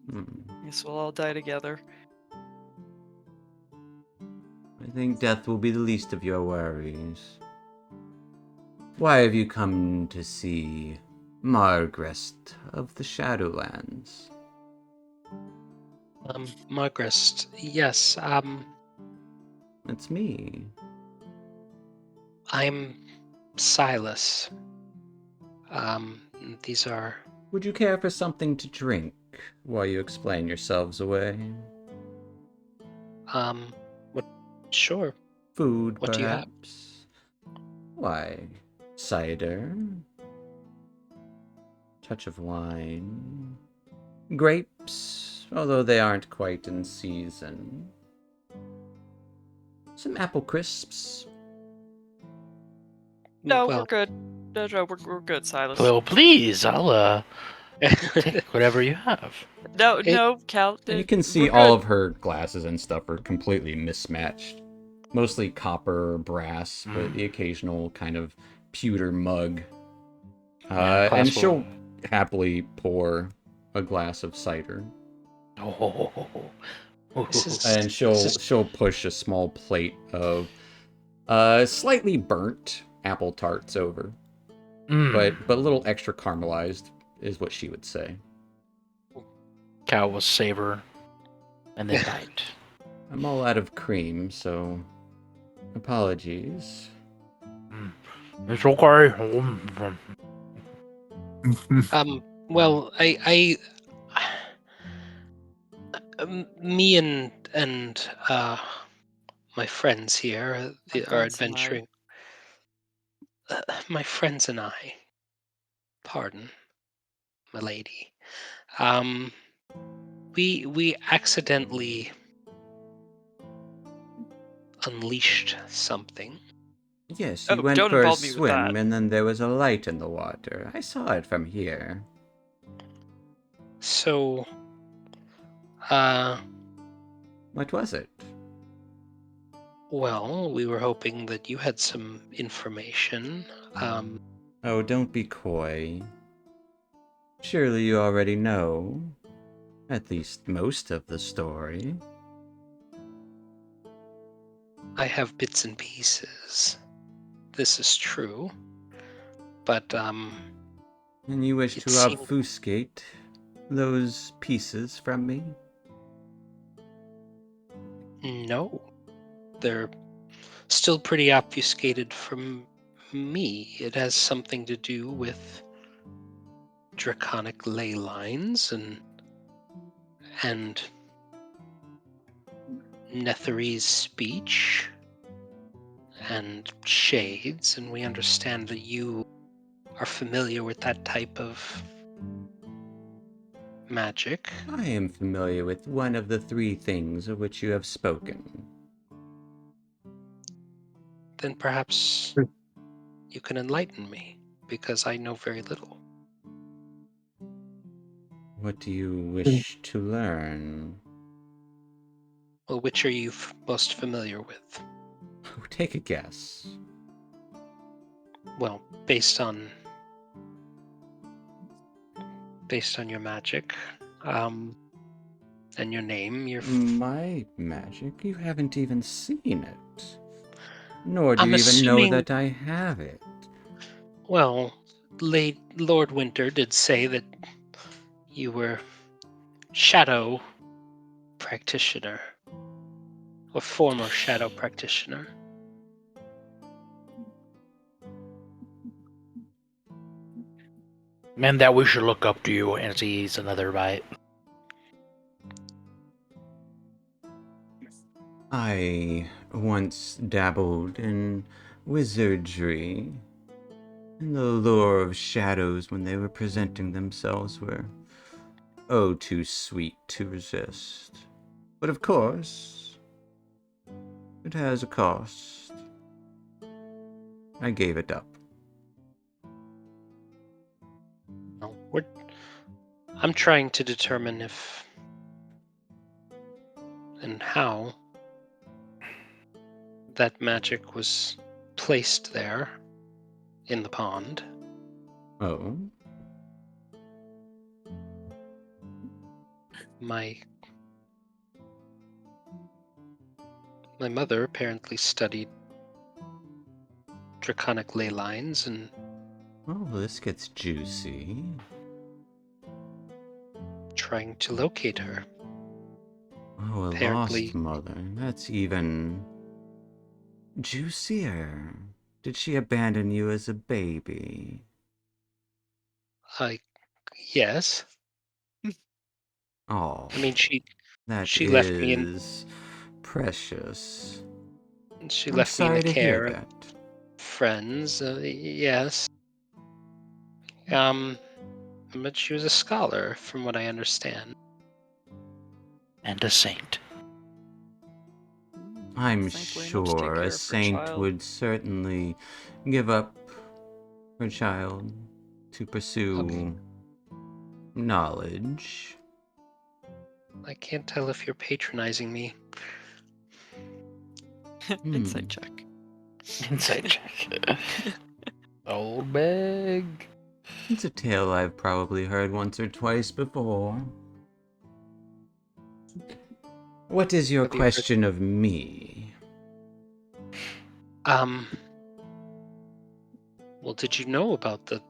Hmm. Guess we'll all die together. I think death will be the least of your worries. Why have you come to see Margrest of the Shadowlands? Margrest, yes, It's me. I'm Silas. These are... Would you care for something to drink while you explain yourselves away? what? Sure. Food, What do you have? perhaps? Why, cider, touch of wine, grapes, although they aren't quite in season, some apple crisps. No, Well, we're good. No, we're good, Silas. Well, please, I'll take whatever you have. No, Cal. And you can see we're all good. of her glasses and stuff are completely mismatched. Mostly copper or brass, but the occasional kind of pewter mug. Yeah, And class she'll happily pour a glass of cider. This is And this is she'll push a small plate of slightly burnt apple tarts over. But a little extra caramelized is what she would say. Cow will savor and then bite. I'm all out of cream, so apologies. It's okay. well, me and my friends here My are friends and I. adventuring. My friends and I, pardon, my lady. Um, we accidentally unleashed something. Yes, you Oh, went don't for a involve me with swim, that. and then there was a light in the water. I saw it from here. So, What was it? well, we were hoping that you had some information. Oh, don't be coy. Surely you already know. At least most of the story. I have bits and pieces. This is true, but And you wish it to seemed obfuscate those pieces from me? no. They're still pretty obfuscated from me. It has something to do with draconic ley lines and Nethery's speech and shades, and we understand that you are familiar with that type of magic. I am familiar with one of the three things of which you have spoken. Then perhaps you can enlighten me, because I know very little. What do you wish to learn? Well, which are you most familiar with? Take a guess. Well, based on your magic, and your name, My magic? You haven't even seen it. Nor do I'm you even know assuming. that I have it. Well, late Lord Winter did say that you were shadow practitioner, or former shadow practitioner. And that we should look up to you as he eats another bite. I once dabbled in wizardry, and the lure of shadows when they were presenting themselves were oh too sweet to resist. But of course, it has a cost. I gave it up. No, I'm trying to determine if and how that magic was placed there in the pond. Oh? My mother apparently studied draconic ley lines and Oh, this gets juicy. trying to locate her. Oh, a lost Apparently, mother. That's even juicier. Did she abandon you as a baby? I yes. Oh, I mean, that she left me in is precious. she I'm left me in the sorry to hear care of that. friends. Yes. Um, but she was a scholar, from what I understand. And a saint. I'm Saintly enough to take sure care a of her saint child. would certainly give up her child to Okay. pursue knowledge. I can't tell if you're patronizing me. Insight check. Insight check. Old Meg. It's a tale I've probably heard once or twice before. What is your Have you heard- question of me? Well, did you know about the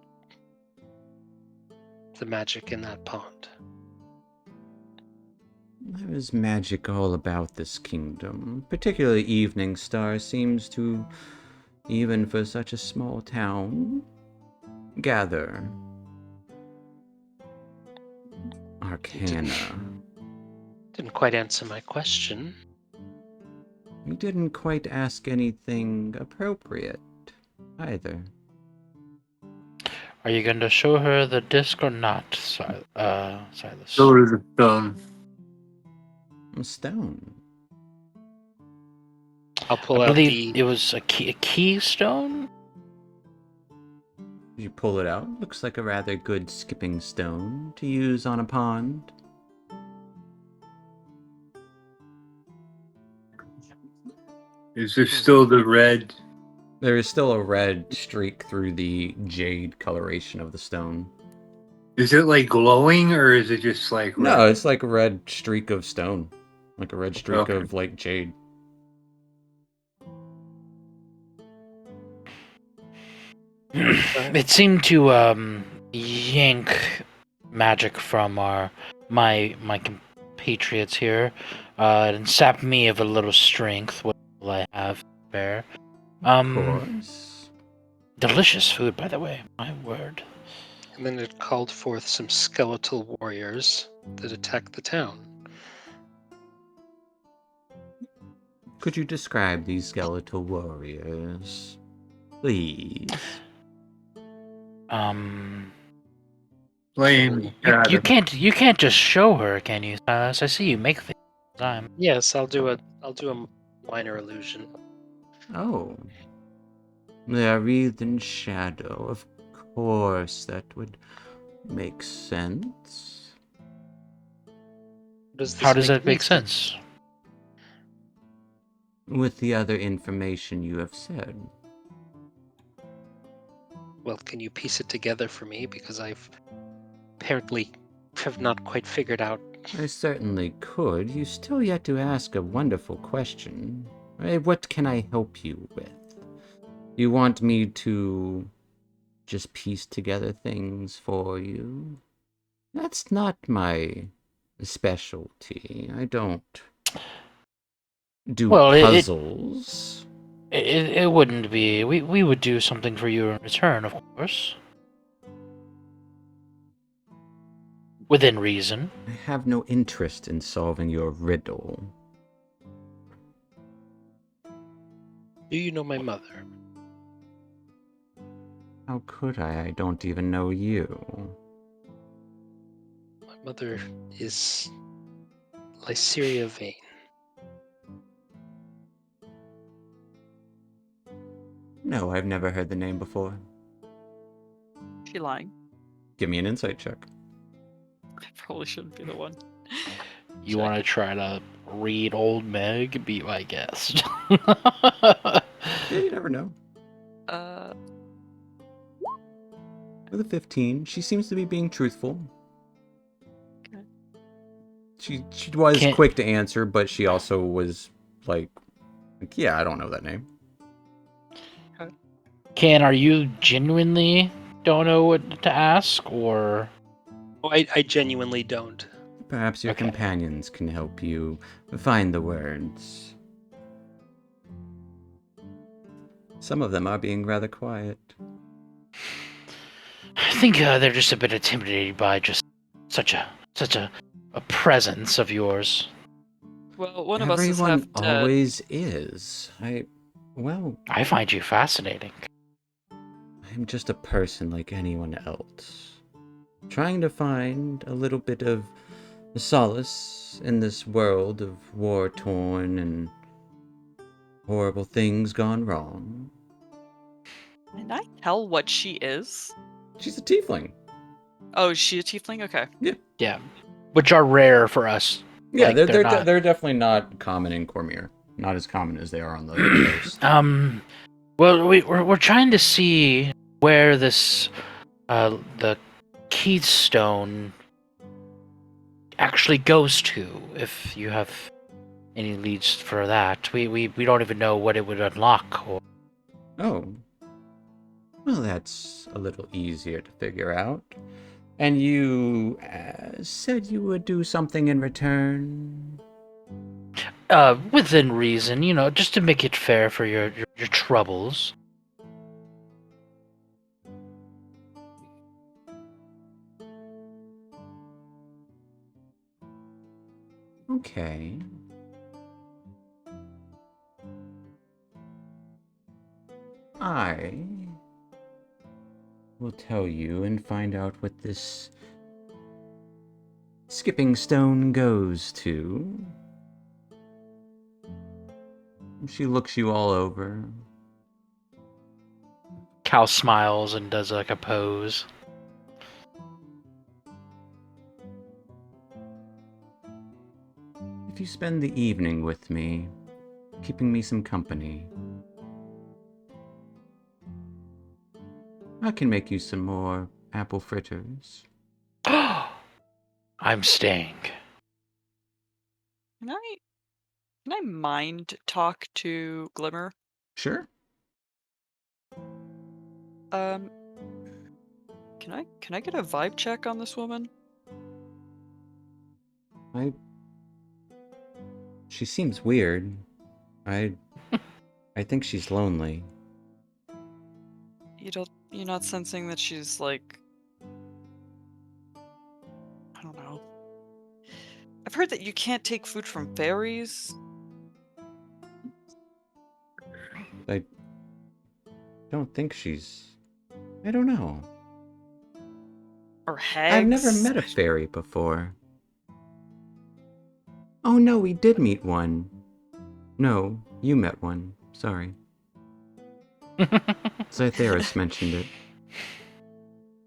magic in that pond? There is magic all about this kingdom. Particularly Eveningstar seems to, even for such a small town, gather arcana. Didn't quite answer my question. You didn't quite ask anything appropriate either. Are you going to show her the disc or not, Silas? Go to the stone. A stone. I'll pull I out believe the. it was a keystone? You pull it out. Looks like a rather good skipping stone to use on a pond. Is there still the red? There is still a red streak through the jade coloration of the stone. Is it like glowing or is it just like red? No, it's like a red streak of stone. Like a red streak Okay. of like jade. It seemed to yank magic from my compatriots here, and sap me of a little strength. What will I have there? Of course. Delicious food, by the way. My word. And then it called forth some skeletal warriors that attacked the town. Could you describe these skeletal warriors, please? Flame. You can't just show her, can you, Silas? I see you make things all the time. Yes, I'll do a minor illusion. Oh. They are wreathed in shadow. Of course, that would make sense. How does that make sense? With the other information you have said. Well, can you piece it together for me? Because I've apparently have not quite figured out. I certainly could. You still yet to ask a wonderful question. What can I help you with? You want me to just piece together things for you? That's not my specialty. I don't do puzzles. It wouldn't be. We would do something for you in return, of course. Within reason. I have no interest in solving your riddle. Do you know my mother? How could I? I don't even know you. My mother is Lyceria Vane. No, I've never heard the name before. She lying? Give me an insight check. I probably shouldn't be the one. You want to try to read old Meg? Be my guest. Yeah, you never know. With a 15, she seems to be being truthful. Okay. She was quick to answer, but she also was like, yeah, I don't know that name. Can, are you genuinely don't know what to ask, or? Oh, I genuinely don't. Perhaps your companions can help you find the words. Some of them are being rather quiet. I think they're just a bit intimidated by just such a presence of yours. Well, one of us is Everyone half dead. always is. I find you fascinating. I'm just a person like anyone else, trying to find a little bit of solace in this world of war-torn and horrible things gone wrong. Can I tell what she is? She's a tiefling. Oh, is she a tiefling? Okay. Yeah, which are rare for us. Yeah, Like, they're not... definitely not common in Cormyr. not as common as they are on the coast. Well, we're trying to see where this the keystone actually goes to. If you have any leads for that, we don't even know what it would unlock. Or... Oh. Well, that's a little easier to figure out. And you said you would do something in return? Within reason, just to make it fair for your troubles. Okay. I will tell you and find out what this skipping stone goes to. She looks you all over. Cal smiles and does like a pose. If you spend the evening with me, keeping me some company, I can make you some more apple fritters. I'm staying. Can I mind talk to Glimmer? Sure. Can I get a vibe check on this woman? She seems weird. I think she's lonely. You're not sensing that she's like, I don't know. I've heard that you can't take food from fairies. I don't think she's... I don't know. Or hags. I've never met a fairy before. Oh no, we did meet one. No, you met one. Sorry. Zytheris mentioned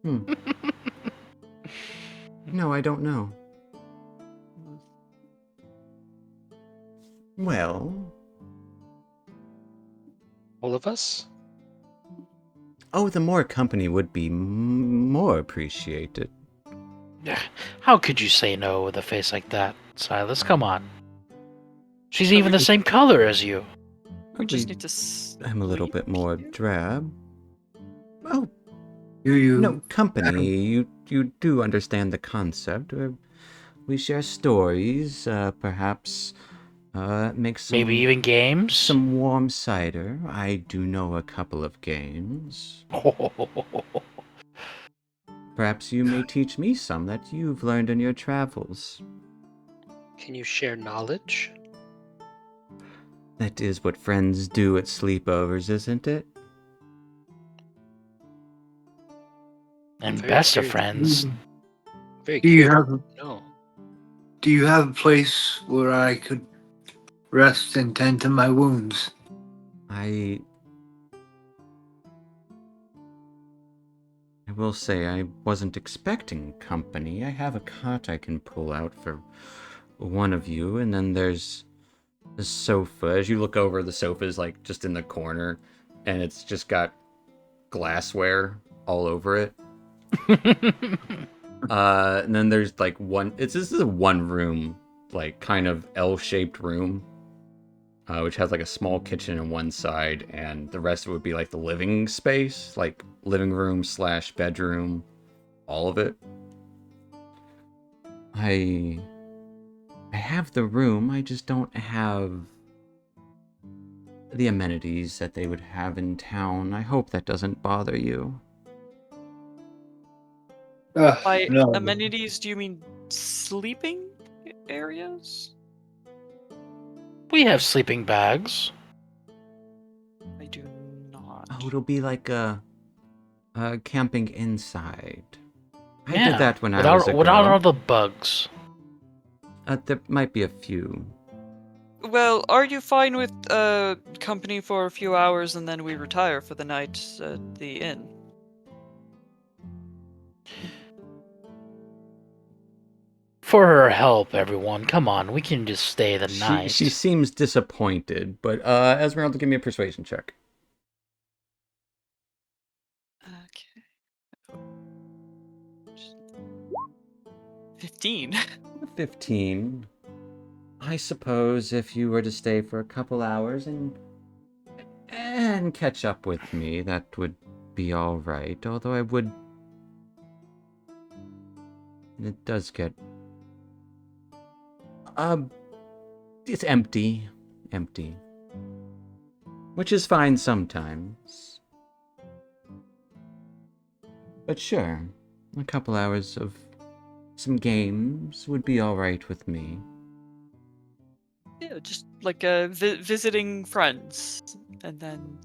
it. No, I don't know. Well... All of us? Oh, the more company would be more appreciated. How could you say no with a face like that, Silas? Come on. She's even the same color as you. We just need to I'm a little bit more drab. Oh, You no, company. You do understand the concept. We share stories, perhaps make some... Maybe even games? Some warm cider. I do know a couple of games. Perhaps you may teach me some that you've learned in your travels. Can you share knowledge? That is what friends do at sleepovers, isn't it? And Very best of curious. friends. Very Do you curious. have No. Do you have a place where I could rest and tend to my wounds? I will say I wasn't expecting company. I have a cot I can pull out for one of you, and then there's the sofa. As you look over, the sofa is like just in the corner, and it's just got glassware all over it. And then there's like this is a one room, like kind of L-shaped room, which has like a small kitchen on one side, and the rest would be like the living space, like living room / bedroom, all of it. I have the room, I just don't have the amenities that they would have in town. I hope that doesn't bother you. By No. amenities, do you mean sleeping areas? We have sleeping bags. I do not. Oh, it'll be like a camping inside. I Yeah, did that when I was a without girl. all the bugs. There might be a few. Well, are you fine with company for a few hours and then we retire for the night at the inn? For her help, everyone. Come on, we can just stay the She night. seems disappointed, but Esmeralda, give me a persuasion check. Okay. 15. 15. I suppose if you were to stay for a couple hours and catch up with me, that would be all right. Although I would. It does get. It's empty. Empty. Which is fine sometimes. But sure, a couple hours of some games would be alright with me. Yeah, just like visiting friends, and then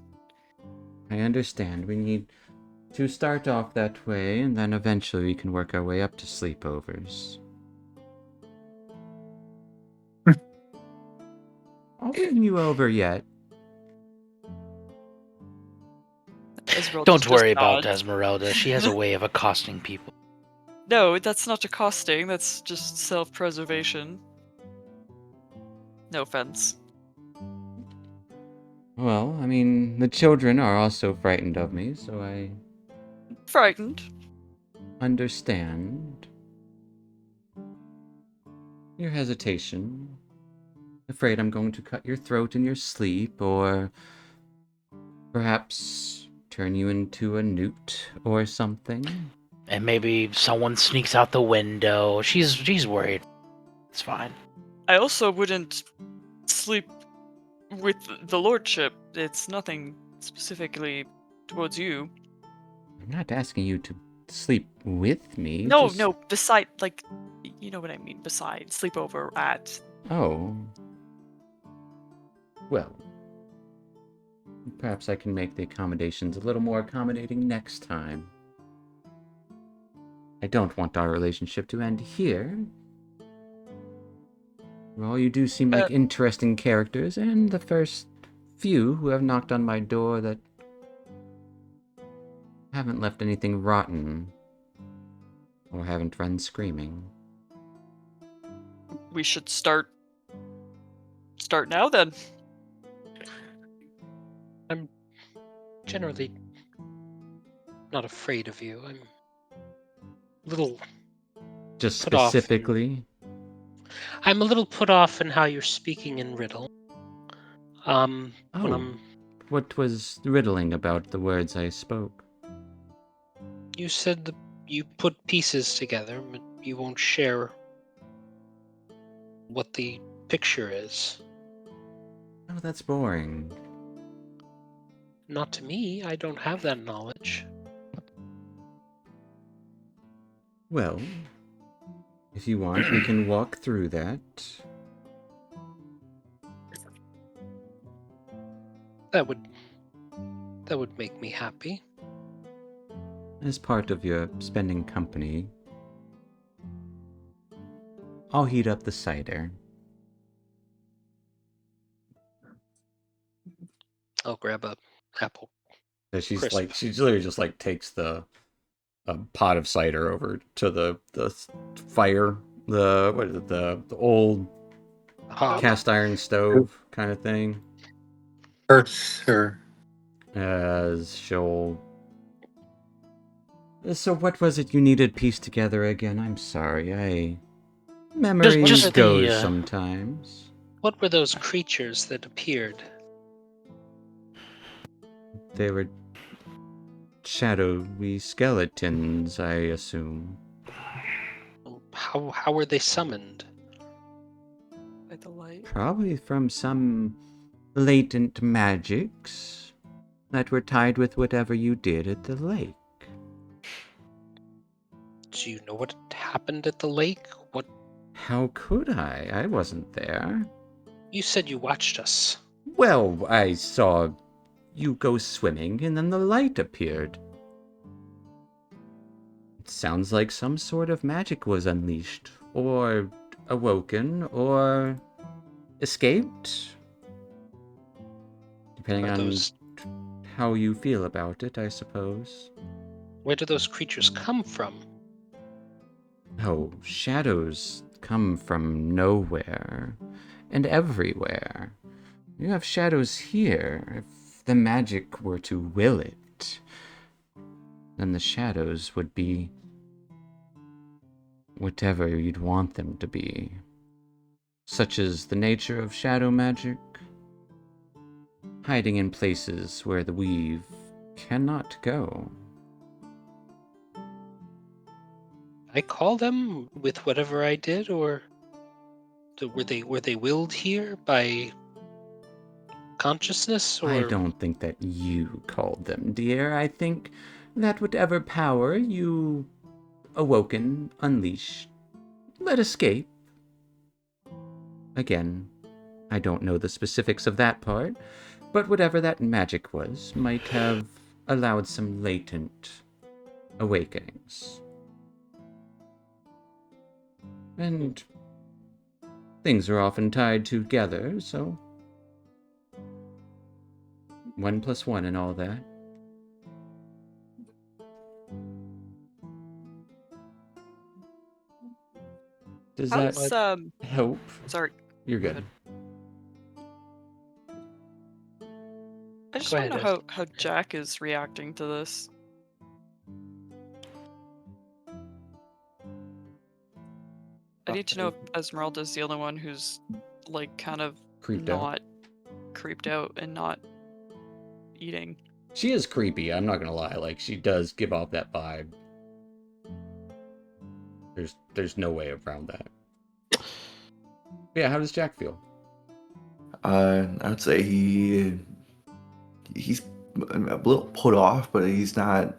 I understand. We need to start off that way, and then eventually we can work our way up to sleepovers. I'll bring you over yet. Esmeralda Don't just worry about nods. Esmeralda. She has a way of accosting people. No, that's not accosting. That's just self-preservation. No offense. Well, I mean, the children are also frightened of me, so I Frightened. understand your hesitation. Afraid I'm going to cut your throat in your sleep, or perhaps turn you into a newt or something. And maybe someone sneaks out the window. She's worried. It's fine. I also wouldn't sleep with the lordship. It's nothing specifically towards you. I'm not asking you to sleep with me. No, just... no, beside, like, you know what I mean, beside, sleepover at. Oh. Well. Perhaps I can make the accommodations a little more accommodating next time. I don't want our relationship to end here. Well, you do seem like interesting characters, and the first few who have knocked on my door that haven't left anything rotten, or haven't run screaming. We should start now then. I'm generally not afraid of you. I'm a little Just put off. specifically? I'm a little put off in how you're speaking in riddle. When I'm. What was riddling about the words I spoke? You said that you put pieces together, but you won't share what the picture is. Oh, that's boring. Not to me. I don't have that knowledge. Well, if you want, we can walk through that. That would make me happy. As part of your spending company, I'll heat up the cider. I'll grab a apple. So she's Crisp. like, she literally just like takes the pot of cider over to the fire, the old Hob. cast iron stove kind of thing. Hurts her. As she'll. So what was it you needed pieced together again? I'm sorry, memory Just goes the, sometimes. What were those creatures that appeared? They were shadowy skeletons, I assume. How were they summoned? By the light. Probably from some latent magics that were tied with whatever you did at the lake. Do you know what happened at the lake? What? How could I? I wasn't there. You said you watched us. Well, I saw you go swimming and then the light appeared. It sounds like some sort of magic was unleashed, or awoken, or escaped. Depending on how you feel about it, I suppose. Where do those creatures come from? Oh, shadows come from nowhere and everywhere. You have shadows here. If the magic were to will it, then the shadows would be whatever you'd want them to be. Such as the nature of shadow magic, hiding in places where the weave cannot go. I call them with whatever I did, or were they willed here by consciousness, I or don't think that you called them, dear. I think that whatever power you awoken, unleashed, let escape. Again, I don't know the specifics of that part, but whatever that magic was might have allowed some latent awakenings. And things are often tied together, so 1 + 1 and all that. Does that How's help? sorry. You're Go good. I just Go want to ahead, know how Jack is reacting to this. I need to know if Esmeralda's the only one who's like kind of Creeped out. not creeped out and not eating. She is creepy, I'm not gonna lie. Like, she does give off that vibe. There's no way around that. Yeah, how does Jack feel? I would say he's a little put off, but he's not.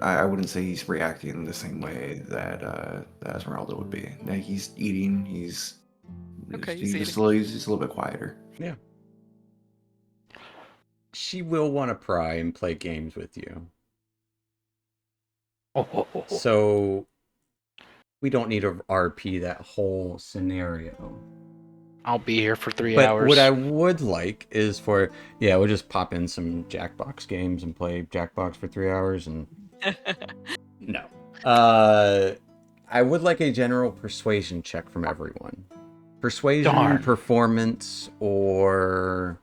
I wouldn't say he's reacting the same way that Esmeralda would be. Like, he's eating. He's Okay, he's he's just, eating. he's just a little bit quieter. Yeah. She will want to pry and play games with you. So we don't need to RP that whole scenario. I'll be here for 3 But hours. what I would like is for, yeah, we'll just pop in some Jackbox games and play Jackbox for 3 hours and no. I would like a general persuasion check from everyone. Persuasion, Darn. performance, or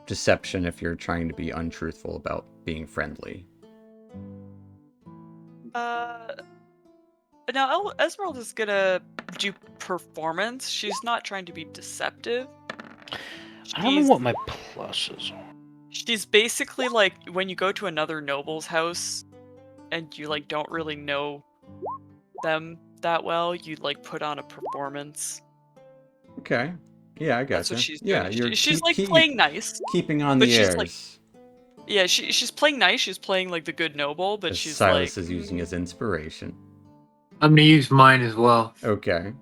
deception if you're trying to be untruthful about being friendly. Now Esmeralda's gonna do performance. She's not trying to be deceptive. I don't know what my pluses are. She's basically like when you go to another noble's house and you like don't really know them that well, you like put on a performance. Okay. Yeah, I gotcha. That's what she's yeah, doing. you're She's like playing nice. keeping on but the she's, airs. like, Yeah, she's playing nice. She's playing like the good noble, but as she's Silas like is using as inspiration. I'm gonna use mine as well. Okay.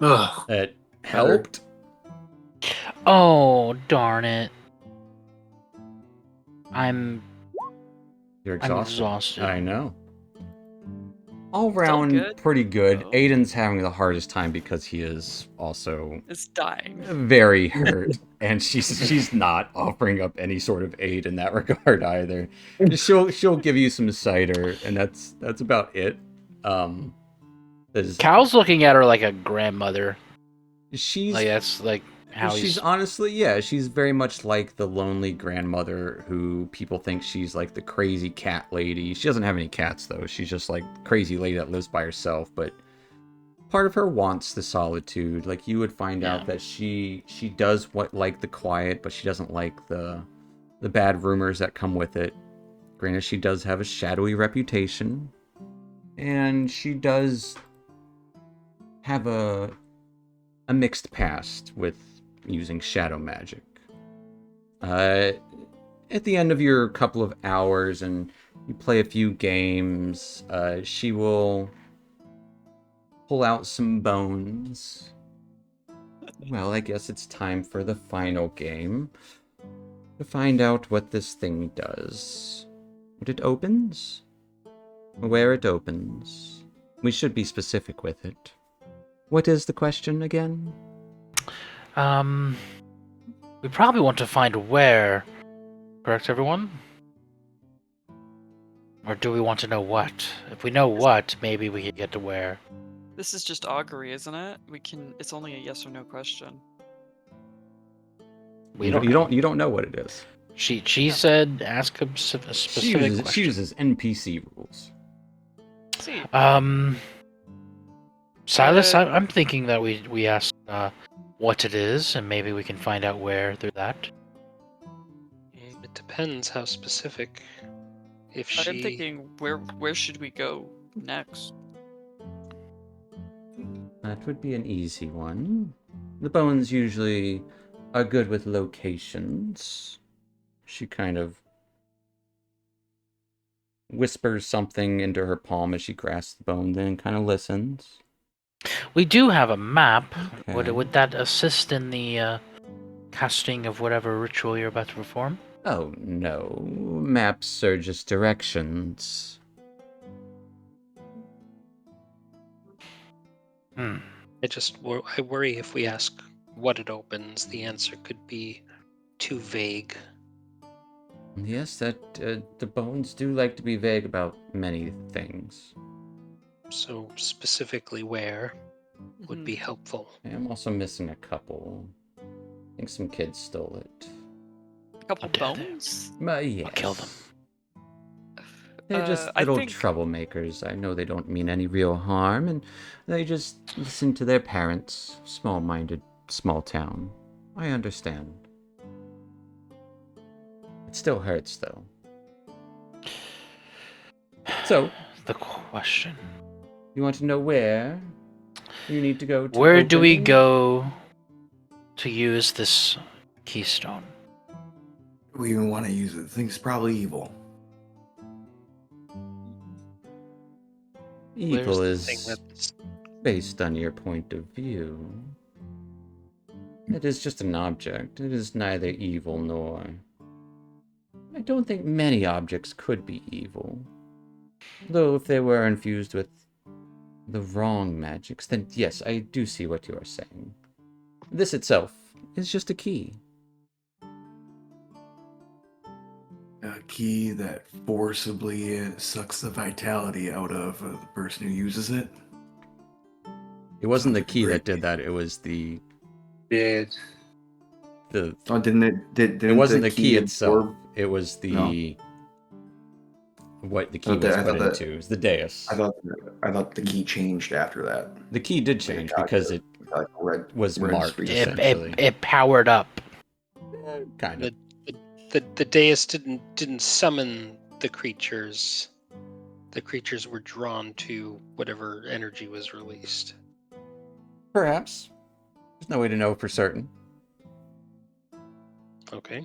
Ugh. It helped. Oh, darn it. I'm Exhausted. exhausted. I know. All round, good, pretty good. though. Aiden's having the hardest time because he is also is dying. very hurt, and she's not offering up any sort of aid in that regard either. She'll give you some cider, and that's about it. Cal's looking at her like a grandmother. She's Like that's like how she's he's honestly, yeah, she's very much like the lonely grandmother who people think she's like the crazy cat lady. She doesn't have any cats though. She's just like crazy lady that lives by herself, but part of her wants the solitude. Like, you would find out that she does like the quiet, but she doesn't like the bad rumors that come with it. Granted, she does have a shadowy reputation, and she does have a mixed past with using shadow magic. At the end of your couple of hours and you play a few games, she will pull out some bones. Well, I guess it's time for the final game to find out what this thing does. What it opens? Where it opens. We should be specific with it. What is the question again? we probably want to find where. Correct, everyone? Or do we want to know what? If we know what, maybe we can get to where. This is just augury, isn't it? It's only a yes or no question. We don't know. You don't know what it is. She said ask a specific She question. uses NPC rules. See. Silas, I'm thinking that we ask what it is, and maybe we can find out where through that. It depends how specific. If I'm she... thinking, where should we go next? That would be an easy one. The bones usually are good with locations. She kind of whispers something into her palm as she grasps the bone, then kind of listens. We do have a map. Okay. Would that assist in the casting of whatever ritual you're about to perform? Oh no, maps are just directions. I worry if we ask what it opens, the answer could be too vague. Yes, that the bones do like to be vague about many things. So specifically where would be helpful. I'm also missing a couple. I think some kids stole it. A couple dare they? bones? Yes. I'll kill them. They're just I little think- troublemakers. I know they don't mean any real harm, and they just listen to their parents. Small-minded, small town. I understand. It still hurts, though. So, The question. you want to know where you need to go to Where do we open? go to use this keystone? We even want to use it. I think it's probably evil. Evil Where's the thing is that's... based on your point of view. It is just an object. It is neither evil nor... I don't think many objects could be evil. Though if they were infused with the wrong magics, then yes, I do see what you are saying. This itself is just a key. A key that forcibly sucks the vitality out of the person who uses it. It wasn't the Sounds key that great. did that, it was the... Did. Oh, didn't it? Didn't It wasn't the the key itself, absorb- it was the... What the key I was thought put that- into. It was the dais. I thought the key changed after that. The key did change because it Like red was red marked, streak. essentially. It powered up. Kind of. The dais didn't summon the creatures. The creatures were drawn to whatever energy was released. Perhaps. There's no way to know for certain. Okay.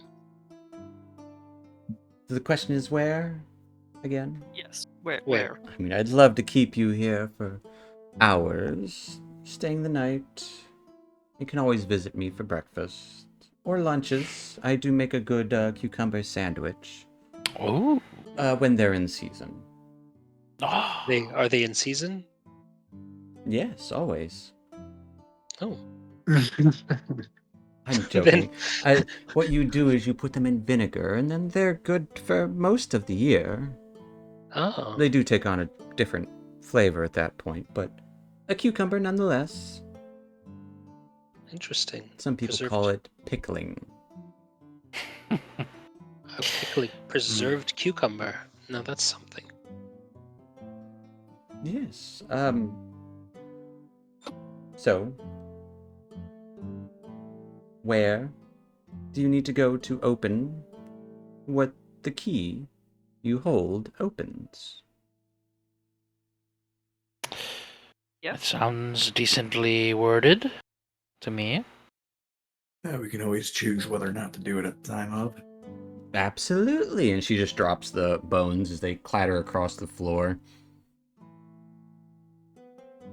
The question is where, again? Yes. Where? Where? I mean, I'd love to keep you here for hours, staying the night. You can always visit me for breakfast. Or lunches. I do make a good cucumber sandwich. Oh. When they're in season. Are they in season? Yes, always. Oh. I'm joking. What you do is you put them in vinegar, and then they're good for most of the year. Oh. They do take on a different flavor at that point, but a cucumber nonetheless. Interesting. Some people call it pickling. Preserved cucumber. Now that's something. Yes. So, where do you need to go to open what the key you hold opens? Yeah. It sounds decently worded to me. Yeah, we can always choose whether or not to do it at the time of. Absolutely. And she just drops the bones as they clatter across the floor.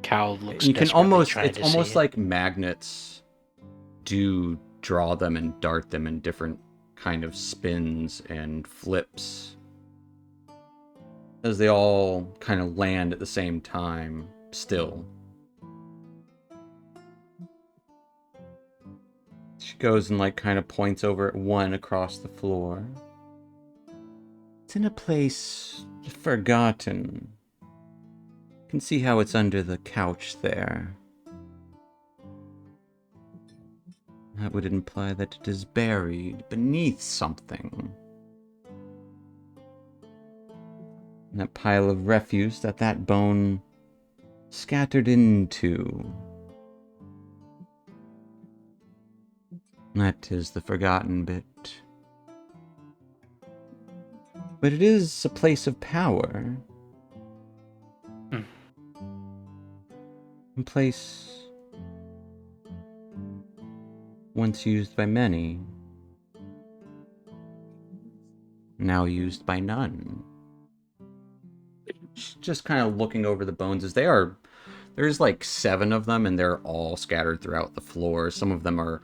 Cal looks You can desperately almost, trying it's to almost see like magnets do draw them and dart them in different kind of spins and flips. As they all kind of land at the same time, still. She goes and like kind of points over at one across the floor. It's in a place Forgotten. You can see how it's under the couch there. That would imply that it is buried beneath something. That pile of refuse that bone scattered into. That is the forgotten bit. But it is a place of power. A place once used by many, now used by none. Just kind of looking over the bones as there's like 7 of them and they're all scattered throughout the floor. Some of them are,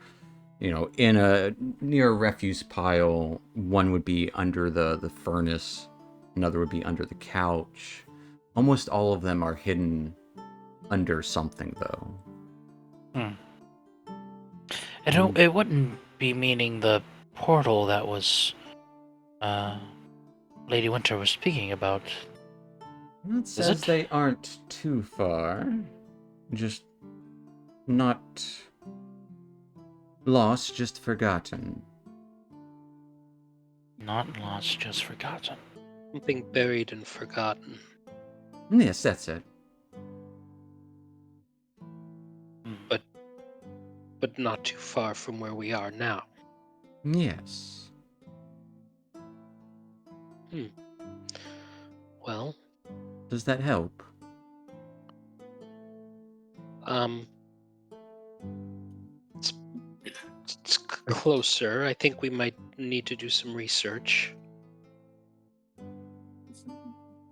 near a refuse pile. One would be under the furnace, another would be under the couch. Almost all of them are hidden under something, though. It wouldn't be meaning the portal that was Lady Winter was speaking about. It says they aren't too far. Just not lost, just forgotten. Not lost, just forgotten. Something buried and forgotten. Yes, that's it. But not too far from where we are now. Yes. Well, Does that help? It's closer. I think we might need to do some research.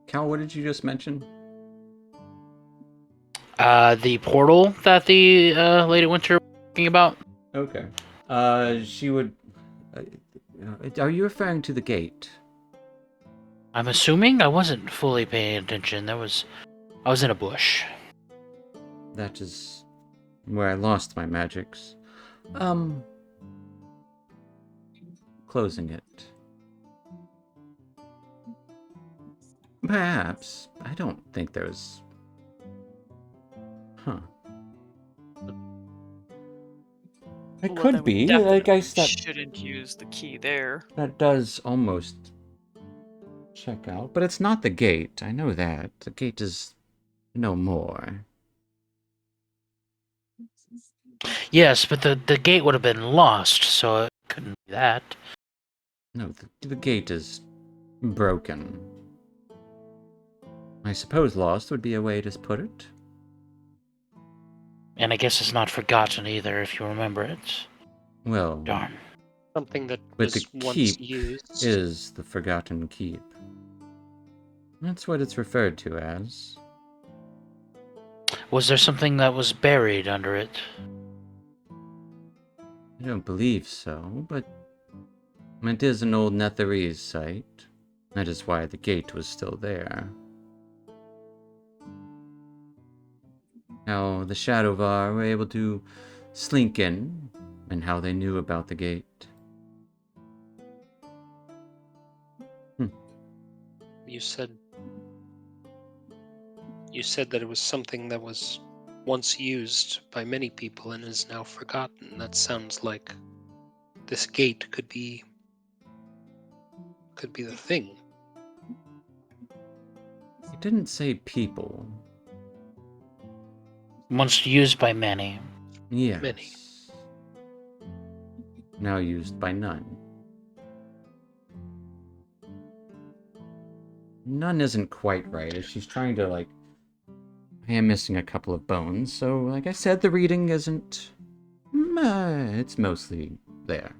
Cal, what did you just mention? The portal that the Lady Winter was talking about? Okay. She would... are you referring to the gate? I'm assuming I wasn't fully paying attention. I was in a bush. That is where I lost my magics. Closing it. Perhaps. I don't think there's... Huh. It Well, could then we be. I guess definitely that shouldn't use the key there. that does almost check out, but it's not the gate. I know that. The gate is no more. Yes, but the gate would have been lost, so it couldn't be that. No, the gate is broken. I suppose lost would be a way to put it. And I guess it's not forgotten either, if you remember it. Well, Darn. Something that but was the once keep used. is the forgotten keep. That's what it's referred to as. Was there something that was buried under it? I don't believe so, but it is an old Netherese site. That is why the gate was still there. How the Shadowvar were able to slink in, and how they knew about the gate. You said that it was something that was once used by many people and is now forgotten. That sounds like this gate could be the thing. It didn't say people. Once used by many. Yes. Many. Now used by none. None isn't quite right, as she's trying to, I am missing a couple of bones, so like I said, the reading isn't... it's mostly there.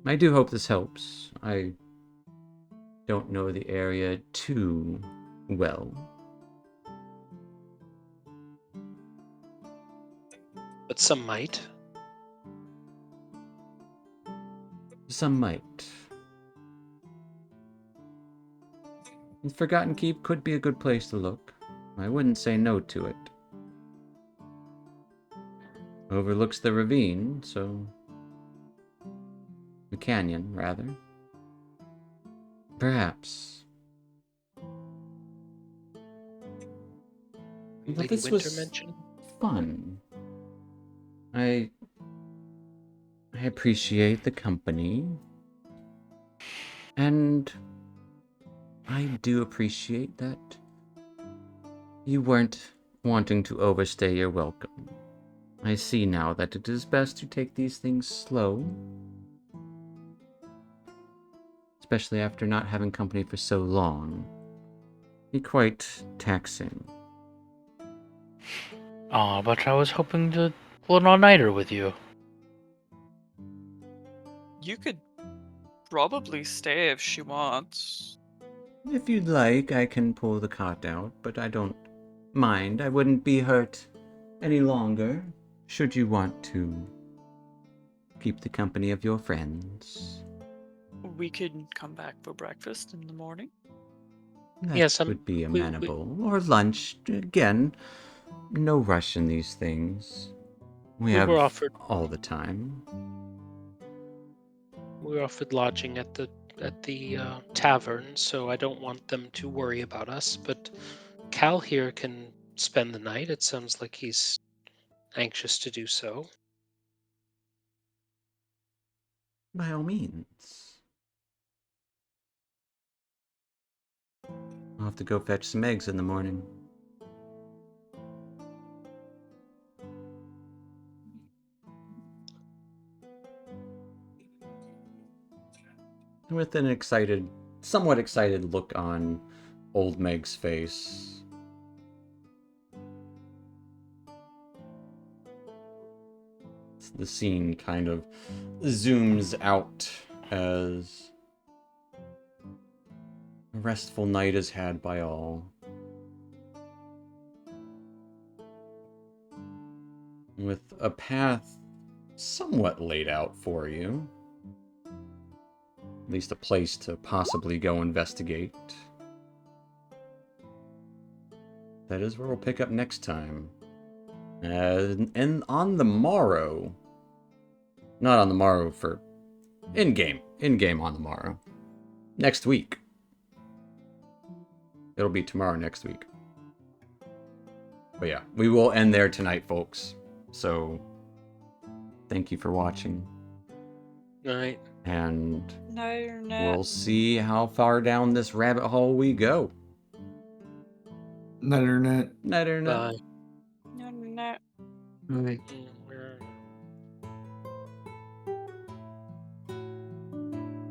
I do hope this helps. I don't know the area too well. But some might. Some might. The Forgotten Keep could be a good place to look. I wouldn't say no to it. Overlooks the ravine, so... the canyon, rather. Perhaps. Well, Lady this Winter was mentioned? fun. I appreciate the company. And I do appreciate that you weren't wanting to overstay your welcome. I see now that it is best to take these things slow. Especially after not having company for so long. Be quite taxing. Aw, but I was hoping to pull an all-nighter with you. You could probably stay if she wants. If you'd like, I can pull the cot out, but I don't mind. I wouldn't be hurt any longer, should you want to keep the company of your friends. We could come back for breakfast in the morning. That Yes, would be we- amenable. Or lunch. Again, no rush in these things. We have were offered all the time. we were offered lodging at the tavern, so I don't want them to worry about us. But Cal here can spend the night. It sounds like he's anxious to do so. By all means. I'll have to go fetch some eggs in the morning. With an excited, somewhat excited look on old Meg's face. The scene kind of zooms out as a restful night is had by all. With a path somewhat laid out for you. At least a place to possibly go investigate. That is where we'll pick up next time. And on the morrow... Not on the morrow for... In-game. In-game on the morrow. Next week. It'll be tomorrow next week. But yeah, we will end there tonight, folks. So, thank you for watching. Night. And No, we'll see how far down this rabbit hole we go. Night, internet. Night, internet. Bye. no. Right. Mm.